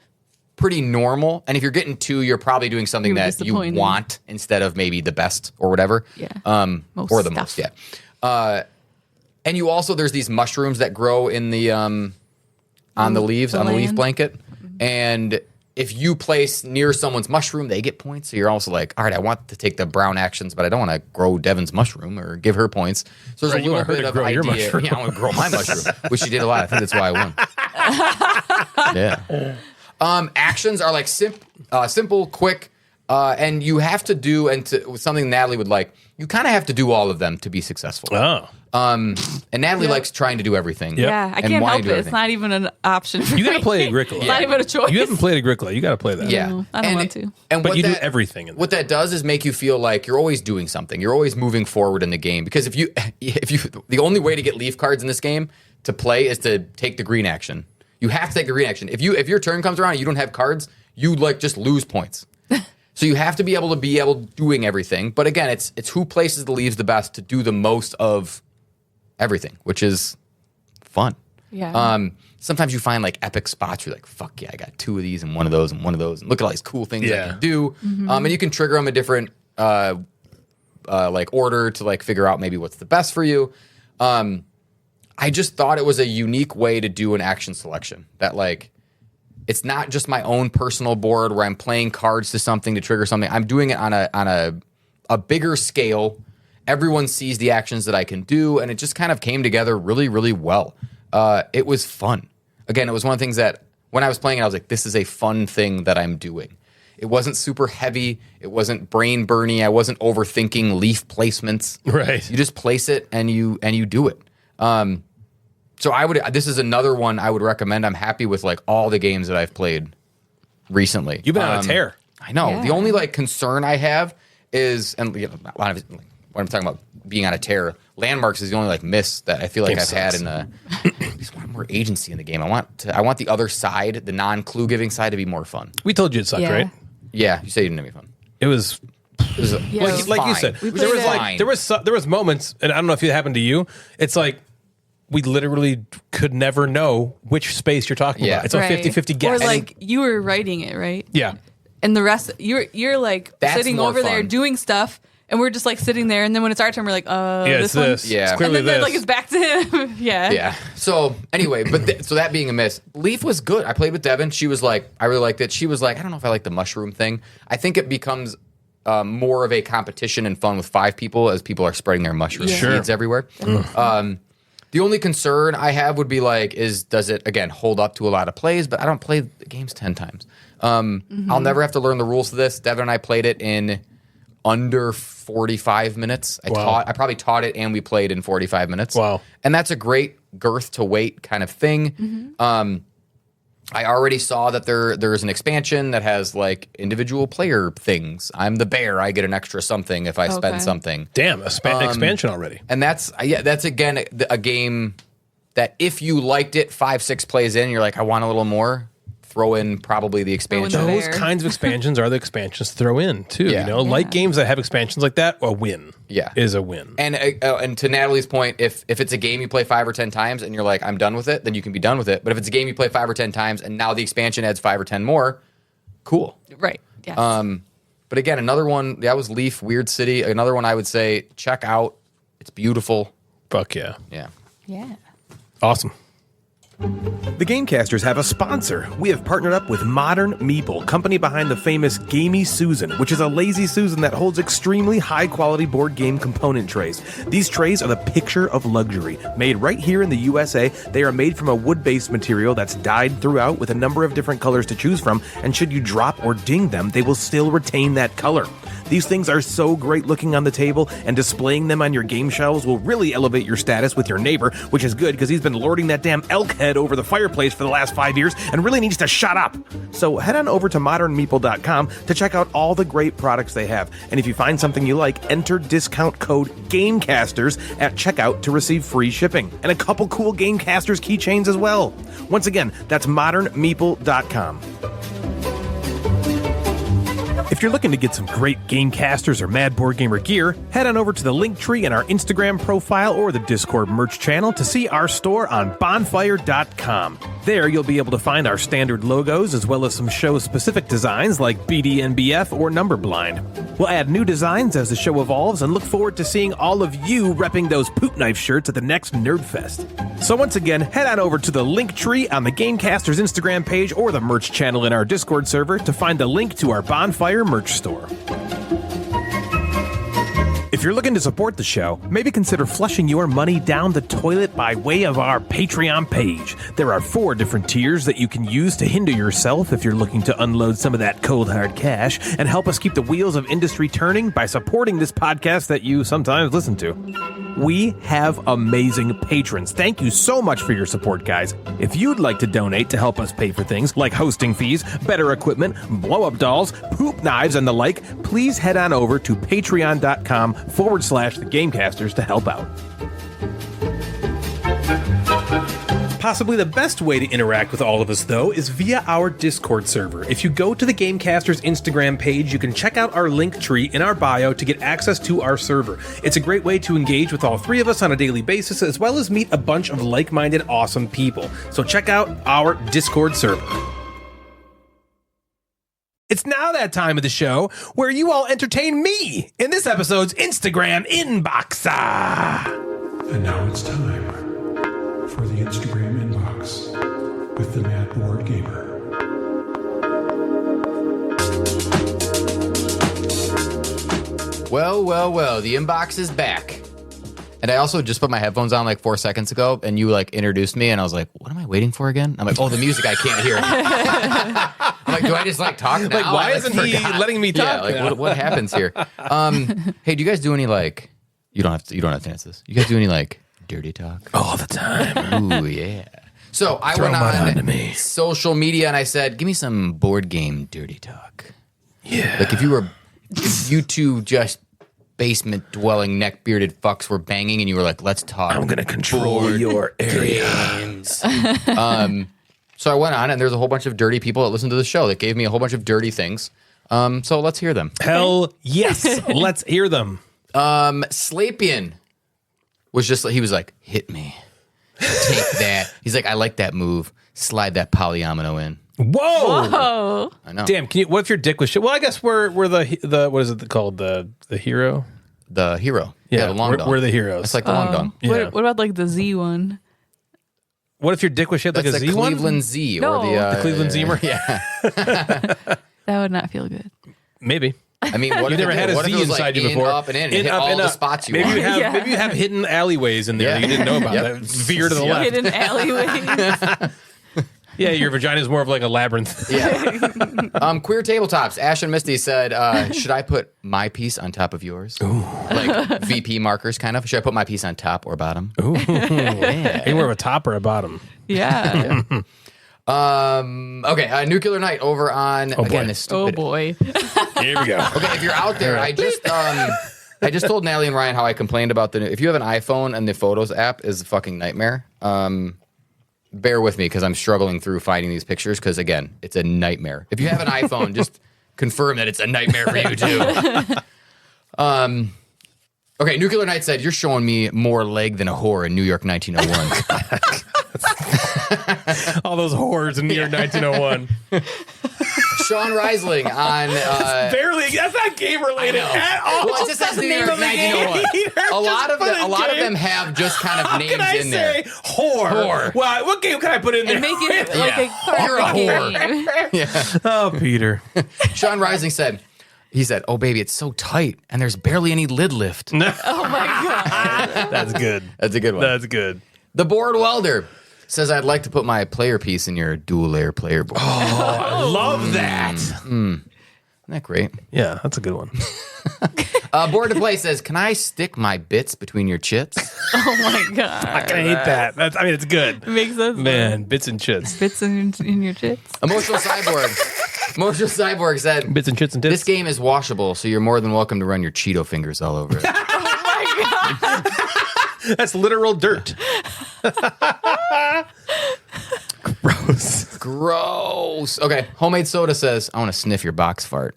pretty normal. And if you're getting 2, you're probably doing something You're that you disappointed. want instead of maybe the best or whatever. Yeah. Or the stuff. most. Yeah. And you also, there's these mushrooms that grow in the on the leaves, the on the leaf land. blanket. And if you place near someone's mushroom, they get points. So you're also like, all right, I want to take the brown actions, but I don't want to grow Devin's mushroom or give her points. So there's Right, a you little want her bit to of grow your idea. mushroom. Yeah, I want to grow my mushroom, which she did a lot. I think that's why I won. Yeah. Actions are like simple, quick, and you have to do, something Natalie would like, you kind of have to do all of them to be successful. Oh. And Natalie likes trying to do everything. Yep. Yeah, I and can't wanting help to do it. It's everything. not even an option for You got to me. play Agricola. It's not even a choice. You haven't played Agricola. You got to play that. Yeah. No, I don't want to. And But what you do that- everything in What that does is make you feel like you're always doing something. You're always moving forward in the game. Because if you the only way to get leaf cards in this game to play is to take the green action. You have to take the green action. If your turn comes around and you don't have cards, you like just lose points. So you have to be able doing everything. But again, it's who places the leaves the best to do the most of everything, which is fun. Yeah. Sometimes you find like epic spots. You're like, fuck yeah, I got 2 of these and 1 of those and 1 of those. And look at all these cool things I can do. And you can trigger them a different like order to like figure out maybe what's the best for you. I just thought it was a unique way to do an action selection that like, it's not just my own personal board where I'm playing cards to something to trigger something. I'm doing it on a bigger scale. Everyone sees the actions that I can do, and it just kind of came together really, really well. It was fun. Again, it was one of the things that when I was playing it, I was like, this is a fun thing that I'm doing. It wasn't super heavy. It wasn't brain burny. I wasn't overthinking leaf placements. Right. You just place it and you do it. So this is another one I would recommend. I'm happy with like all the games that I've played recently. You've been on a tear. I know. Yeah. The only like concern I have is, and you know, when I'm talking about being on a tear, Landmarks is the only like miss that I feel like Game I've had sucks. in I just want more agency in the game. I want the other side, the non-clue giving side, to be more fun. We told you it sucked, Yeah. right? Yeah, you say you didn't have any fun. It was It was, Yeah. it was like you fine. said. We There was played like it. there was moments, and I don't know if it happened to you. It's like we literally could never know which space you're talking Yeah. about. It's a 50-50 guess. Or like you were writing it, right? yeah. And the rest, you're like That's sitting more over there fun. doing stuff, and we're just like sitting there. And then when it's our turn, we're like, Yeah, this it's one. this. Yeah. It's And clearly then they're this. like it's back to him. Yeah. Yeah. So anyway, so that being a miss, Leaf was good. I played with Devin. She was like, I really liked it. She was like, I don't know if I like the mushroom thing. I think it becomes more of a competition and fun with 5 people as people are spreading their mushroom seeds everywhere. The only concern I have would be like, does it again hold up to a lot of plays? But I don't play the games 10 times. I'll never have to learn the rules to this. Devin and I played it in under 45 minutes. I probably taught it and we played in 45 minutes. Wow. And that's a great girth to weight kind of thing. I already saw that there's an expansion that has like individual player things. I'm the bear. I get an extra something if I spend Okay. something. Damn, expansion already. And that's again a game that if you liked it 5-6 plays in, you're like, I want a little more. Throw in probably the expansion. the Those bear. kinds of expansions are the expansions to throw in too. Yeah. You know, like games that have expansions like that, a win. Yeah. is a win. And to Natalie's point, if it's a game you play 5 or 10 times and you're like, I'm done with it, then you can be done with it. But if it's a game you play 5 or 10 times and now the expansion adds 5 or 10 more, cool. Right. Yes. But again, another one, that was Leaf, Weird City. Another one I would say, check out. It's beautiful. Fuck yeah, Yeah. yeah. awesome. The Gamecasters have a sponsor. We have partnered up with Modern Meeple, company behind the famous Gamey Susan, which is a lazy Susan that holds extremely high-quality board game component trays. These trays are the picture of luxury. Made right here in the USA, they are made from a wood-based material that's dyed throughout with a number of different colors to choose from, and should you drop or ding them, they will still retain that color. These things are so great looking on the table, and displaying them on your game shelves will really elevate your status with your neighbor, which is good because he's been lording that damn elk head over the fireplace for the last 5 years and really needs to shut up. So head on over to modernmeeple.com to check out all the great products they have. And if you find something you like, enter discount code GAMECASTERS at checkout to receive free shipping. And a couple cool Gamecasters keychains as well. Once again, that's modernmeeple.com. If you're looking to get some great Gamecasters or Mad Board Gamer gear, head on over to the link tree in our Instagram profile or the Discord merch channel to see our store on bonfire.com. There you'll be able to find our standard logos as well as some show-specific designs like BDNBF or Numberblind. We'll add new designs as the show evolves and look forward to seeing all of you repping those poop knife shirts at the next Nerdfest. So once again, head on over to the link tree on the Gamecasters Instagram page or the merch channel in our Discord server to find the link to our Bonfire merch store. If you're looking to support the show, maybe consider flushing your money down the toilet by way of our Patreon page. There are 4 different tiers that you can use to hinder yourself if you're looking to unload some of that cold hard cash and help us keep the wheels of industry turning by supporting this podcast that you sometimes listen to. We have amazing patrons. Thank you so much for your support, guys. If you'd like to donate to help us pay for things like hosting fees, better equipment, blow-up dolls, poop knives, and the like, please head on over to patreon.com/the Gamecasters to help out. Possibly the best way to interact with all of us, though, is via our Discord server. If you go to the Gamecasters Instagram page, you can check out our link tree in our bio to get access to our server. It's a great way to engage with all three of us on a daily basis, as well as meet a bunch of like-minded, awesome people. So check out our Discord server. It's now that time of the show where you all entertain me in this episode's Instagram Inbox. And now it's time for the Instagram inbox with the Mad Board Gamer. Well, the inbox is back. And I also just put my headphones on like 4 seconds ago, and you like introduced me, and I was like, what am I waiting for again? I'm like, oh, the music I can't hear. I'm like, do I just like talk now? Like, why I, isn't he letting me talk? Yeah, like what happens here? Hey, do you guys do any like, you don't have to answer this. You guys do any like dirty talk? All the time. Ooh, yeah. So I Throw went mud onto on me. social media and I said, give me some board game dirty talk. Yeah. Like if you two just basement dwelling neck bearded fucks were banging and you were like, let's talk. I'm going to control your area. Games. So I went on and there's a whole bunch of dirty people that listened to the show that gave me a whole bunch of dirty things. So let's hear them. Hell yes. Let's hear them. Slapian was just like, he was like, hit me. Take that. He's like, I like that move. Slide that polyomino in. Whoa. Oh, I know. Damn, what if your dick was shit? Well, I guess we're the what is it called? The hero? The hero. Yeah, the long dong. We're the heroes. It's like the long dong. Yeah. what about like the Z one? What if your dick was shaped like That's a the Z one? Cleveland Z. No. Or the Cleveland Zemer? Yeah. That would not feel good. Maybe. I mean, what You if never had a what if Z it was inside like you before. up and in, hit all the spots you maybe want. You have, Yeah. maybe you have hidden alleyways in there Yeah. that you didn't know about. Yep. That veer to the left. Hidden alleyways. Yeah, your vagina is more of like a labyrinth. Yeah. Queer tabletops. Ash and Misty said, should I put my piece on top of yours? Ooh. Like VP markers, kind of. Should I put my piece on top or bottom? Ooh. Are you more of a top or a bottom? Yeah. Okay. Nuclear Night over on boy. again. This Oh stupid. boy. Here we go. Okay, if you're out there, I just told Natalie and Ryan how I complained about if you have an iPhone and the Photos app is a fucking nightmare. Bear with me because I'm struggling through finding these pictures because again, it's a nightmare. If you have an iPhone, just confirm that it's a nightmare for you too. Okay, Nuclear Night said, you're showing me more leg than a whore in New York 1901. All those whores in New York 1901. Sean Reisling on Barely. That's not game related at all. well, it just says New York 1901. A lot of them have just kind of names Can I in there. say whore? Well, what game can I put in there? And make it like Yeah. a You're a card whore. game. Oh, Peter. Sean Rising said, oh, baby, it's so tight, and there's barely any lid lift. Oh my god. That's good. That's a good one. That's good. The Board Welder says, I'd like to put my player piece in your dual-layer player board. I love that. Isn't that great? Yeah, that's a good one. Board to Play says, can I stick my bits between your chits? Oh my god. I hate that. I mean, it's good. It makes sense. Man, bits and chits. Bits in your tits. Emotional Cyborg said, Bits and chits and tits. this game is washable, so you're more than welcome to run your Cheeto fingers all over it. That's literal dirt. Gross. Gross. Okay, Homemade Soda says, I want to sniff your box fart.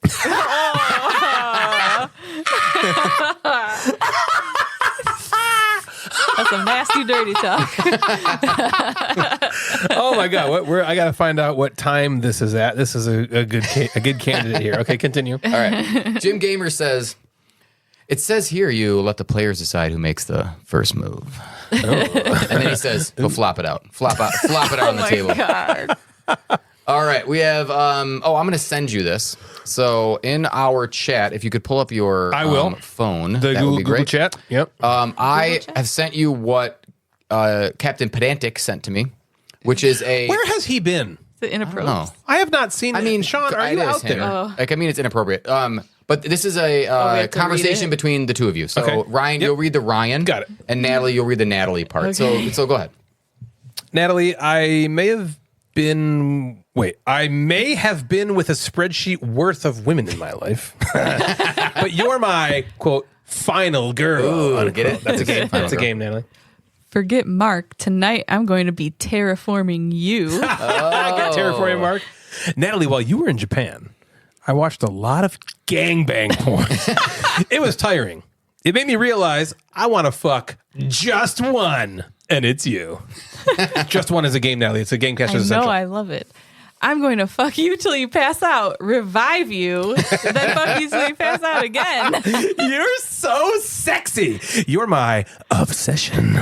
That's some nasty dirty talk. Oh my god! I got to find out what time this is at. This is a good candidate here. Okay, continue. All right. Jim Gamer says, it says here you let the players decide who makes the first move. And then he says, go flop it out. Flop it out on the table. God. All right. We have, I'm going to send you this. So in our chat, if you could pull up your I will. phone, The that Google, would be great. Google chat. Yep. I have sent you what Captain Pedantic sent to me, which is a... Where has he been? The inappropriate. Oh. I have not seen. I mean, Sean, are it you is out him. there? Like, I mean, it's inappropriate. But this is we a have to conversation read it? between the two of you. So Okay. Ryan, Yep. you'll read the Ryan. Got it. And Natalie, you'll read the Natalie part. Okay. So go ahead. Natalie, I may have been with a spreadsheet worth of women in my life, but you're my quote final girl. Ooh, unquote. get it? That's a game. Final That's a girl. game, Natalie. forget Mark. Tonight I'm going to be terraforming you. Terraforming Mark. Natalie, while you were in Japan, I watched a lot of gangbang porn. It was tiring. It made me realize I want to fuck just one, and it's you. Just one is a game, Natalie. It's a Gamecasters I know, Essential. I love it. I'm going to fuck you till you pass out, revive you, then fuck you till you pass out again. You're so sexy. You're my obsession.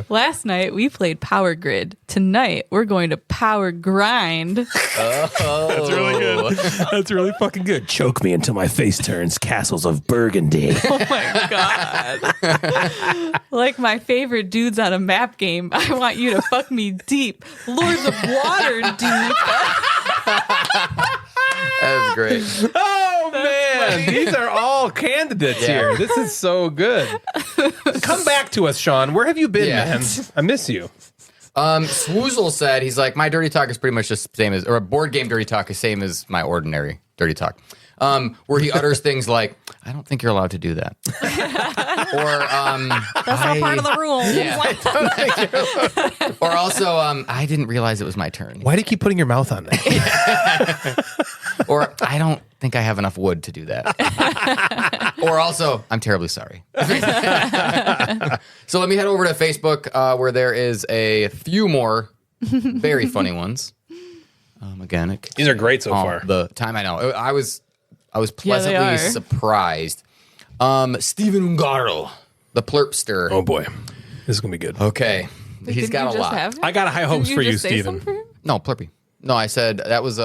Last night we played Power Grid. Tonight we're going to Power Grind. That's really good. That's really fucking good. Choke me until my face turns castles of burgundy. Oh my God. Like my favorite dudes on a map game, I want you to fuck me deep. Lords of Water deep. That was great. Oh, man. These are all candidates here. This is so good. Come back to us, Sean. Where have you been, man? I miss you. Swoozle said, he's like, my dirty talk is pretty much just the same as, or a board game dirty talk is same as my ordinary dirty talk. Where he utters things like, I don't think you're allowed to do that. Or, That's not part of the rule. Yeah. Or also, I didn't realize it was my turn. Why do you keep putting your mouth on that? Or, I don't think I have enough wood to do that. Or also, I'm terribly sorry. So let me head over to Facebook where there is a few more very funny ones. Again, These are great so far. The time I know. I was pleasantly are. surprised. Steven Ungaro, the plurpster. Oh, boy. This is going to be good. Okay. Wait, He's didn't got you a just lot. have him? I got high hopes Didn't for you, just say Steven. something for him? No, Plurpy. No, I said that was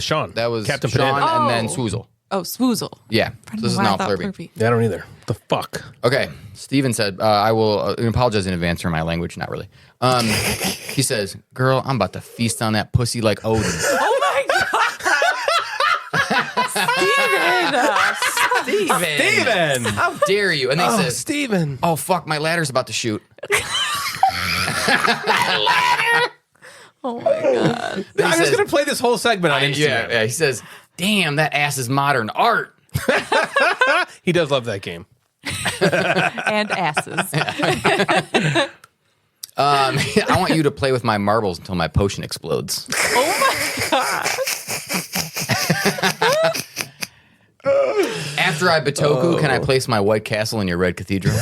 Sean. That was Captain Sean Panetta. and then Oh. Swoozle. Oh, Swoozle. Yeah. So this is now Plurpy. Yeah, I don't either. The fuck? Okay. Steven said, I will apologize in advance for my language. Not really. He says, girl, I'm about to feast on that pussy like Odin. Oh my God. Steven! How dare you? And they Oh, says, Steven. oh, fuck, my ladder's about to shoot. Oh my God. Then he I'm just says, going to play this whole segment on Instagram. yeah, he says, damn, that ass is modern art. He does love that game. And asses. I want you to play with my marbles until my potion explodes. Oh my God. After I Batoku, can I place my white castle in your red cathedral?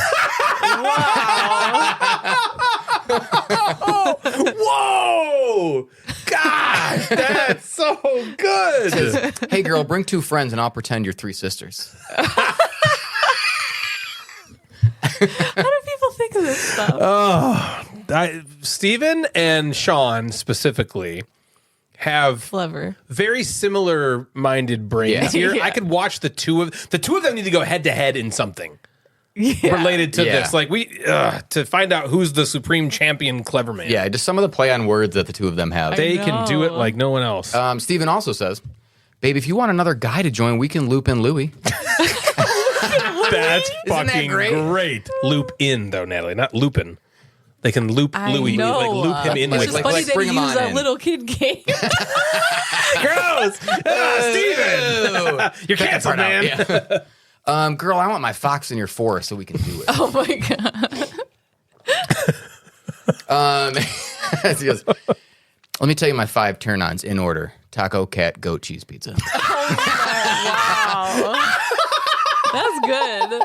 Whoa! God, that's so good. Hey, girl, bring 2 friends and I'll pretend you're 3 sisters. How do people think of this stuff? Steven and Sean specifically have Clever. very similar minded brains Yeah. here. Yeah. I could watch the two of them need to go head to head in something related to Yeah. this. Like to find out who's the supreme champion clever man. Yeah, just some of the play on words that the two of them have. They can do it know. like no one else. Steven also says, babe, if you want another guy to join, we can loop in Louie. That's Isn't that fucking great? great. Loop in though, Natalie, not loopin'. They can loop I Louis, know. like loop him in. It's with just like- funny like that bring you him use on a in. little kid game. Gross. Steven. You're canceled, man. Yeah. Girl, I want my fox in your forest so we can do it. Oh my God. He goes, let me tell you my 5 turn-ons in order. Taco, cat, goat, cheese pizza. Wow. That's good.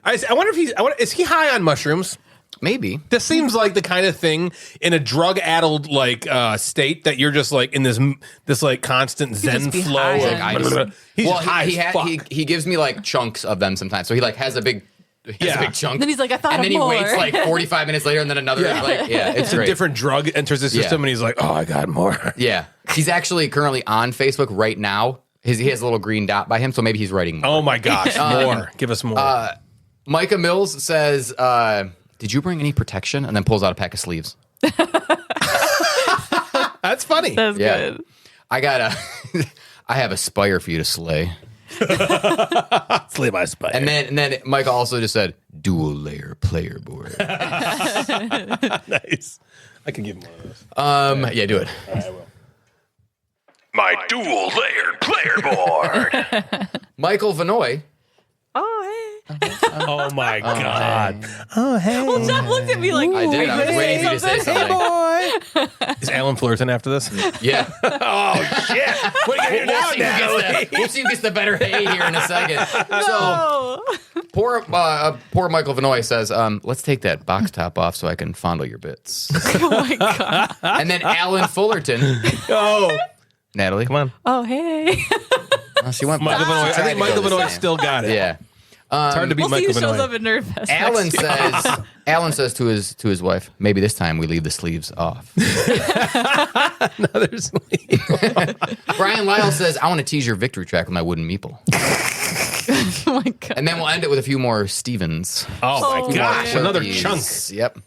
I wonder if is he high on mushrooms? Maybe. This seems like the kind of thing in a drug-addled like state that you're just like in this like constant Zen just be flow. high Of, on I just- he's well, just high he, as fuck. he gives me like chunks of them sometimes. So he like has a big chunk. Then he's like, I thought and of then more. he waits like 45 minutes later and then another. It's a great. different drug enters the system, and he's like, "Oh, I got more." Yeah. He's actually currently on Facebook right now. He has a little green dot by him, so maybe he's writing more. Oh my gosh, more! Give us more. Micah Mills says, did you bring any protection? And then pulls out a pack of sleeves. That's funny. That's Yeah. good. I have a spire for you to slay. Slay my spy. And then Micah also just said, dual layer player board. Nice. I can give him one of those. Yeah, do it. All right, I will. My dual-layered player board. Michael Vanoy Oh, Oh my God. Oh, hey. Well, Jeff looked at me like, I did. I was "Wait, waiting for you to say something. Boy. Is Alan Fullerton after this? Yeah. Oh, shit. What are you going to do now, Natalie? We'll see who gets the better hay here in a second. So No. poor Michael Vinoy says, let's take that box top off so I can fondle your bits. Oh my God. And then Alan Fullerton. Oh. Natalie. Come on. Oh, hey. Oh, she went Michael Vinoy. I tried think to go Michael this Vinoy time. still got it. Yeah. It's hard to beat We'll see Michael who shows up Vinoy. at Nerdfest. Alan next year. Alan says to his wife, maybe this time we leave the sleeves off. Another sleeve. Brian Lyle says, I want to tease your victory track with my wooden meeple. Oh my God. And then we'll end it with a few more Stevens. Oh, Oh, my gosh. yeah. Another These- chunk. Yep.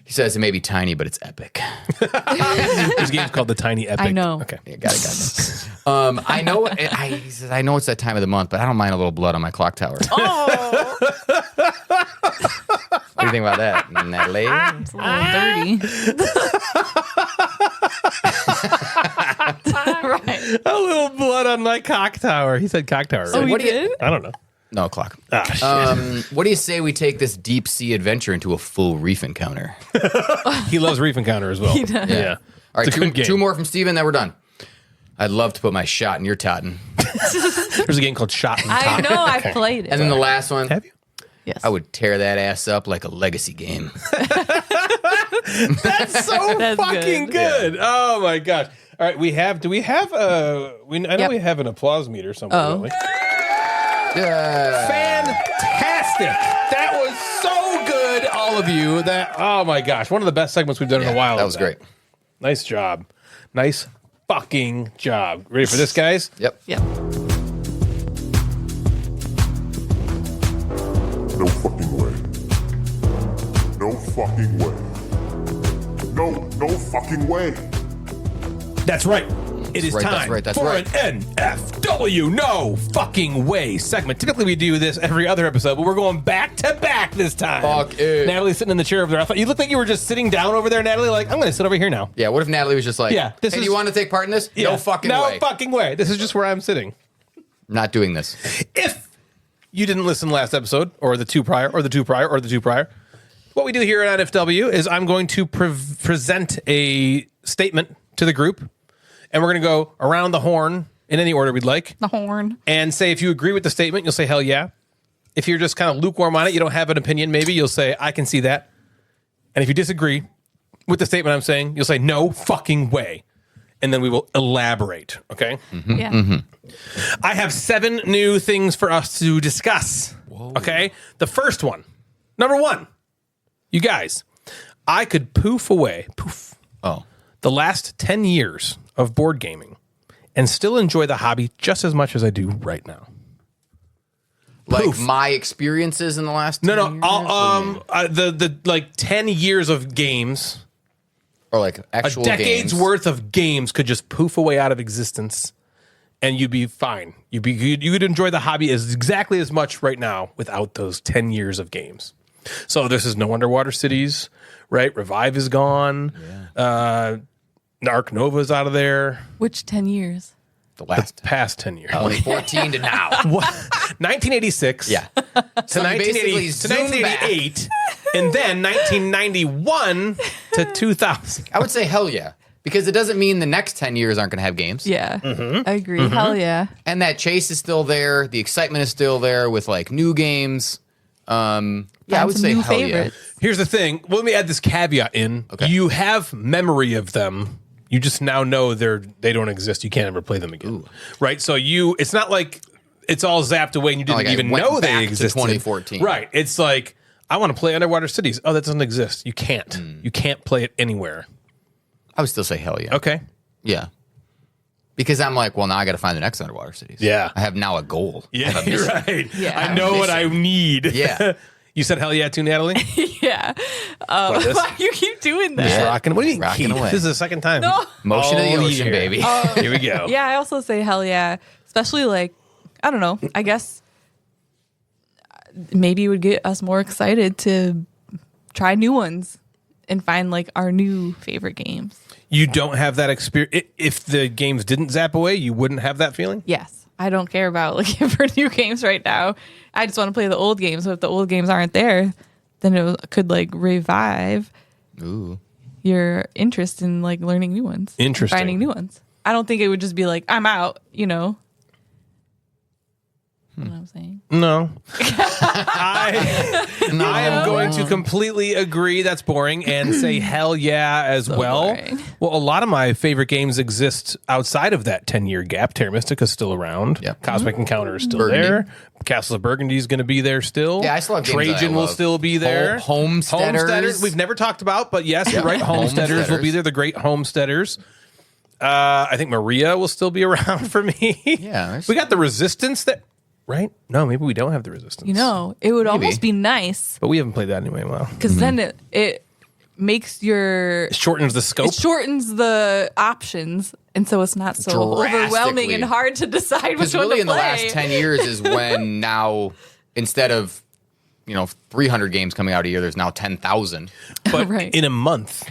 He says it may be tiny, but it's epic. This game's called The Tiny Epic. I know. Okay. Yeah, got it. I know. He says I know it's that time of the month, but I don't mind a little blood on my clock tower. Oh, What do you think about that, Natalie? it's a little dirty. Right. A little blood on my cock tower. He said cock tower. Oh, Right? you What do you- did? I don't know. No clock. Ah, shit. What do you say we take this deep sea adventure into a full reef encounter? He loves Reef Encounter as well. He does. Yeah. All right, It's a good game. two more from Steven, then we're done. I'd love to put my shot in your Totten. There's a game called Shot and I Tot. know. I played it. And then the last one, Have you? Yes. I would tear that ass up like a legacy game. That's so That's fucking good. Oh my gosh. All right, do we have I know Yep. we have an applause meter somewhere, Oh. don't we? Yeah. Fantastic. That was so good, all of you. Oh my gosh, one of the best segments we've done in a while. That was great. Nice job. Nice fucking job. Ready for this, guys? Yep. Yep. No fucking way. No fucking way. No fucking way. That's right. It is right, that's time right, that's for right. an NFW No Fucking Way segment. Typically, we do this every other episode, but we're going back to back this time. Fuck it. Natalie's sitting in the chair over there. I thought you looked like you were just sitting down over there, Natalie. Like, I'm going to sit over here now. Yeah, what if Natalie was just like, Yeah, this hey, is- do you want to take part in this? Yeah. No fucking no way. fucking way. This is just where I'm sitting. Not doing this. If you didn't listen last episode, or the two prior, or the two prior, or the two prior, what we do here at NFW is I'm going to present a statement to the group, and we're going to go around the horn in any order we'd like, The horn. and say if you agree with the statement, you'll say hell yeah. If you're just kind of lukewarm on it, you don't have an opinion, maybe you'll say I can see that. And if you disagree with the statement I'm saying, you'll say no fucking way. And then we will elaborate, okay? Yeah. I have 7 new things for us to discuss. Okay? The first one, number 1, you guys, I could poof away Oh. the last 10 years of board gaming and still enjoy the hobby just as much as I do right now. Like Poof. my experiences in the last No, 10 no, years? the like 10 years of games, Or like a actual decade's games. worth of games could just poof away out of existence, and you'd be fine. You could enjoy the hobby as exactly as much right now without those 10 years of games. So this is no Underwater Cities, right? Revive is gone. Arc Nova's out of there. Which 10 years? The last Past 10 years. 2014 to now. What? 1986. Yeah. To So you basically 1980 to zoom back. 1988, and then 1991 to 2000. I would say hell yeah. Because it doesn't mean the next 10 years aren't going to have games. Yeah. Mm-hmm. I agree. Hell yeah. And that chase is still there. The excitement is still there with like new games. Yeah, I Find would some say new hell favorites. Here's the thing. Let me add this caveat in. Okay. You have memory of them. You just now know they don't exist. You can't ever play them again. Right? So it's not like it's all zapped away and you didn't like I even went know back they to existed. 2014. Right. It's like, I want to play Underwater Cities. Oh, that doesn't exist. You can't. Hmm. You can't play it anywhere. I would still say hell yeah. Okay. Yeah. Because I'm like, well, now I got to find the next Underwater Cities. Yeah. I have now a goal. I Yeah, have a you're mission. right. Yeah. I know what I need. Yeah. You said hell yeah too, Natalie? Yeah. What, this? Why you keep doing that? Just rocking. What do you mean Rocking keep? away. This is the second time. No. Motion of the All ocean, year. baby. Here we go. Yeah, I also say hell yeah. Especially like, I don't know, I guess maybe it would get us more excited to try new ones and find like our new favorite games. You don't have that experience. If the games didn't zap away, you wouldn't have that feeling? Yes. I don't care about looking for new games right now. I just want to play the old games. So if the old games aren't there, then it could like revive your interest in like learning new ones. Interesting. Finding new ones. I don't think it would just be like, I'm out, you know. What I'm saying? No. I am going to completely agree that's boring and say hell yeah as well. boring. Well, a lot of my favorite games exist outside of that 10-year gap. Terra Mystica is still around. Yep. Cosmic Encounter is still Burgundy. there. Castles of Burgundy is going to be there still. Yeah, I still have games that I Trajan will love. still be there. Homesteaders. We've never talked about, but yes, you're right. Homesteaders will be there. The great Homesteaders. I think Maria will still be around for me. Yeah, we got the Resistance that. Right? No, maybe we don't have the Resistance. You know, it would almost be nice But we haven't played that anyway. Well, because then it makes your it shortens the scope. it shortens the options, and so it's not so overwhelming and hard to decide which Because one really to in the play. last 10 years is when now, instead of, 300 games coming out a year, there's now 10,000. But Right. in a month,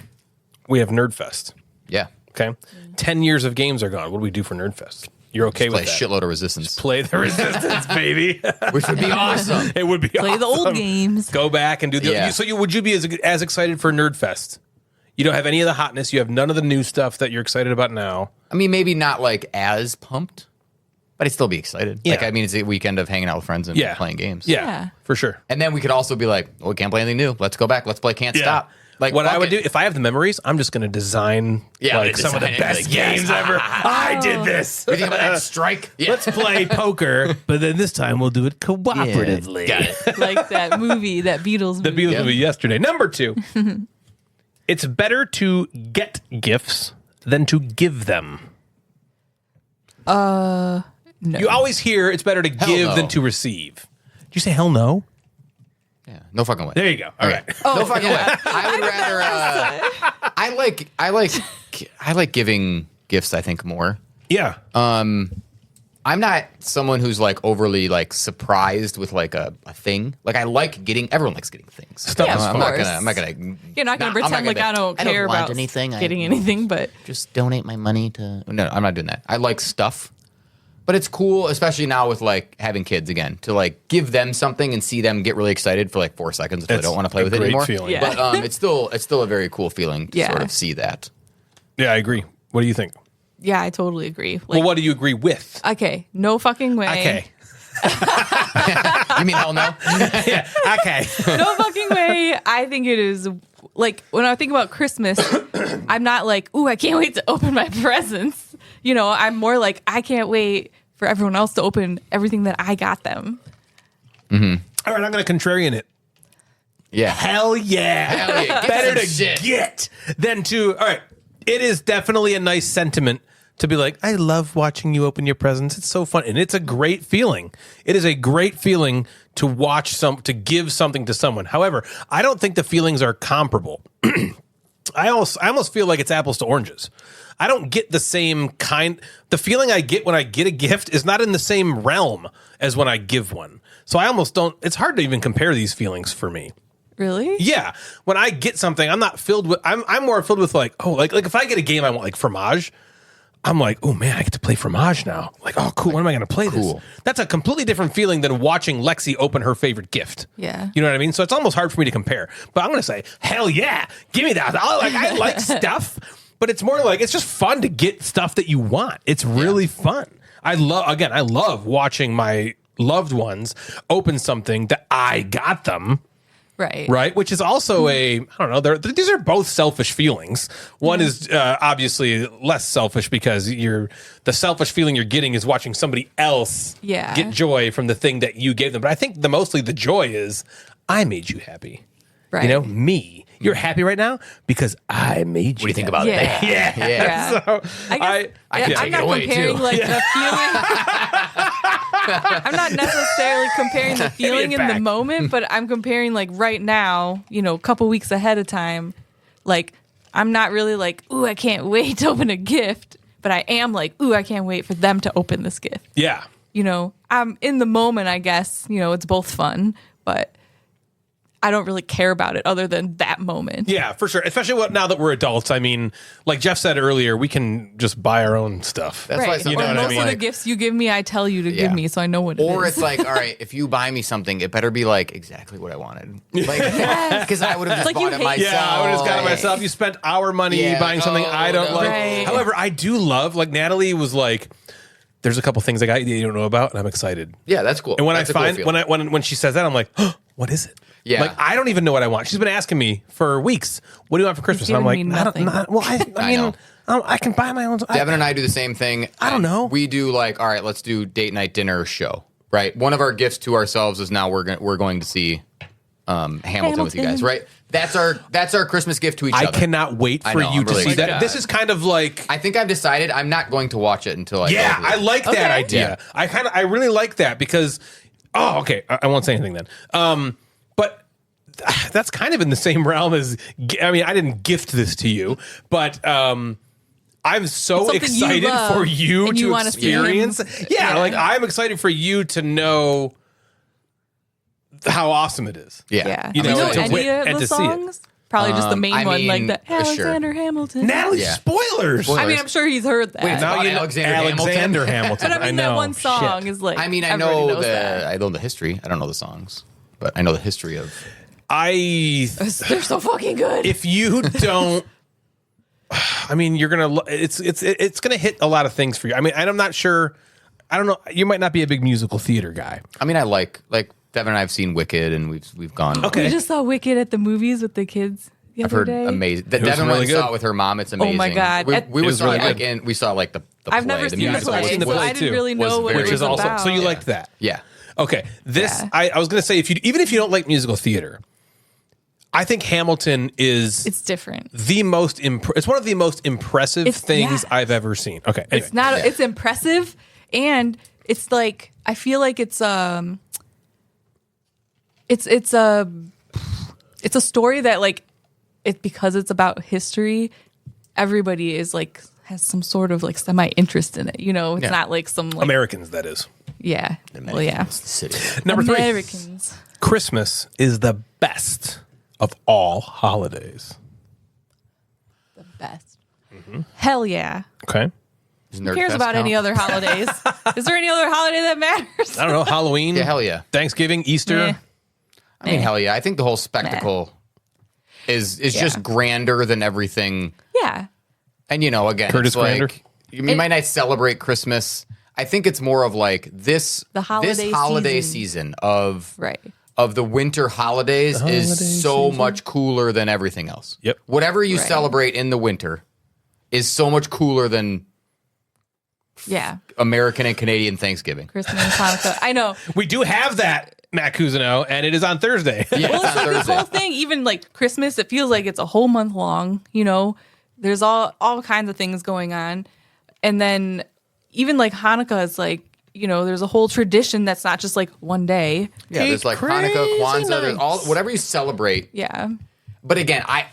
we have Nerdfest. Yeah. Okay? 10 years of games are gone. What do we do for Nerdfest? You're okay Play with a that? shitload of Resistance, Play the Resistance, baby. which would be awesome. It would be Play the old awesome. games. Go back and do the. Yeah. Would you be as excited for Nerdfest? You don't have any of the hotness. You have none of the new stuff that you're excited about now. I mean, maybe not like as pumped, but I'd still be excited. Yeah. Like, I mean, it's a weekend of hanging out with friends and Yeah. playing games. Yeah, for sure. And then we could also be like, well, we can't play anything new. Let's go back. Let's play Can't Stop. Like, what I fuck would it. do if I have the memories, I'm just going to design Yeah, like some of the design it. best Like, yes. games ever. I did this. What do you think about that strike? Yeah. Let's play poker, but then this time we'll do it cooperatively. Got it. Like that movie, that Beatles The movie. Beatles movie yesterday. Number 2. It's better to get gifts than to give them. No. You always hear it's better to give no. than to receive. Did you say hell no? Yeah, no fucking way. There you go. All right. No fucking way. I would rather. I like giving gifts. I think more. Yeah. I'm not someone who's like overly like surprised with like a thing. Like I like getting. Everyone likes getting things. Stuff Yeah, is of fun. course. I'm not gonna. You're not going to pretend like I don't care want about anything. getting anything, but Just donate my money to. No, I'm not doing that. I like stuff. But it's cool, especially now with like having kids again, to like give them something and see them get really excited for like 4 seconds if they It's don't want to play a with it great anymore. feeling. Yeah. But it's still a very cool feeling to Yeah. sort of see that. Yeah, I agree. What do you think? yeah, I totally agree. Like, Well, what do you agree with? okay, no fucking way. Okay. You mean hell no? Yeah. Okay. No fucking way. I think it is like when I think about Christmas, I'm not like, ooh, I can't wait to open my presents. You know, I'm more like, I can't wait for everyone else to open everything that I got them. All right, I'm going to contrarian it. Yeah. Hell yeah. Hell yeah. Get Better some to shit. get than to. All right. It is definitely a nice sentiment to be like, I love watching you open your presents. It's so fun. And it's a great feeling. It is a great feeling to to give something to someone. However, I don't think the feelings are comparable. I almost feel like it's apples to oranges. I don't get the same kind. The feeling I get when I get a gift is not in the same realm as when I give one. So I almost don't. It's hard to even compare these feelings for me. Really? Yeah, when I get something, I'm not filled with. I'm more filled with like, oh, like if I get a game I want, like Fromage, I'm like, oh man, I get to play Fromage now. Like, oh cool, when am I going to play this? Cool. That's a completely different feeling than watching Lexi open her favorite gift. Yeah. You know what I mean? So it's almost hard for me to compare. But I'm going to say, hell yeah, give me that. I like stuff, but it's more like it's just fun to get stuff that you want. It's really fun. I love watching my loved ones open something that I got them. Right, which is also I don't know. These are both selfish feelings. One is obviously less selfish because the selfish feeling you're getting is watching somebody else get joy from the thing that you gave them. But I think mostly the joy is I made you happy. Right. You know, me. You're happy right now because I made you. What do you think about Yeah. that? Yeah. Yeah. So I guess I can I'm take not it away, comparing too. like the feeling. I'm not necessarily comparing the feeling in the back. moment, but I'm comparing like right now, you know, a couple weeks ahead of time. Like I'm not really like, ooh, I can't wait to open a gift, but I am like, ooh, I can't wait for them to open this gift. Yeah. You know, I'm in the moment, I guess, you know, it's both fun, but I don't really care about it other than that moment. Yeah, for sure. Especially now that we're adults. I mean, like Jeff said earlier, we can just buy our own stuff. That's why Right. sometimes You know what I Most mean? of the like, gifts you give me, I tell you to Yeah. give me, so I know what it is. or it's like, all right, if you buy me something, it better be like exactly what I wanted. Like, because I would have just Like you bought it hate- myself. Yeah, I would have just got it myself. You spent our money Yeah, buying something I don't no. like. Right. However, I do love, like Natalie was like, there's a couple things I got you don't know about, and I'm excited. Yeah, that's cool. And when That's a I cool find feeling. when she says that, I'm like, oh, what is it? Yeah. Like I don't even know what I want. She's been asking me for weeks. What do you want for Christmas? And I'm like, giving me I don't, nothing. well, I I mean, know. I can buy my own. Devin and I do the same thing. I don't know. We do like, all right, let's do date night dinner show. Right. One of our gifts to ourselves is now we're going to see Hamilton with you guys. Right. That's our Christmas gift to each I other. cannot wait I for know, you I'm to really see that. excited. This is kind of like. I think I've decided I'm not going to watch it until I Yeah, go through I it. like that Okay. idea. Yeah. I really like that because okay, I won't say anything then. But that's kind of in the same realm as I mean, I didn't gift this to you, but I'm so It's something you excited love for you and you to wanna see him. experience. Yeah, like I'm excited for you to know how awesome it is. Yeah. You Do you know, know to any wit- of and the to see it. songs? Probably just the main I one, mean, like the sure. Alexander Hamilton. Natalie, Yeah. spoilers. I mean, I'm sure he's heard that. Wait, Now about you know Alexander Hamilton. but I mean, know. that one song Shit. is like. I mean, I everybody know knows that. I know the history. I don't know the songs, but I know the history of. They're so fucking good. If you don't, I mean, you're gonna. It's gonna hit a lot of things for you. I mean, I'm not sure. I don't know. You might not be a big musical theater guy. I mean, I like Devin and I have seen Wicked, and we've gone. Okay. We just saw Wicked at the movies with the kids the I've other heard day. amazing. was Devin really went and saw good. it with her mom. It's amazing. my God. We, It we was saw really it like good. we saw like the I've play. never the seen the musical. play, I've seen the so play I didn't too. really know what very it Which was is also about. so you liked that. Yeah. Okay. This Yeah. I was gonna say even if you don't like musical theater, I think Hamilton is It's different. the most it's one of the most impressive It's- things yeah. I've ever seen. Okay. Anyway. It's not. It's impressive, and it's like I feel like it's a story that like it because it's about history. Everybody is like has some sort of like semi interest in it. You know, it's Yeah. not like some like Americans, that is. yeah. Well, yeah. City. Number 3. Americans. Christmas is the best of all holidays. The best. Hell yeah. Okay. Who cares about any other holidays? Is there any other holiday that matters? I don't know, Halloween. Yeah, hell yeah. Thanksgiving, Easter. Eh. I mean, hell yeah. I think the whole spectacle is just grander than everything. Yeah. And you know, again, Curtis it's like, Grander? you might not celebrate Christmas. I think it's more of like this holiday season of Right. of the winter holidays is so much cooler than everything else. Yep. Whatever you Right. celebrate in the winter is so much cooler than Yeah. American and Canadian Thanksgiving. Christmas, Hanukkah. I know. We do have that, Matt Cousineau, and it is on Thursday. Yeah, Well, it's it's on like this Thursday. whole thing, even like Christmas, it feels like it's a whole month long, you know? There's all kinds of things going on. And then even like Hanukkah is like, you know, there's a whole tradition that's not just like one day. Yeah, there's like Hanukkah, Crazy Kwanzaa, there's all nights. whatever you celebrate. Yeah. But again, I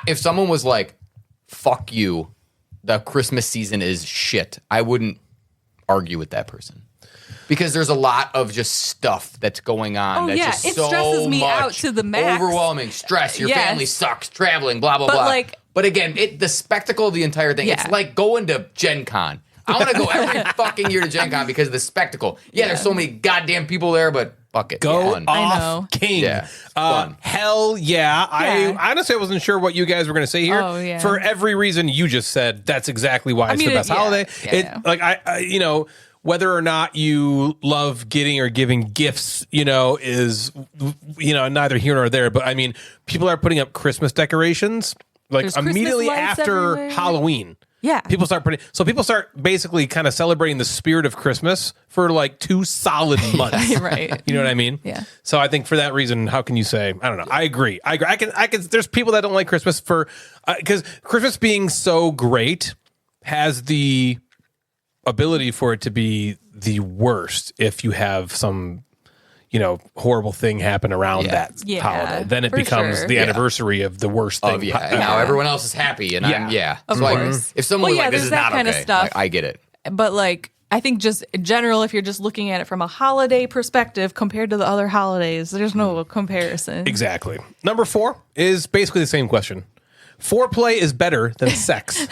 if someone was like, "Fuck you," the Christmas season is shit, I wouldn't argue with that person because there's a lot of just stuff that's going on. Oh, that's yeah, just it so stresses me much out to the max. Overwhelming stress. Your Yes. family sucks. Traveling. Blah blah But, blah. like- but again, the spectacle of the entire thing. It's Yeah. like going to Gen Con. I want to go every fucking year to Gen Con because of the spectacle. Yeah, there's so many goddamn people there, but fuck it. Go Fun. off, know. King. Yeah, it's fun. Hell yeah. Yeah. I honestly I wasn't sure what you guys were going to say here. Oh, yeah. For every reason you just said, that's exactly why it's mean, the best yeah. holiday. Yeah. Like I, you know, whether or not you love getting or giving gifts, you know, is, you know, neither here nor there. But I mean, people are putting up Christmas decorations like There's Christmas immediately lights after everywhere. Halloween. Yeah. People start basically kind of celebrating the spirit of Christmas for like 2 solid months. Right. You know what I mean? Yeah. So I think for that reason, how can you say, I don't know. I agree. I can, there's people that don't like Christmas because Christmas being so great has the ability for it to be the worst if you have some, you know, horrible thing happen around Yeah. that Yeah, holiday. Then it for becomes sure. the Yeah. anniversary of the worst thing. Of and now everyone else is happy, and I'm Yeah. yeah. Of So, like, course. if someone Well, was yeah, like, "This there's is that not kind of okay," stuff. like, I get it. But like I think just in general, if you're just looking at it from a holiday perspective compared to the other holidays, there's no comparison. Exactly. Number 4 is basically the same question. Foreplay is better than sex.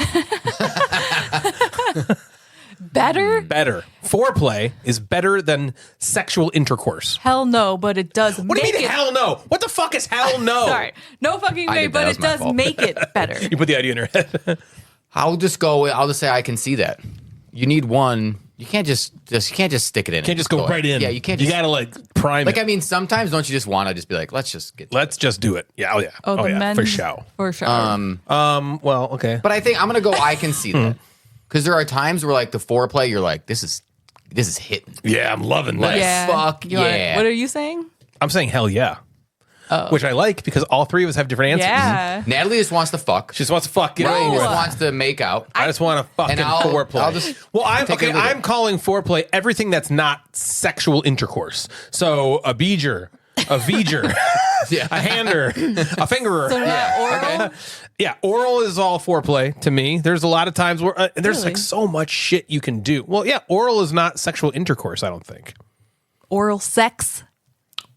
Better? Better. Foreplay is better than sexual intercourse. Hell no, but it does What do make you mean it. hell no? What the fuck is hell no? Sorry. No fucking I way, did that. but That it was my does fault. make it better. You put the idea in your head. I'll just say I can see that. You need one. You can't just stick it in. Can't just go right in. Yeah, you can't. You Just, gotta like prime like it. I mean, sometimes don't you just want to just be like, let's just get. Let's just do it. Yeah. Oh yeah. Oh, the yeah. men's For sure. For sure. Well, okay. But I think I'm gonna go. I can see that because there are times where like the foreplay, you're like, this is hitting. Yeah, I'm loving Like, this. yeah. fuck You want- yeah. what are you saying? I'm saying hell yeah. Which I like because all three of us have different answers. Yeah. Natalie just wants to fuck. She just wants to fuck. Get Ryan over just it. wants to make out. I just want to fucking And I'll foreplay. just well, I'm take it okay. with I'm it. calling foreplay everything that's not sexual intercourse. So a beeger, a veger, Yeah. a hander, a fingerer. So not oral? Yeah, oral is all foreplay to me. There's a lot of times where there's Really? like so much shit you can do. Well, yeah, oral is not sexual intercourse. I don't think. Oral sex?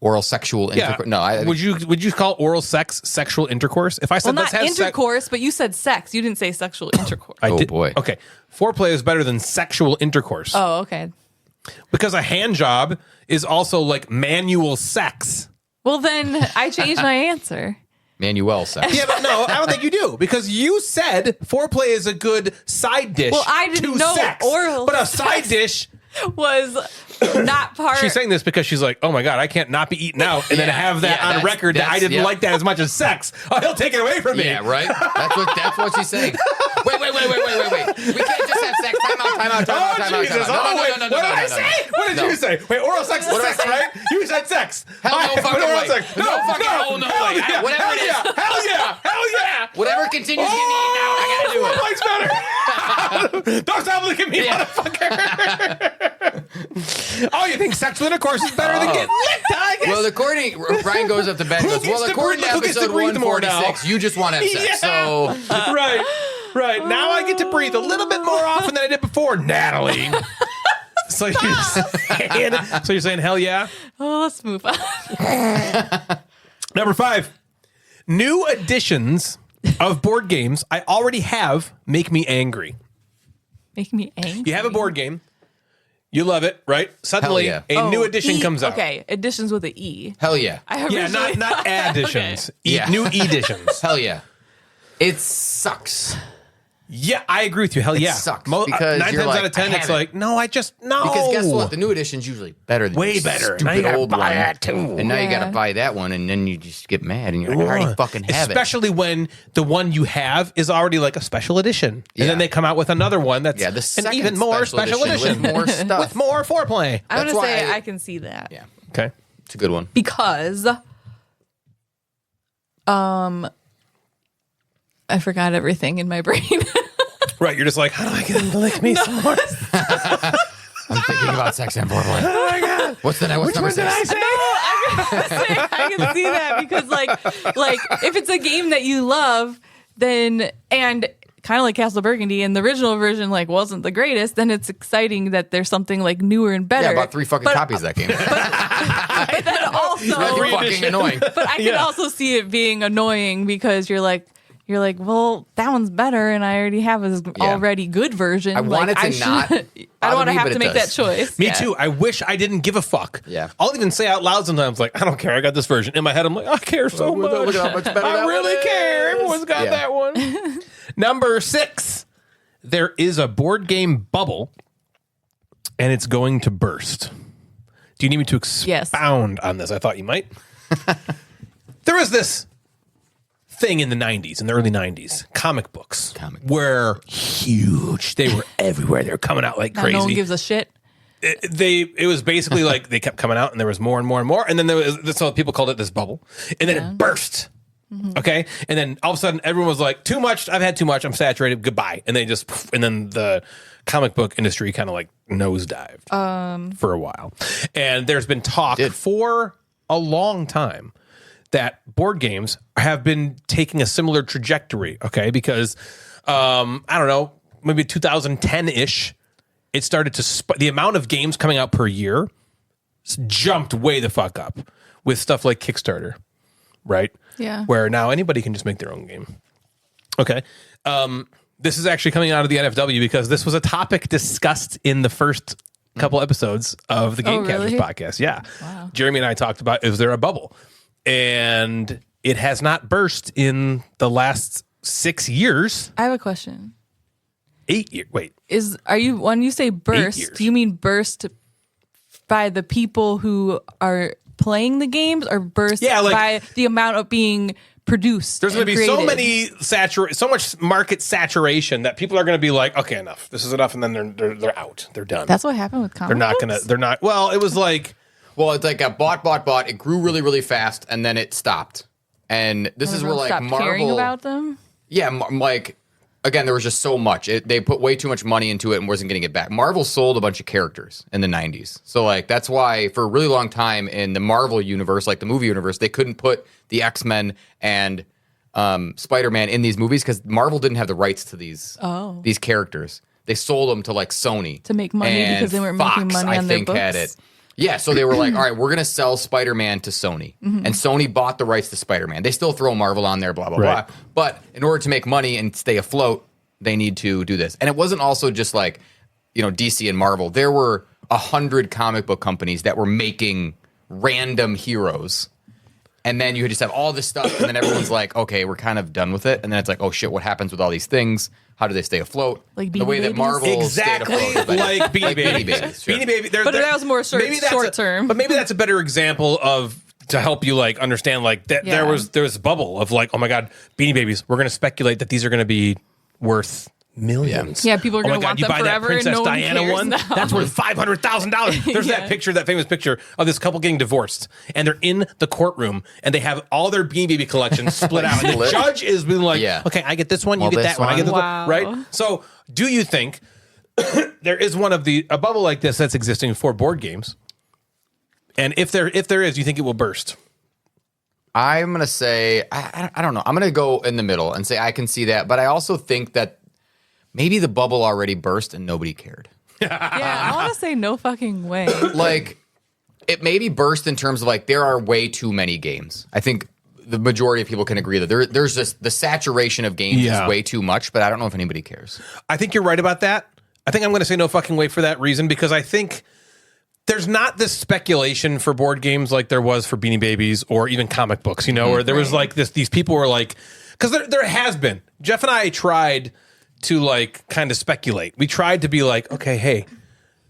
Oral sexual Yeah. intercourse. No, I would you call oral sex sexual intercourse? If I Well, said not let's have intercourse, but you said sex. You didn't say sexual intercourse. I Oh, did, boy. Okay, foreplay is better than sexual intercourse Oh, okay. because a hand job is also like manual sex. Well, then I changed my answer. Manuel sex. Yeah, but no, I don't think you do because you said foreplay is a good side dish. Well, I didn't to know sex, oral but a sex side dish. Was not part. She's saying this because she's like, oh my god, I can't not be eaten out and then Yeah, have that yeah, on that's- record that I that's- didn't yeah. like that as much as sex. Oh, he'll take it away from me. Yeah, right. That's what she's saying. Wait. We can't just have sex. Time out. Oh, Jesus. Oh, wait. What did I say? What did No. you say? Wait, oral sex is What did I sex, say? right? You said sex. Hell no But fucking oral way. sex. No fucking no, no hell way. yeah, Whatever hell it is. yeah, hell yeah, hell yeah. Whatever continues getting eaten out, I gotta do it. Foreplays better. Don't stop looking at me, Yeah. motherfucker. Oh, you think sexual intercourse is better than getting licked? I guess. Well, according Brian goes up to bed and Who goes, gets well, to according to breathe- who gets to episode breathe more now? 146, you just want to have sex. So Right. Now I get to breathe a little bit more often than I did before, Natalie. So you're saying hell yeah? Oh, let's move on. Number 5. New editions of board games I already have make me angry. Make me angry. You have a board game. You love it, right? Suddenly, Hell yeah. a new edition E- comes out. Okay, editions with an E. hell yeah. I Yeah, originally not thought- additions. Okay. Yeah. New editions. Hell yeah. It sucks. Yeah, I agree with you. Hell yeah. sucks Mo- because 9 you're times like, out of 10, I it's have it. like, no, I just, no. Because guess what? The new edition's usually better than Way your better. stupid Now you gotta old buy one. that too. And now you got to Yeah. buy that one, and then you just get mad, and you're like, I already fucking have it. Especially when the one you have is already like a special edition. Yeah. And then they come out with another one that's Yeah, the an second even more special edition. with more stuff. With more foreplay. I'm That's gonna say why I can see that. Yeah, Okay. it's a good one. Because I forgot everything in my brain. Right. You're just like, how do I get them to lick me some more? I'm thinking about sex and foreplay. Oh my God. What's number Which one did I 6? say? I can see that because like if it's a game that you love, then and kind of like Castle Burgundy and the original version like wasn't the greatest, then it's exciting that there's something like newer and better. Yeah, about 3 fucking copies of that game. But then also, Really fucking annoying. but I can also see it being annoying because you're like, well, that one's better, and I already have a already good version. I want like, it to not I don't bother want to me, have but to it make does. that choice. Me Yeah. too. I wish I didn't give a fuck. Yeah. I'll even say out loud sometimes, like, I don't care. I got this version. In my head, I'm like, I care so much. Look at how much better I that really one care. is. Everyone's got Yeah. that one. Number 6. There is a board game bubble, and it's going to burst. Do you need me to expound on this? I thought you might. There was this thing in the 90s, in the early 90s, comic books were huge. They were everywhere. They were coming out like Now crazy. no one gives a shit. It was basically like they kept coming out and there was more and more and more. And then there was, so people called it this bubble. And then it burst. Okay. And then all of a sudden everyone was like, too much. I've had too much. I'm saturated. Goodbye. And and then the comic book industry kind of like nosedived for a while. And there's been talk for a long time that board games have been taking a similar trajectory. Okay. Because, I don't know, maybe 2010 ish, it started to the amount of games coming out per year jumped way the fuck up with stuff like Kickstarter, right? Yeah. Where now anybody can just make their own game. Okay. This is actually coming out of the NFW because this was a topic discussed in the first couple episodes of the Gamecasters really? podcast. Yeah. Wow. Jeremy and I talked about, is there a bubble? And it has not burst in the last 6 years. I have a question. 8 years. Wait. When you say years. burst, do you mean burst by the people who are playing the games, or burst by the amount of being produced? There's going to be created? so much market saturation that people are going to be like, okay, enough. This is enough, and then they're out. They're done. That's what happened with comic books? They're not. Well, it was like, Well, it's like a bought. It grew really, really fast, and then it stopped. And this is where like Stopped Marvel caring about them. Yeah, like again, there was just so much. They put way too much money into it and wasn't getting it back. Marvel sold a bunch of characters in the 90s. So like that's why for a really long time in the Marvel universe, like the movie universe, they couldn't put the X-Men and Spider-Man in these movies because Marvel didn't have the rights to these characters. They sold them to like Sony To make money and because they weren't Fox, making money I on their think, books? had it. Yeah, so they were like, all right, we're going to sell Spider-Man to Sony. Mm-hmm. And Sony bought the rights to Spider-Man. They still throw Marvel on there, blah, blah, Right. blah. But in order to make money and stay afloat, they need to do this. And it wasn't also just like, DC and Marvel. There were 100 comic book companies that were making random heroes. And then you just have all this stuff, and then everyone's like, okay, we're kind of done with it. And then it's like, oh shit, what happens with all these things? How do they stay afloat? Like the Beanie way that Babies? Marvel exactly stayed afloat. like Beanie Babies. Babies, sure. Beanie Baby. But that was more short term. But maybe that's a better example of to help you like understand like that Yeah. there was a bubble of like, oh my God, Beanie Babies. We're going to speculate that these are going to be worth millions. Yeah, people are Oh my gonna God, want you them buy forever, that and Princess no one Diana cares one? now. That's worth $500,000. There's Yeah. that famous picture of this couple getting divorced, and they're in the courtroom, and they have all their Beanie Baby collections split out. And the Split. judge is being like, Yeah. okay, I get this one, you Well, get this that one, I get this one. one, right? So, do you think there is a bubble like this that's existing for board games? And if there is, you think it will burst? I'm going to say, I don't know. I'm going to go in the middle and say I can see that. But I also think that maybe the bubble already burst and nobody cared. Yeah, I want to say no fucking way. Like, it maybe burst in terms of like, there are way too many games. I think the majority of people can agree that there's just the saturation of games Yeah. is way too much, but I don't know if anybody cares. I think you're right about that. I think I'm going to say no fucking way for that reason, because I think there's not this speculation for board games like there was for Beanie Babies or even comic books, where there was like these people were like, because there has been. Jeff and I tried to like kind of speculate. We tried to be like, okay, hey,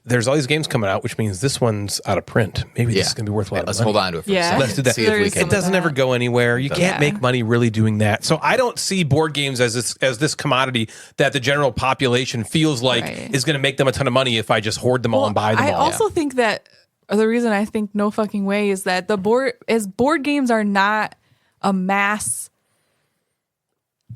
there's all these games coming out, which means this one's out of print. Maybe this is going to be worth a lot of Let's money. hold on to it for Yeah. a second. Let's do that. See if we There's can. some It doesn't of ever that. go anywhere. You can't Yeah. make money really doing that. So I don't see board games as this commodity that the general population feels like Right. is going to make them a ton of money if I just hoard them all and buy them I all. also think that the reason I think no fucking way is that board games are not a mass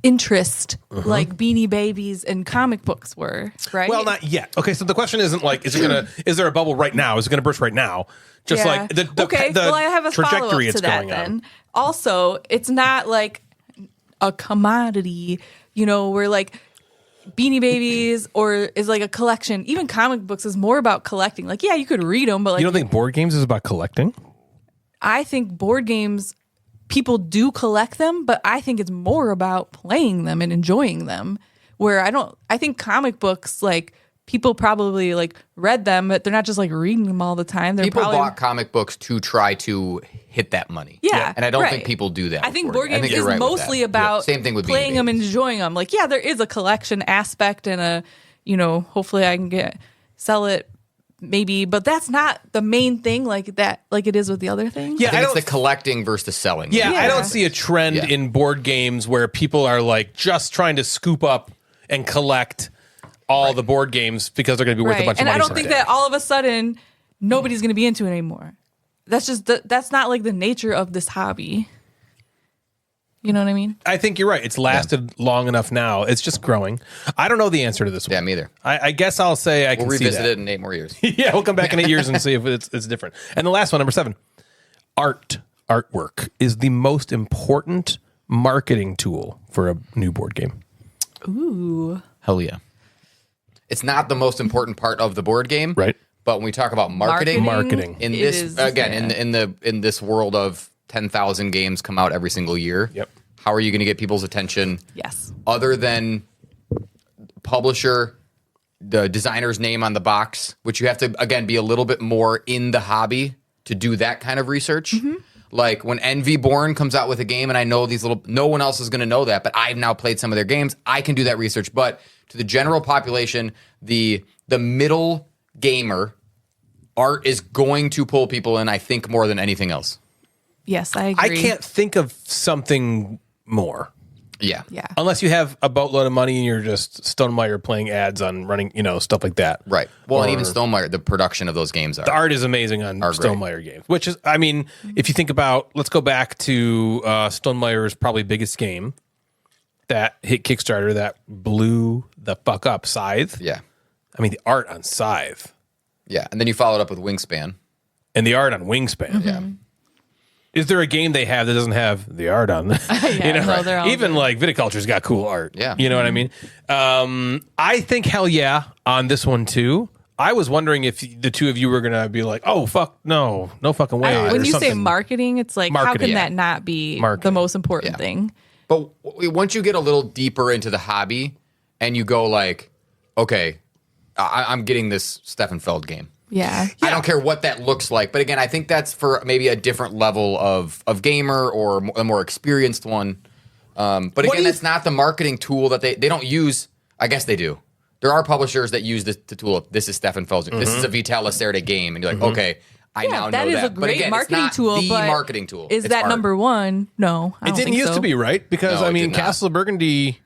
interest like Beanie Babies and comic books were, right? Well, not yet. Okay, so the question isn't like, is there a bubble right now? Is it going to burst right now? Just Yeah. like the well, I have a follow-up trajectory to it's that going then. on. Also, it's not like a commodity, where like Beanie Babies or is like a collection. Even comic books is more about collecting. Like, yeah, you could read them, but like You don't think board games is about collecting? I think board games, people do collect them, but I think it's more about playing them and enjoying them. Where I think comic books, like, people probably like read them, but they're not just like reading them all the time. They're People probably bought comic books to try to hit that money. Yeah, And I don't right. think people do that. I think with board games. I games think is you're right with mostly that. about Same thing with playing Beanie them and Babies. enjoying them. Like, yeah, there is a collection aspect and hopefully I can sell it maybe, but that's not the main thing like it is with the other things. Yeah, I think it's don't- the collecting versus the selling. Yeah, I Yeah. don't see a trend Yeah. in board games where people are like just trying to scoop up and collect all the board games because they're going to be worth a Right. bunch And of money. I don't think someday. that all of a sudden nobody's going to be into it anymore. That's just that's not like the nature of this hobby. You know what I mean? I think you're right. It's lasted long enough now. It's just growing. I don't know the answer to this one. Yeah, me either. I guess I'll say I We'll can see revisit that. it in 8 more years. Yeah, we'll come back in 8 years and see if it's different. And the last one, number 7, artwork is the most important marketing tool for a new board game. Ooh. Hell yeah. it's not the most important part of the board game. Right. But when we talk about marketing. In it this is, again, yeah. in this world of 10,000 games come out every single year. Yep. How are you going to get people's attention? Yes. Other than publisher, the designer's name on the box, which you have to again be a little bit more in the hobby to do that kind of research. Like when Envy Born comes out with a game, and I know no one else is going to know that, but I've now played some of their games. I can do that research. But to the general population, the middle gamer, art is going to pull people in, I think, more than anything else. Yes, I I agree. can't think of something more. Yeah. Yeah. Unless you have a boatload of money and you're just Stonemaier playing ads on running, stuff like that. Right. Well, and Or- even Stonemaier, the production of those games are. The art is amazing on Are great. Stonemaier games, which is, I mean, if you think about, let's go back to Stonemaier's probably biggest game that hit Kickstarter that blew the fuck up, Scythe. Yeah. I mean, the art on Scythe Yeah. And then you followed up with Wingspan. and the art on Wingspan. Yeah. Is there a game they have that doesn't have the art on? no, they're all Even good. like Viticulture's got cool art. Yeah. You know what I mean? I think hell yeah on this one too. I was wondering if the two of you were going to be like, oh, fuck, no fucking way. When or you say something. marketing, it's like, how Marketing, can yeah. that not be the Marketing. most important Yeah. thing? But once you get a little deeper into the hobby and you go like, okay, I'm getting this Steffenfeld game. Yeah. I don't care what that looks like. But again, I think that's for maybe a different level of gamer or a more experienced one. But do again, you- that's not the marketing tool that they don't use. I guess they do. There are publishers that use the tool of this is Steffenfeld's. This is a Vital Lacerda game. And you're like, okay, I now know that is a But great again, marketing it's not tool. the but marketing tool. Is It's that art. number one? No, I It don't didn't think used so. to be, right? Because No, I it mean, did not. Castle of Burgundy.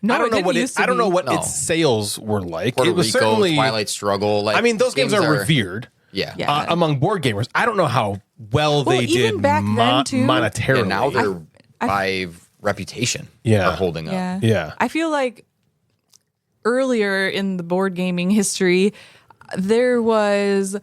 No, I don't it know didn't what used to I don't know be. what No. its sales were like. Puerto it was Rico, certainly Twilight Struggle. Like I mean, those games are revered. Yeah. Yeah. Among board gamers. I don't know how well they even did back then, too. monetarily. Yeah, now they're by reputation. Yeah. Are holding up. Yeah. Yeah. I feel like earlier in the board gaming history, there was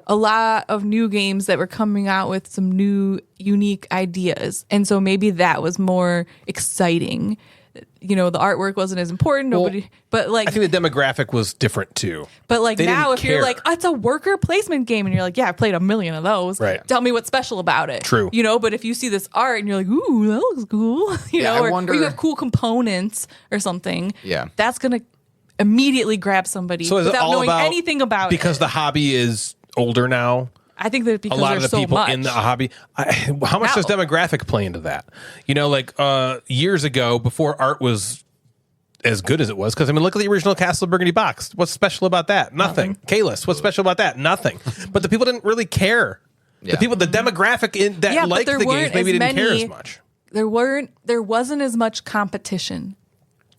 a lot of new games that were coming out with some new, unique ideas. And so maybe that was more exciting. The artwork wasn't as important. But like, I think the demographic was different too. but like they now, didn't if you're care. like, oh, it's a worker placement game, and you're like, yeah, I played 1 million of those. Right. Tell me what's special about it. True. But if you see this art and you're like, ooh, that looks cool. Yeah, I or wonder- you have cool components or something. Yeah. That's gonna immediately grab somebody So is it without all knowing about anything about because it. the hobby is older now? I think that because A lot there's of the so people much. in the hobby. How much does Now- demographic play into that? Years ago, before art was as good as it was, because I mean, look at the original Castle of Burgundy box. What's special about that? Nothing. Kalis, what's special about that? Nothing. But the people didn't really care. Yeah. The demographic that Yeah, but liked there the games weren't maybe as didn't care many- as much. There wasn't as much competition.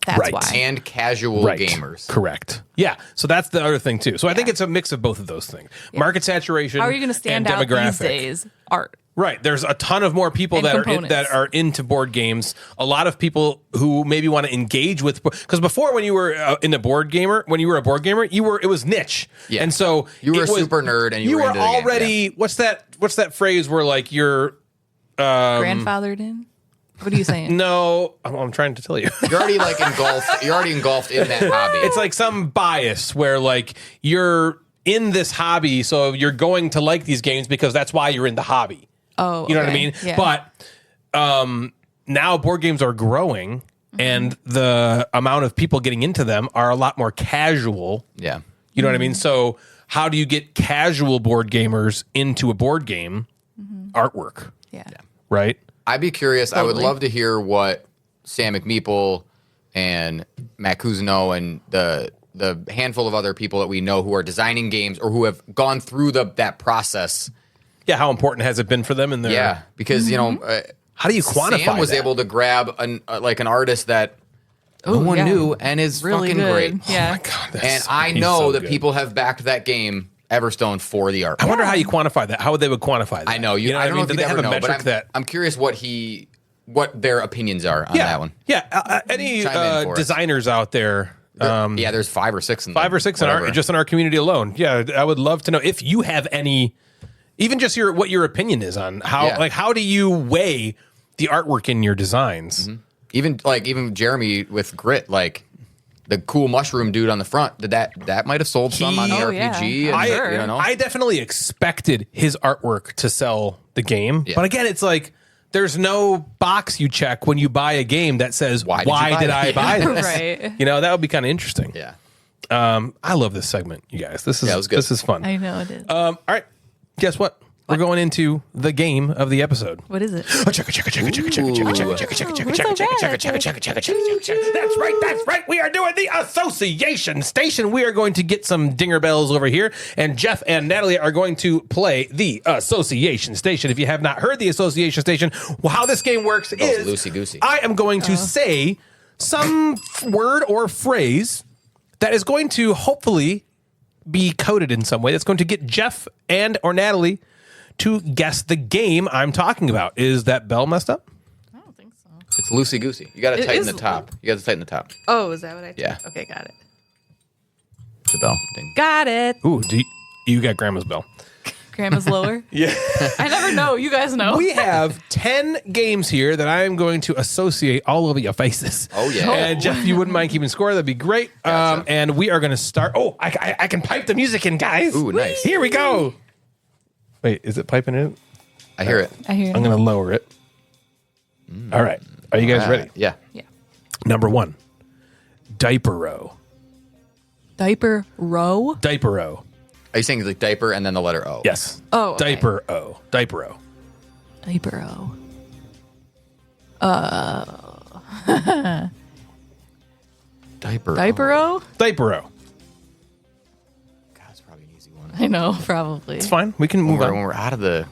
That's Right. why. And casual gamers. Correct. Yeah. So that's the other thing too. So I think it's a mix of both of those things. Market saturation. How are you going to stand and out demographic. these days? Art. Right. There's a ton of more people And that components. are into board games. A lot of people who maybe want to engage with, because before when you were a board gamer, it was niche. Yeah. And so You were it a was- super nerd and you were into the game, already. What's that phrase where like you're Grandfathered in? What are you saying? no? I'm trying to tell you. You're already like engulfed. You're already engulfed in that hobby. It's like some bias where like you're in this hobby, so you're going to like these games because that's why you're in the hobby. Oh, You know what I okay. mean? Yeah. But now board games are growing, and the amount of people getting into them are a lot more casual. yeah. You know what I mean? So how do you get casual board gamers into a board game artwork? Yeah. Right? I'd be curious. I would Totally. love to hear what Sam McMeeple and Matt Cousineau and the handful of other people that we know who are designing games or who have gone through that process. Yeah. How important has it been for them in their? Yeah, because How do you quantify? Sam was that? able to grab an artist that no Oh, one yeah. knew and is Really fucking good. great. Yeah. God, And I he's know so that good. people have backed that game, Everstone, for the art. I wonder how you quantify that. How they would quantify that? I know you. know I what don't know if Do you they ever have a know, metric but that? I'm curious what their opinions are on that one. Yeah. Any Chime in for us. designers out there? Yeah, there's 5 or 6 in them, 5 or 6 in whatever. just in our community alone. Yeah, I would love to know if you have any, even just what your opinion is on how Yeah. how do you weigh the artwork in your designs? Even Jeremy with Grit, like the cool mushroom dude on the front. That might have sold some on the Oh, RPG. yeah. And, Sure. you know, I definitely expected his artwork to sell the game, Yeah. but again, it's like there's no box you check when you buy a game that says why did I buy this? Right. You know, that would be kind of interesting. yeah. I love this segment, you guys. This is Yeah, it was good. This is fun. I know it is. All right, guess what? We're going into the game of the episode. What is it? That's right. We are doing the Association Station. We are going to get some dinger bells over here, and Jeff and Natalie are going to play the Association Station. If you have not heard the Association Station, well, how this game works is loosey-goosey. I am going to say some word or phrase that is going to hopefully be coded in some way. That's going to get Jeff and or Natalie to guess the game I'm talking about. Is that bell messed up? I don't think so. It's loosey goosey. You got to It tighten is the top. You got to tighten the top. Oh, is that what I did? Yeah. Okay, got it. The bell thing. Got it. Ooh, you got grandma's bell. Grandma's lower. Yeah. I never know. You guys know. We have 10 games here that I am going to associate all over your faces. Oh, yeah. And Jeff, if you wouldn't mind keeping score, that'd be great. Gotcha. And we are going to start. Oh, I can pipe the music in, guys. Ooh, nice. Here we go. Wait, is it piping in? I hear it. I hear. I'm going to lower it. All right. Are you guys ready? Yeah. Yeah. Number 1, diaper row. Diaper row. Diaper row. Are you saying like diaper and then the letter O? Yes. Oh, okay. Diaper O. Diaper row. Diaper row. Diaper. Diaper row. Diaper row. God, it's probably an easy one. I know, probably. It's fine. We can move When on. we're out of the.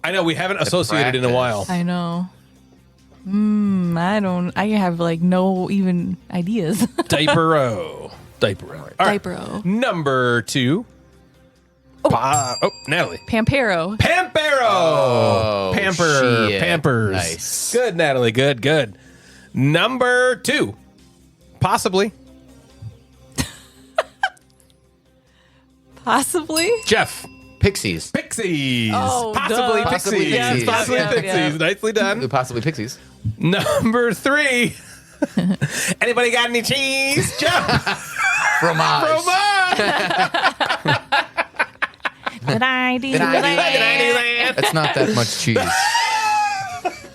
I know we haven't associated in a while. I know. I don't. I have like no even ideas. Diaper row. Diaper row. All right. Diaper row. Number 2. Natalie. Pampero. Pampero. Oh, Pamper. shit. Pampers. Nice. Good, Natalie. Good. Number 2. Possibly. Possibly. Jeff. Pixies. Pixies. Oh, Possibly duh. Pixies. Possibly Pixies. Possibly Yeah, Pixies. yeah. Nicely done. Possibly Pixies. Number 3. Anybody got any cheese? Jeff. Fromage. Fromage. Did I do Did I do that? That's not that much cheese.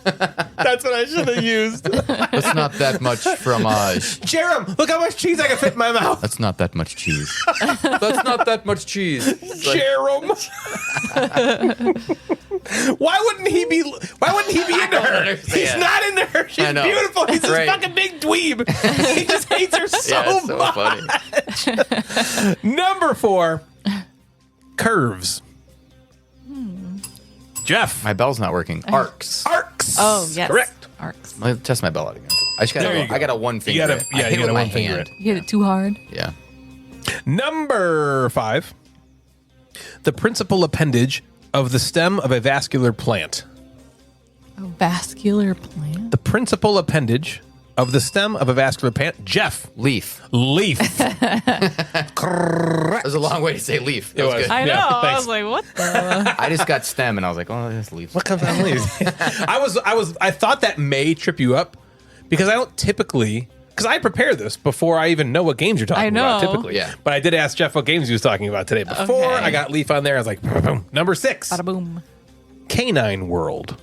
That's what I should have used. That's not that much fromage. Jerem, look how much cheese I can fit in my mouth. That's not that much cheese. That's not that much cheese. It's like- Jerem. Why wouldn't he be into her? understand. He's not into her. She's I know. beautiful. He's this Right. fucking big dweeb. He just hates her so yeah, it's so much. funny. Number 4, curves. Jeff. My bell's not working. Arcs. Arcs. Oh yes. Correct. Arcs. Let me test my bell out again. I just There you got. go. I got a one finger. gotta- it. yeah, I hit you it with gotta my one finger hand. it. You hit it too hard. Yeah. Number 5, the principal appendage of the stem of a vascular plant. A vascular plant. The principal appendage of the stem of a vascular plant. Jeff. Leaf. Leaf. That was a long way to say leaf. That It was was. good. I know. Yeah, I thanks. was like, what the? I just got stem and I was like, oh, that's leaf. What comes on leaves? I thought that may trip you up because I don't typically, because I prepare this before I even know what games you're talking I about know. typically. Yeah. But I did ask Jeff what games he was talking about today. Before Okay. I got leaf on there, I was like, boom, boom. Number 6, Bada boom. Canine World.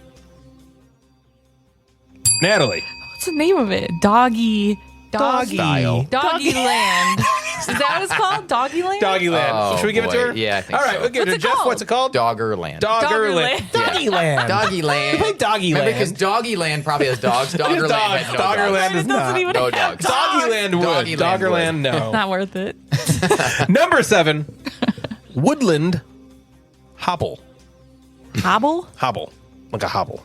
Natalie. What's the name of it? Doggy. Style. Doggy Land. Is that what it's called? Doggy Land? Doggy Land. Oh, Should we give it to boy. her? Yeah, I think All right, so. we'll give it to What's it Jeff. called? What's it called? Doggerland. Doggerland. Doggerland. Doggy Land. Doggy land. Play Doggy Remember, Land. because Doggy Land probably has dogs. Doggerland dogs. had no Doggerland dogs. is not. even No have dogs. Doggy Land would. Doggy Land Doggerland, would. no. Not worth it. Number 7, Woodland Hobble. Hobble? Hobble. Like a hobble.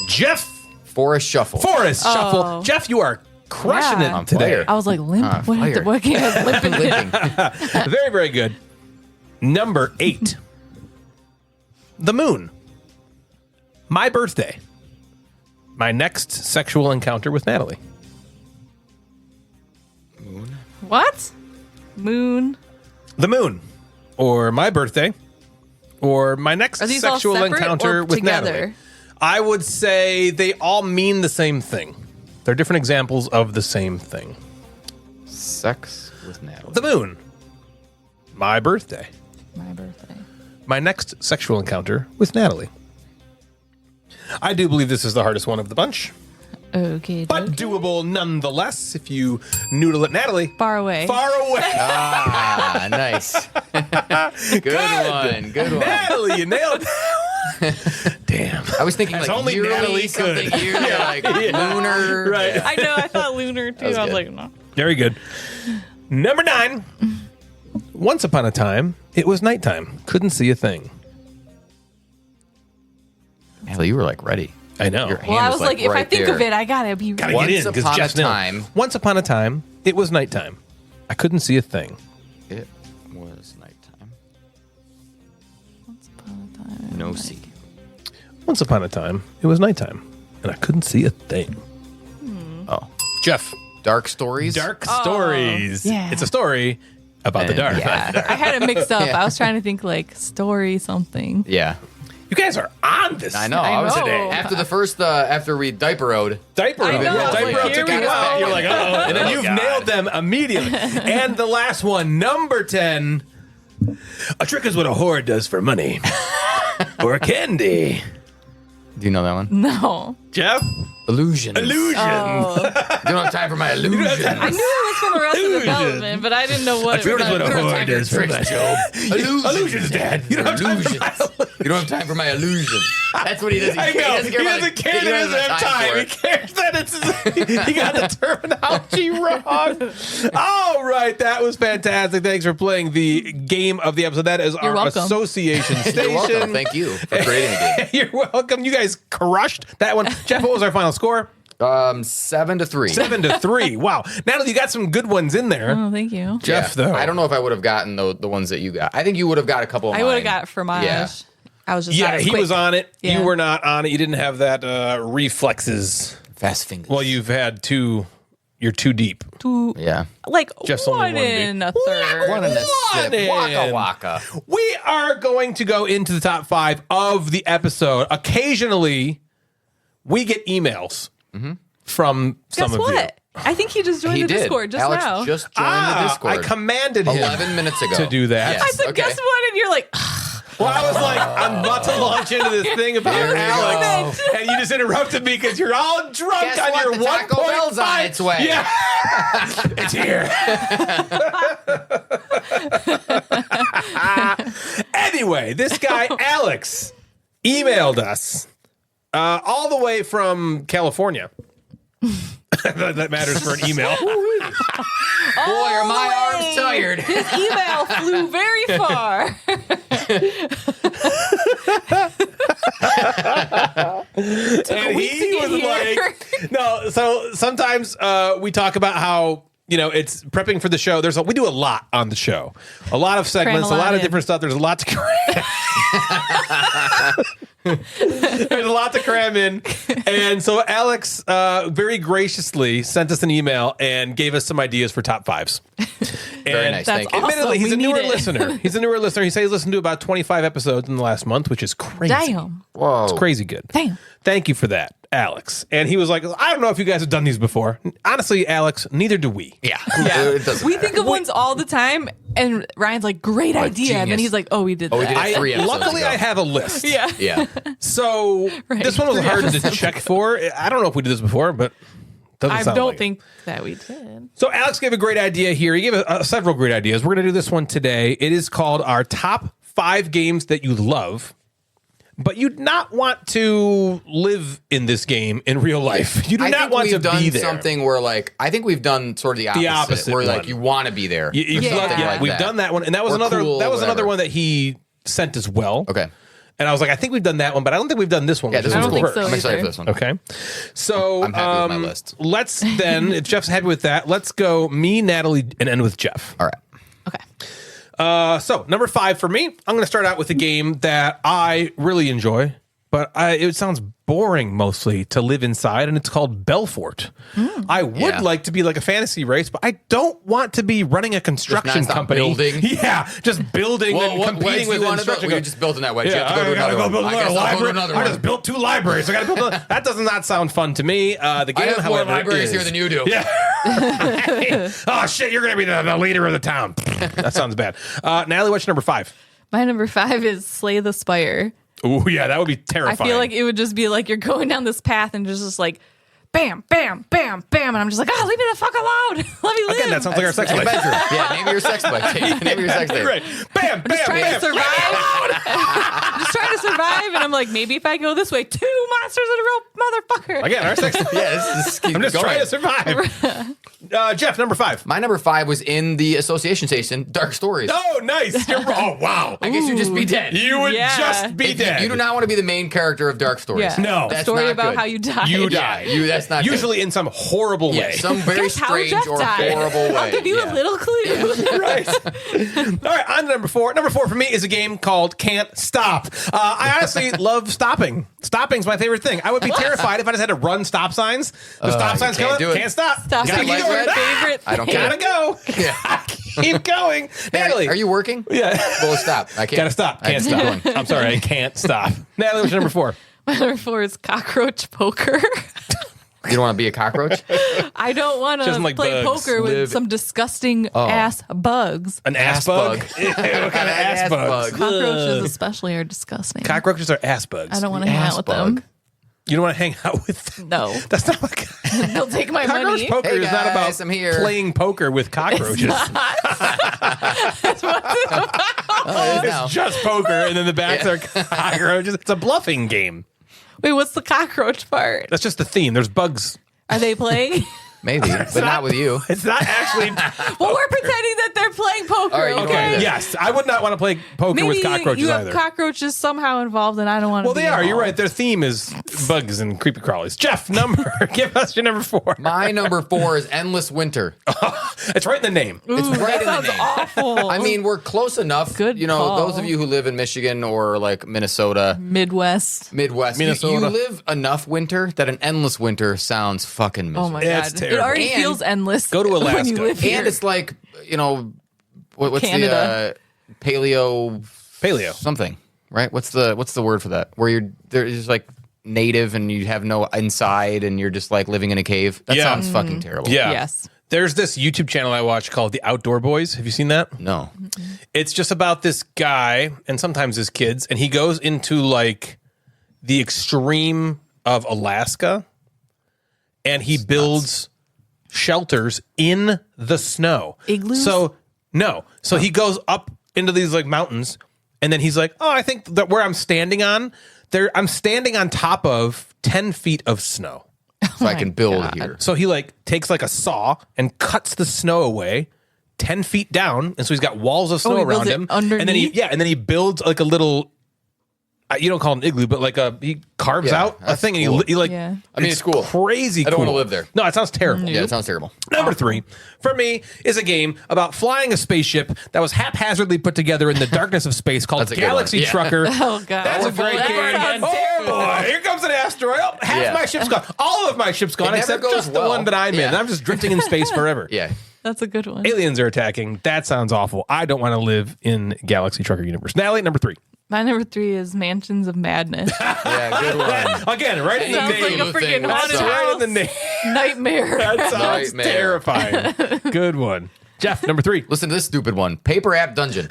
Jeff. Forest Shuffle. Forest Shuffle. Oh. Jeff, you are crushing Yeah. it On today. fire. I was like, limp? fire. What game has limp in it? Limping. Very, very good. Number 8, the moon. My birthday. My next sexual encounter with Natalie. What? Moon. The moon. Or my birthday. Or my next Are these all sexual separate encounter or with together? Natalie. I would say they all mean the same thing. They're different examples of the same thing. Sex with Natalie. The moon. My birthday. My birthday. My next sexual encounter with Natalie. I do believe this is the hardest one of the bunch, Okay. but doable nonetheless if you noodle it. Natalie. Far away. Far away. Ah, nice. Good one. Natalie, you nailed it. Damn. I was thinking As like only yearly Natalie something could. yearly, like lunar. Right. Yeah. I know. I thought lunar too. was I was good. like, no. Very good. Number 9. Once upon a time, it was nighttime. Couldn't see a thing. Natalie, you were like ready. I know. Your hand Well, I was like, if I right think there. of it, I gotta be. Gotta Once get in, 'cause upon a Jeff's nailed it. time. Once upon a time, it was nighttime. I couldn't see a thing. It was nighttime. Once upon a time. No sea. Once upon a time, it was nighttime, and I couldn't see a thing. Oh, Jeff. dark stories. Dark stories. yeah. It's a story about the dark. Yeah, I had it mixed up. Yeah. I was trying to think like story something. Yeah, You guys are on this. I know. I I was know. after the first after we diaper-o'd. Diaper. I know, Yeah, I was diaper like, took here you we out. go. You're like, oh, and then Oh, you've God. nailed them immediately. And the last one, number 10. A trick is what a whore does for money or candy. Do you know that one? No. Jeff. Illusion. Illusions. Oh. You don't have time for my illusion. I knew it was from Arrested Illusion. Development, but I didn't know what it trick is what a was. whore does for money. Illusions, Dad. You don't have time for Illusions. You don't have time for my illusion. That's what he does. I know. doesn't care He about doesn't care he that he doesn't have time. for He it. cares that it's. He got the terminology wrong. All right, that was fantastic. Thanks for playing the game of the episode. That is our welcome. association station. You're welcome. Thank you for creating the game. You're welcome. You guys crushed that one. Jeff, what was our final score? 7-3. 7-3. Wow. Natalie, you got some good ones in there. Oh, thank you. Jeff, though. I don't know if I would have gotten the ones that you got. I think you would have got a couple of I would mine. have got Fromage. Yeah. I was just Yeah, not as he quick. was on it. Yeah. You were not on it. You didn't have that reflexes. Fast fingers. Well, you've had two. You're too deep. yeah. Like Jeff's only one one in deep. a third. One in a sip. in. Waka waka. We are going to go into the top 5 of the episode. Occasionally, we get emails from some Guess of you. what? I think he just joined He the did. Discord just Alex now. just joined the Discord. I commanded him 11 minutes ago to do that. Yes. I said, Okay. guess what? And you're like, Well, I was like, I'm about to launch into this thing about Here we Alex, and you just interrupted me because you're all drunk Guess on what? your The Taco 1.5. Bell's on its way. Yeah, it's here. Anyway, this guy Alex emailed us all the way from California. That matters for an email. Boy, are my arms tired. his email flew very far. And week to he get was here. like, no. So sometimes we talk about how it's prepping for the show. We do a lot on the show, a lot of segments, a Cram a lot lot of in. different stuff. There's a lot to cram. There's a lot to cram in, and so Alex very graciously sent us an email and gave us some ideas for top 5s. Very And nice. That's Thank you. awesome. Admittedly, he's We a newer need it. listener. He's a newer listener. He said he's listened to about 25 episodes in the last month, which is crazy. Damn. Whoa. It's crazy good. Damn. Thank you for that, Alex. And he was like, I don't know if you guys have done these before. Honestly, Alex, neither do we. Yeah. It doesn't We matter. think of ones all the time, and Ryan's like, great idea. And then genius. he's like, oh, we did Oh, we that. did it 3 episodes Luckily, ago. I have a list. Yeah. Yeah. So Right. this one was 3 hard to episodes check for. I don't know if we did this before, but doesn't I sound don't like it. think that we did. So Alex gave a great idea here. He gave several great ideas. We're going to do this one today. It is called our top 5 games that you love, but you'd not want to live in this game in real life. You do I not think want to we've done be there. something where, like, I think we've done sort of the opposite. opposite where, like, one. you want to be there. You've Yeah. done- Something like we've that. done that one, and that was Or another. cool, that was another whatever. one that he sent as well. Okay. And I was like, I think we've done that one, but I don't think we've done this one. Yeah, which this is one's don't cool. think so I'm excited either. for this one. Okay. So I'm happy with my list. Let's then, if Jeff's happy with that, let's go me, Natalie, and end with Jeff. All right. Okay. So number 5 for me, I'm going to start out with a game that I really enjoy, but it sounds boring mostly to live inside, and it's called Belfort. I would Yeah. like to be like a fantasy race, but I don't want to be running a construction nonstop company. building? Yeah, just building and What competing wedge do with you want to build? construction. We just built in that wedge. You Yeah, have to go to I gotta another go build one. I another guess I'll go to library. another I one. just built 2 libraries. I got to build. That does not sound fun to me. The game, I have more however, libraries is- here than you do. Yeah, Oh, shit, you're going to be the leader of the town. That sounds bad. Natalie, what's your number 5? My number 5 is Slay the Spire. Oh, yeah, that would be I terrifying. feel like it would just be like you're going down this path and just like bam, bam, bam, bam, and I'm just like, leave me the fuck alone. Let me live. Again, that sounds like our sex life. Bedroom. Yeah, name your sex life. Name your sex life. Right. Bam, bam, trying bam. to survive. I'm just trying to survive, and I'm like, maybe if I go this way, 2 monsters in a row, motherfucker. Again, our sex life. Yeah, I'm just trying to survive. Jeff, number 5. My number 5 was in the association station, Dark Stories. Oh, nice. Oh, wow. I guess you'd just be dead. You would Yeah. just be If dead. You do not want to be the main character of Dark Stories. Yeah. No. That's Story not about good. how you die. You Yeah, die. that's not Usually in some horrible good. way. Yeah, some very Guess how strange Jeff or died. horrible way. I'll give you a little clue. Right. All right, on to number 4. Number 4 for me is a game called Can't Stop. I honestly love stopping. Stopping's my favorite thing. I would be terrified if I just had to run stop signs. The stop you signs can't come do up. it. Can't stop. Stop Gotta signs keep are going. my favorite I don't thing. care. Gotta go. Yeah. Keep going. Natalie. Are you working? Yeah. Well, stop. I can't. Gotta stop. I Can't keep stop. going. I'm sorry. I can't stop. Natalie, what's your number 4? My number 4 is Cockroach Poker. You don't want to be a cockroach? I don't want Doesn't to like play bugs. poker with Live- some disgusting ass bugs. An ass bug? Ew, what kind of ass bugs? Cockroaches especially are disgusting. Cockroaches are ass bugs. I don't want to hang out with them. You don't want to hang out with them? No. That's not what They'll take my cockroach money. poker Hey is not guys, about I'm here. playing poker with cockroaches. Oh, it is now. It's just poker, and then the backs are cockroaches. It's a bluffing game. Wait, what's the cockroach part? That's just the theme. There's bugs. Are they playing? Maybe, but not with you. It's not actually. Well, we're pretending that they're playing poker. All right, you don't wanna do okay. that. Yes, I would not want to play poker Maybe with cockroaches you have either. cockroaches somehow involved, and I don't want to. Well, they are. You're right. Their theme is bugs and creepy crawlies. Jeff, give us your number 4. My number 4 is Endless Winter. It's right in the name. It's right in the Sounds name. awful. I mean, we're close enough. Good You know, call. those of you who live in Michigan or like Minnesota, Midwest. Midwest, Minnesota. You live enough winter that an endless winter sounds fucking miserable. Oh my It's god, terrible. it already And feels endless. go to when Alaska. you live here. And it's like, you know, what's Canada. the paleo Paleo. right? What's the word for that? Where you're there's like native and you have no inside and you're just like living in a cave. That Yeah. sounds fucking terrible. Yeah. Yes. There's this YouTube channel I watch called The Outdoor Boys. Have you seen that? No. It's just about this guy and sometimes his kids, and he goes into like the extreme of Alaska and he builds shelters in the snow. Igloos? So he goes up into these like mountains, and then he's like, "Oh, I think that where I'm standing on, I'm standing on top of 10 feet of snow." So I can build God. here. So he like takes like a saw and cuts the snow away 10 feet down, and so he's got walls of snow he builds around it him. And then underneath? he builds like a little. You don't call it an igloo, but like he carves Yeah, out a that's thing, cool. and he like. Yeah. I mean, it's cool. Crazy. I don't cool. wanna live there. No, it sounds terrible. Yeah, it sounds terrible. Number 3 for me is a game about flying a spaceship that was haphazardly put together in the darkness of space called That's a good one. Galaxy Yeah. Trucker. Oh god, That's a great That game. sounds Oh terrible. boy, here comes an asteroid. Oh, half Yeah. my ship's gone. All of my ship's gone never except goes just the well. one that I'm in. Yeah. I'm just drifting in space forever. Yeah. That's a good one. Aliens are attacking. That sounds awful. I don't want to live in Galaxy Trucker universe. Natalie, number 3. My number 3 is Mansions of Madness. Yeah, good one. Again, right in the Sounds like name. a freaking That's haunted right in the house. name. Nightmare. That sounds Nightmare. terrifying. Good one. Jeff, number 3. Listen to this stupid one. Paper App Dungeon.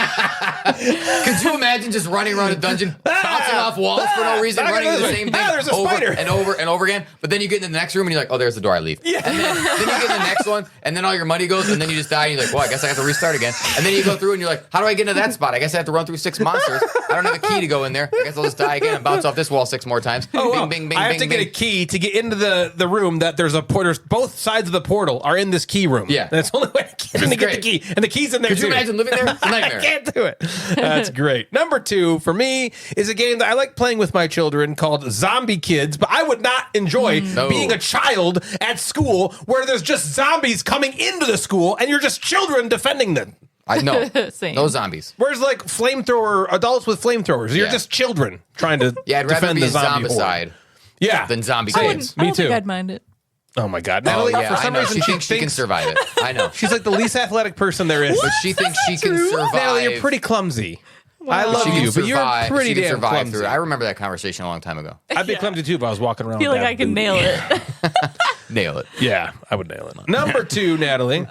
Could you imagine just running around a dungeon, bouncing off walls for no reason, Back running this the way. same thing There's a over spider. and over and over again? But then you get in the next room and you're like, oh, there's the door, I leave. Yeah. And then you get in the next one, and then all your money goes, and then you just die, and you're like, well, I guess I have to restart again. And then you go through and you're like, how do I get into that spot? I guess I have to run through 6 monsters. I don't have a key to go in there. I guess I'll just die again and bounce off this wall 6 more times. Oh, well, bing, bing, bing, I have bing, to get bing. a key to get into the room that there's a portal. Both sides of the portal are in this key room. Yeah. And that's the only way I get in to get the great. key. And the key's in there Could too. you imagine living there? It's a I nightmare. can't do it. That's great. Number 2 for me is a game that I like playing with my children called Zombie Kids, but I would not enjoy No. being a child at school where there's just zombies coming into the school and you're just children defending them. I know. Same. No zombies. Whereas like adults with flamethrowers, you're Yeah. just children trying to Yeah, I'd rather defend be the a zombie horde. zombicide Yeah. than zombie I kids. wouldn't. I Me don't too. think I'd mind it. Oh my God. Oh, Natalie, yeah, for I some know. reason She thinks she can survive it. I know. She's like the least athletic person there is. But she thinks she can survive. Natalie, you're pretty clumsy. I love She can you, but you're survive. pretty She can damn survive clumsy. through it. I remember that conversation a long time ago. I'd be clumsy too if I was walking around. I feel with like that I can boot. nail it. nail it. Yeah, I would nail it. Number 2, Natalie.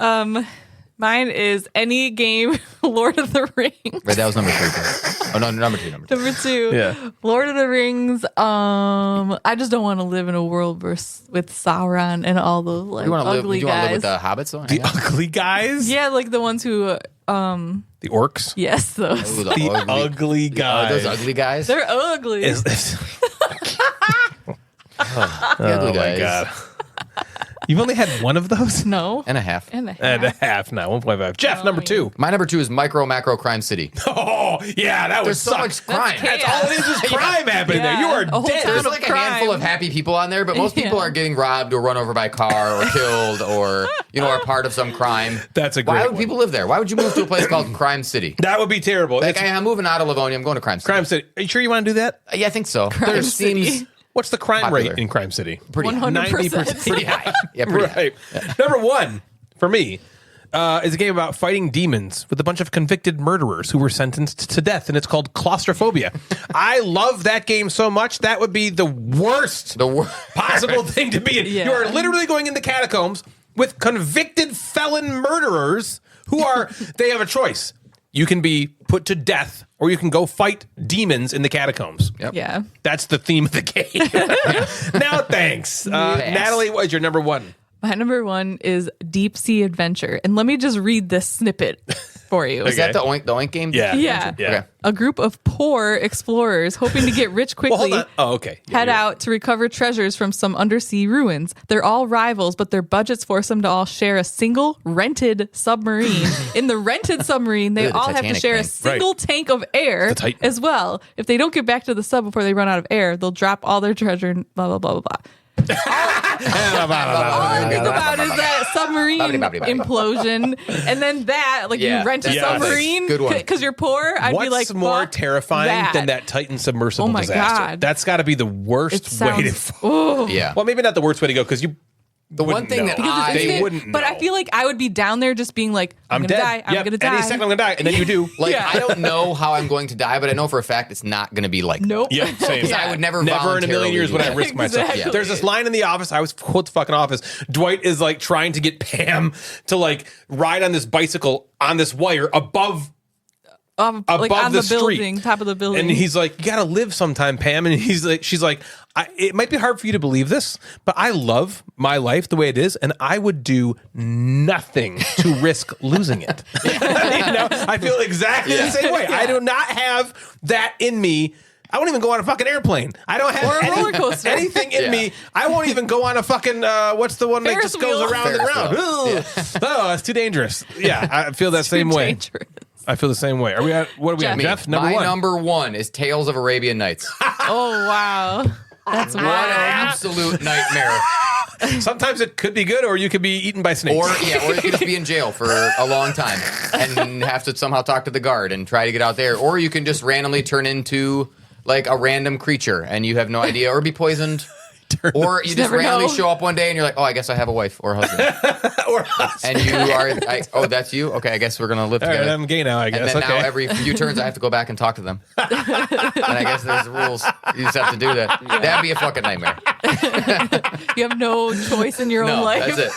Mine is any game Lord of the Rings. Right, that was number 3. Oh no, number 2. Number 2, Yeah. Lord of the Rings. I just don't want to live in a world with Sauron and all the like You want to live? ugly You want to live with guys. the hobbits though? The ugly guys? Yeah, like the ones who. The orcs? Yes, those. Ooh, The ugly guys. those ugly guys. They're ugly. The ugly Oh, my guys. God. You've only had one of those? No. And a half. And a half. And a half now, 1.5. Jeff, number 2. My number 2 is Micro Macro Crime City. Oh, yeah, that would There's so suck. much crime. That's All it is crime happening there. You are A whole dead. town There's of like a crime. handful of happy people on there, but most people Yeah. are getting robbed or run over by a car or killed or, are part of some crime. That's a Why great would one. people live there? Why would you move to a place called Crime City? That would be terrible. Like, It's I'm moving out of Livonia. I'm going to Crime City. Crime City. Are you sure you want to do that? Yeah, I think so. There City. seems What's the crime Popular. rate in Crime City? pretty 100%. pretty high. Yeah, pretty high. Right. Number 1 for me is a game about fighting demons with a bunch of convicted murderers who were sentenced to death, and it's called Claustrophobia. I love that game so much. That would be the worst possible thing to be in. Yeah. You are literally going in the catacombs with convicted felon murderers who are, they have a choice. You can be put to death, or you can go fight demons in the catacombs. Yep. Yeah. That's the theme of the game. Now, thanks. Natalie, what is your number 1? My number 1 is Deep Sea Adventure. And let me just read this snippet for you. Is that the Oink game? Yeah. Yeah. Okay. A group of poor explorers hoping to get rich quickly Well, hold on. Oh, okay. Yeah, head you're- out to recover treasures from some undersea ruins. They're all rivals, but their budgets force them to all share a single rented submarine. In the rented submarine, they Ooh, the all have to Titanic share a thing. single tank of air The Titan. as well. If they don't get back to the sub before they run out of air, they'll drop all their treasure and blah, blah, blah, blah, blah. All I think about is that submarine implosion, and then that, like Yeah, you rent a that's submarine good one. because you're poor. I'd What's be like, more fuck terrifying than that Titan submersible Oh my disaster? God. That's got to be the It worst way to. sounds. Oh. Yeah. Well, maybe not the worst way to go because you. The one thing that Because it's they instant, wouldn't. but I know. feel like I would be down there just being like, I'm gonna dead. die. I'm Yep. gonna die. Any second I'm gonna die, and then you do. Like, Yeah. I don't know how I'm going to die, but I know for a fact it's not going to be like that. Nope. Yeah, same. Because I would never in a million voluntarily years do would I that. risk myself. Exactly. There's this line in the office. I was quote the fucking office. Dwight is like trying to get Pam to like ride on this bicycle on this wire above Like on the the street. building, top of the building. And he's like, "You gotta live sometime, Pam." And she's like, "It might be hard for you to believe this, but I love my life the way it is, and I would do nothing to risk losing it." I feel exactly the same way. I do not have that in me. I won't even go on a fucking airplane. I don't have Or a roller coaster. anything in me. I won't even go on a fucking what's the one that Ferris just goes wheel. around the Ferris ground? wheel. Ugh. Oh, it's too dangerous. Yeah, I feel that same way. Dangerous. I feel the same way. Are we at what are we at, Jeff. Jeff? Number My 1. number 1 is Tales of Arabian Nights. Oh wow, that's What an wild. absolute nightmare. Sometimes it could be good, or you could be eaten by snakes. Or you could just be in jail for a long time and have to somehow talk to the guard and try to get out there. Or you can just randomly turn into like a random creature and you have no idea, or be poisoned. Or you just never randomly know. show up one day and you're like, oh, I guess I have a wife or a husband. or us. And you are, that's you? Okay, I guess we're going to live All right, together. I'm gay now, I And guess. then Okay. now every few turns I have to go back and talk to them. And I guess there's rules. You just have to do that. That'd be a fucking nightmare. You have no choice in your own No, life. that's it.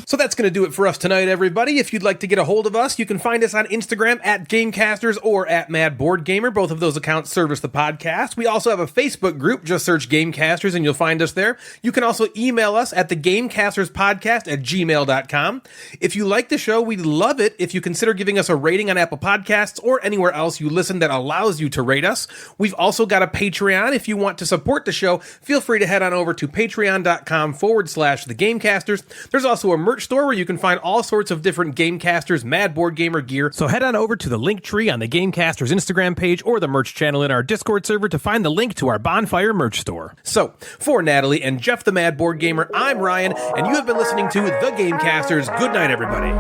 So that's going to do it for us tonight, everybody. If you'd like to get a hold of us, you can find us on Instagram at Gamecasters or at Mad Board Gamer. Both of those accounts service the podcast. We also have a Facebook group. Just search Gamecasters and you'll find us there. You can also email us at thegamecasterspodcast@gmail.com. If you like the show, we'd love it if you consider giving us a rating on Apple Podcasts or anywhere else you listen that allows you to rate us. We've also got a Patreon. If you want to support the show, feel free to head on over to patreon.com/thegamecasters. There's also a merch store where you can find all sorts of different Gamecasters Mad Board Gamer gear. So head on over to the link tree on the Gamecasters Instagram page or the merch channel in our Discord server to find the link to our Bonfire merch store. So, for Natalie and Jeff the Mad Board Gamer, I'm Ryan, and you have been listening to The Gamecasters. Good night, everybody.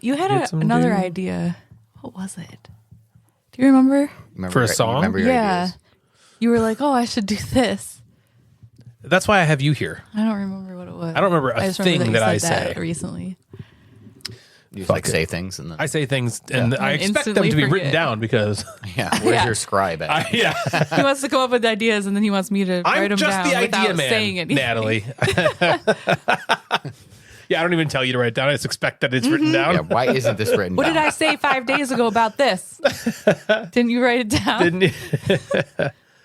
You had Get some another deal. idea. What was it? Do you remember? Remember For a your- song? Remember your Yeah. ideas. You were like, oh, I should do this. That's why I have you here. I don't remember what it was. I don't remember a I just remember thing that that you I said that say. recently. You just like say things and then I say things, and I expect them instantly to be written forget. down because yeah. Where's Yeah. your scribe at? He wants to come up with ideas, and then he wants me to write I'm them just down the without idea man, saying anything. Natalie. Yeah, I don't even tell you to write it down. I just expect that it's written down. Yeah, why isn't this written What down? did I say 5 days ago about this? Didn't you write it down? Didn't you?